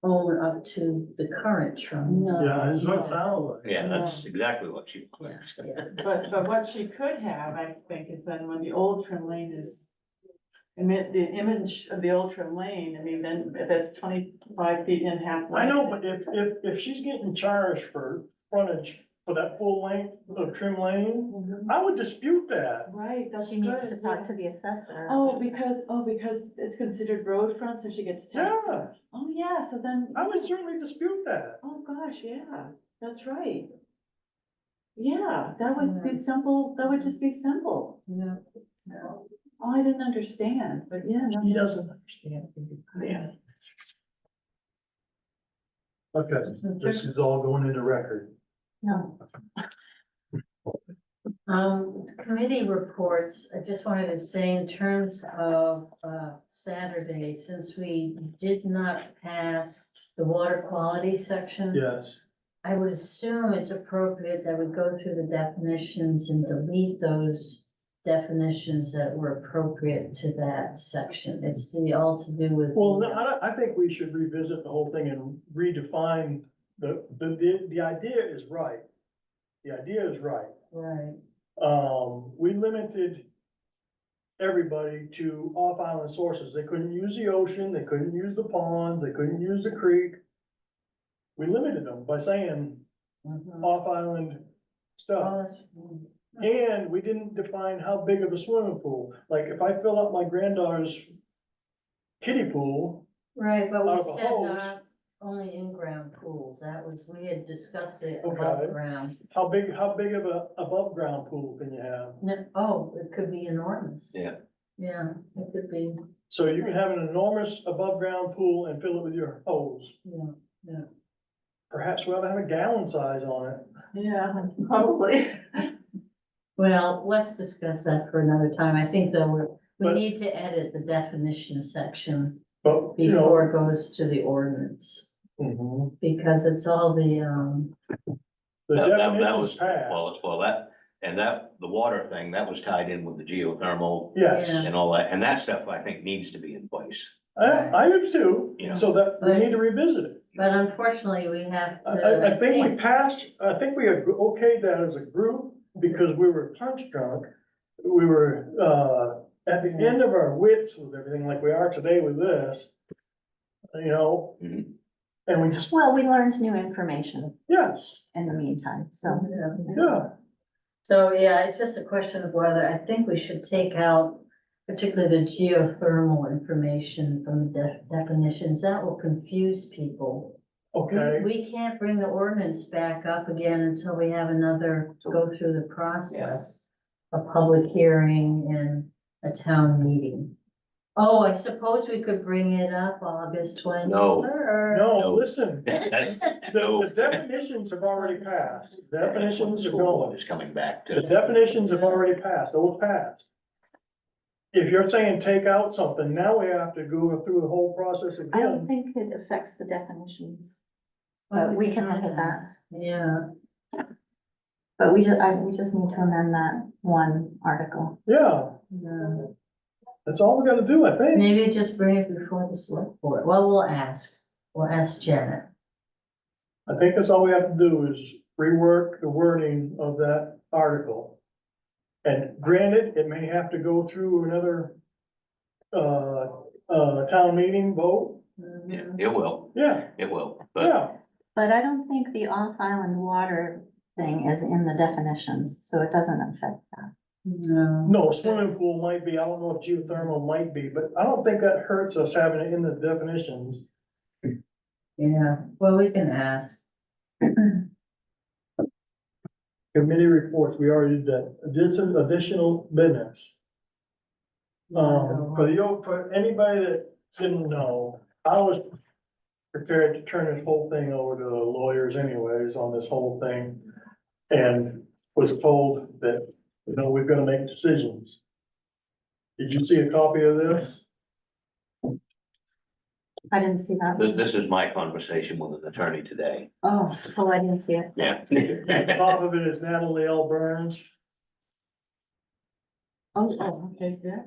Speaker 4: own up to the current Trim.
Speaker 11: No.
Speaker 1: yeah, it's what it sounds like.
Speaker 3: Yeah, that's exactly what she
Speaker 4: Yeah,
Speaker 3: wants.
Speaker 4: yeah.
Speaker 11: But what she could have, I think, is then when the old trim lane is. The image of the old trim lane, I mean, then that's 25 feet in half.
Speaker 1: I know, but if she's getting charged for frontage for that full length of Trim Lane,
Speaker 11: Mhm.
Speaker 1: I would dispute that.
Speaker 11: Right, that's
Speaker 12: She needs to
Speaker 11: good,
Speaker 12: talk
Speaker 11: yeah.
Speaker 12: to the assessor.
Speaker 11: Oh, because it's considered road front, so she gets taxed.
Speaker 1: Yeah.
Speaker 11: Oh, yeah, so then.
Speaker 1: I would certainly dispute that.
Speaker 11: Oh, gosh, yeah, that's right. Yeah, that would be simple, that would just be simple.
Speaker 4: Yeah.
Speaker 11: Oh, I didn't understand, but yeah. no.
Speaker 1: He doesn't understand.
Speaker 11: Yeah.
Speaker 1: Okay, this is all going into record.
Speaker 12: No,
Speaker 4: Committee reports, I just wanted to say in terms of, Saturday, since we did not pass the water quality section.
Speaker 1: Yes,
Speaker 4: I would assume it's appropriate that we go through the definitions and delete those definitions that were appropriate to that section. It's all to do with.
Speaker 1: well, I think we should revisit the whole thing and redefine the idea is right. The idea is right.
Speaker 4: Right,
Speaker 1: We limited everybody to off-island sources. They couldn't use the ocean, they couldn't use the ponds, they couldn't use the creek. We limited them by saying
Speaker 4: mhm.
Speaker 1: off-island stuff.
Speaker 4: Oh, that's-
Speaker 1: And we didn't define how big of a swimming pool. Like if I fill up my granddaughter's kiddie pool,
Speaker 4: Right, but we
Speaker 1: Out of a
Speaker 4: said
Speaker 1: hose.
Speaker 4: not only in-ground pools, that was, we had discussed it
Speaker 1: Okay.
Speaker 4: above ground.
Speaker 1: how big of a above-ground pool can you have?
Speaker 4: Oh, it could be enormous.
Speaker 3: Yeah.
Speaker 4: Yeah, it could be,
Speaker 1: So you can have an enormous above-ground pool and fill it with your hose.
Speaker 4: yeah.
Speaker 1: Perhaps we ought to have a gallon size on it.
Speaker 11: Yeah, probably.
Speaker 4: Well, let's discuss that for another time. I think that we
Speaker 1: But-
Speaker 4: need to edit the definition section
Speaker 1: But, you know.
Speaker 4: before it goes to the ordinance,
Speaker 1: Mhm.
Speaker 4: because it's all the,
Speaker 1: The
Speaker 3: That was,
Speaker 1: definition's passed.
Speaker 3: the water thing, that was tied in with the geothermal
Speaker 1: Yes,
Speaker 4: Yeah.
Speaker 3: and all that, and that stuff I think needs to be in place.
Speaker 1: I do too,
Speaker 3: Yeah.
Speaker 1: so that we
Speaker 4: But-
Speaker 1: need to revisit it.
Speaker 4: but unfortunately, we have to.
Speaker 1: I think we passed, I think we okayed that as a group because we were punch drunk. We were, at the end of our wits with everything like we are today with this. You know,
Speaker 3: Mhm.
Speaker 1: and we just,
Speaker 12: well, we learned new information
Speaker 1: yes,
Speaker 12: in the meantime, so.
Speaker 1: yeah,
Speaker 4: So, yeah, it's just a question of whether, I think we should take out particularly the geothermal information from the definitions. That will confuse people.
Speaker 1: okay.
Speaker 4: We can't bring the ordinance back up again until we have another, go through the process. A public hearing and a town meeting. Oh, I suppose we could bring it up August 23rd.
Speaker 1: No,
Speaker 3: No.
Speaker 1: listen,
Speaker 3: That's,
Speaker 1: the definitions have already passed. Definitions are
Speaker 3: School board
Speaker 1: going.
Speaker 3: is coming back
Speaker 1: The
Speaker 3: to,
Speaker 1: definitions have already passed, those passed. If you're saying take out something, now we have to go through the whole process
Speaker 12: I don't
Speaker 1: again.
Speaker 12: think it affects the definitions,
Speaker 4: Well,
Speaker 12: but we can look at that.
Speaker 4: Yeah,
Speaker 12: But we just need to amend that one article.
Speaker 1: Yeah,
Speaker 4: yeah.
Speaker 1: that's all we gotta do, I think.
Speaker 4: Maybe just bring it before the select board. Well, we'll ask Janet.
Speaker 1: I think that's all we have to do is rework the wording of that article. And granted, it may have to go through another, town meeting vote.
Speaker 3: yeah, it will,
Speaker 1: Yeah,
Speaker 3: it will, but
Speaker 1: yeah,
Speaker 12: But I don't think the off-island water thing is in the definitions, so it doesn't affect that.
Speaker 4: No.
Speaker 1: no, swimming pool might be, I don't know if geothermal might be, but I don't think that hurts us having it in the definitions.
Speaker 4: Yeah, well, we can ask.
Speaker 1: Committee reports, we already did that, additional business. For anybody that didn't know, I was prepared to turn this whole thing over to lawyers anyways on this whole thing. And was told that, we've got to make decisions. Did you see a copy of this?
Speaker 12: I didn't see that.
Speaker 3: This is my conversation with an attorney today.
Speaker 12: Oh, I didn't see it.
Speaker 3: Yeah.
Speaker 1: Top of it is Natalie L. Burns.
Speaker 12: Okay, yeah.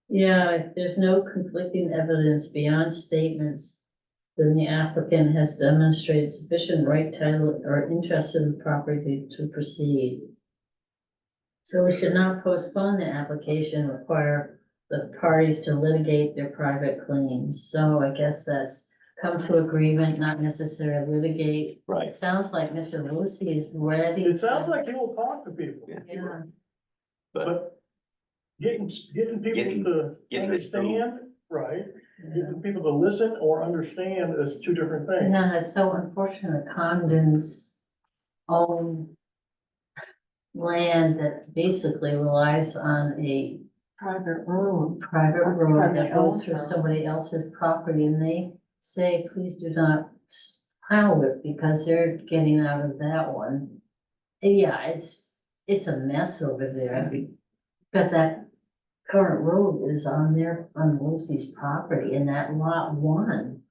Speaker 4: Yeah, if there's no conflicting evidence beyond statements, then the applicant has demonstrated sufficient right, title, or interest in the property to proceed. So we should not postpone the application, require the parties to litigate their private claims. So I guess that's come to agreement, not necessarily litigate. It
Speaker 3: Right.
Speaker 4: sounds like Mr. Lucy is ready.
Speaker 1: It sounds like he will talk to people,
Speaker 4: Yeah.
Speaker 1: but getting people
Speaker 3: Getting-
Speaker 1: to
Speaker 3: getting it through.
Speaker 1: understand, right? Getting people to listen or understand is two different things.
Speaker 4: No, it's so unfortunate, Condon's own land that basically relies on a
Speaker 12: Private road.
Speaker 4: private road that
Speaker 12: Private
Speaker 4: goes through
Speaker 12: road.
Speaker 4: somebody else's property, and they say, please do not plow it, because they're getting out of that one. And yeah, it's a mess over there, because that current road is on Lucy's property, in that lot 1.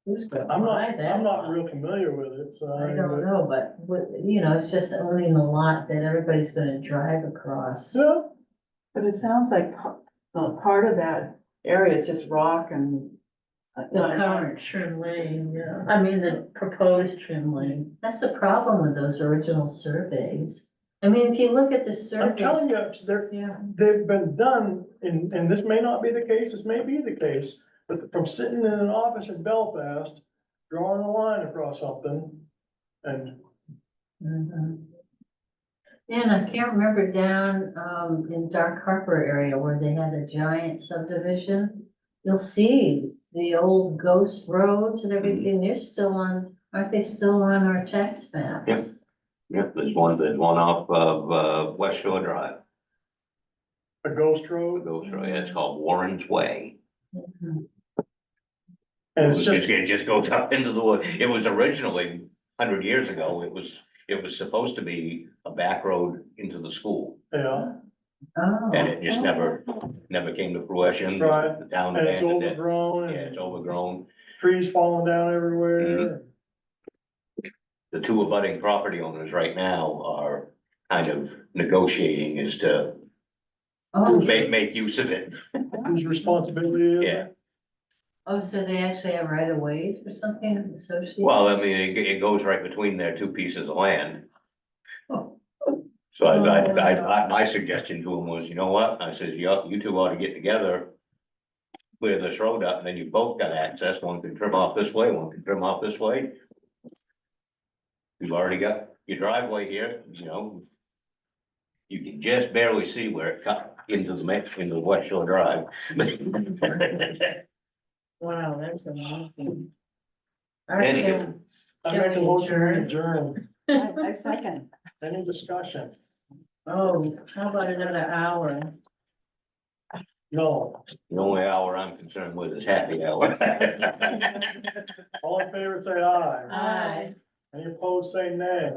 Speaker 4: Who's gonna
Speaker 1: I'm
Speaker 4: buy
Speaker 1: not,
Speaker 4: that
Speaker 1: I'm not
Speaker 4: lot?
Speaker 1: real familiar with it, so.
Speaker 4: I don't know, but, it's just owning a lot that everybody's gonna drive across.
Speaker 1: Yeah,
Speaker 7: But it sounds like part of that area is just rock and.
Speaker 4: The current trim lane, yeah, I mean, the proposed trim lane, that's the problem with those original surveys. I mean, if you look at the
Speaker 1: I'm telling
Speaker 4: surveys,
Speaker 1: you, they're,
Speaker 4: yeah,
Speaker 1: they've been done, and this may not be the case, this may be the case, but from sitting in an office in Belfast, drawing a line across something, and
Speaker 4: mhm. And I can't remember down, in Dark Harbor area where they had a giant subdivision. You'll see the old ghost roads and everything, they're still on, aren't they still on our tax maps?
Speaker 3: Yep. Yep, there's one off of, West Shore Drive.
Speaker 1: a ghost road,
Speaker 3: Goes through, yeah, it's called Warren's Way.
Speaker 4: Mhm.
Speaker 1: and it's just,
Speaker 3: It just goes up into the wood. It was originally, 100 years ago, it was supposed to be a back road into the school.
Speaker 1: yeah,
Speaker 4: Oh.
Speaker 3: And it just never came to fruition.
Speaker 1: Right.
Speaker 3: The town
Speaker 1: and it's
Speaker 3: abandoned it.
Speaker 1: overgrown,
Speaker 3: Yeah, it's
Speaker 1: and
Speaker 3: overgrown.
Speaker 1: trees falling down everywhere.
Speaker 3: The two abutting property owners right now are kind of negotiating as to
Speaker 4: Oh,
Speaker 3: make use of it.
Speaker 1: Whose responsibility is
Speaker 3: Yeah.
Speaker 1: it?
Speaker 4: oh, so they actually have right of ways or something associated?
Speaker 3: Well, I mean, it goes right between their two pieces of land.
Speaker 4: Oh.
Speaker 3: So my suggestion to him was, you know what? I said, you two ought to get together. Clear this road up, and then you both got access. One can trim off this way, one can trim off this way. You've already got your driveway here, You can just barely see where it cut into the West Shore Drive.
Speaker 4: Wow, that's amazing.
Speaker 3: Anywho.
Speaker 1: I make a motion to adjourn,
Speaker 7: I second.
Speaker 1: any discussion?
Speaker 4: Oh, how about another hour?
Speaker 1: No,
Speaker 3: The only hour I'm concerned with is happy hour.
Speaker 1: all in favor, say aye.
Speaker 4: Aye.
Speaker 1: Any opposed, say nay.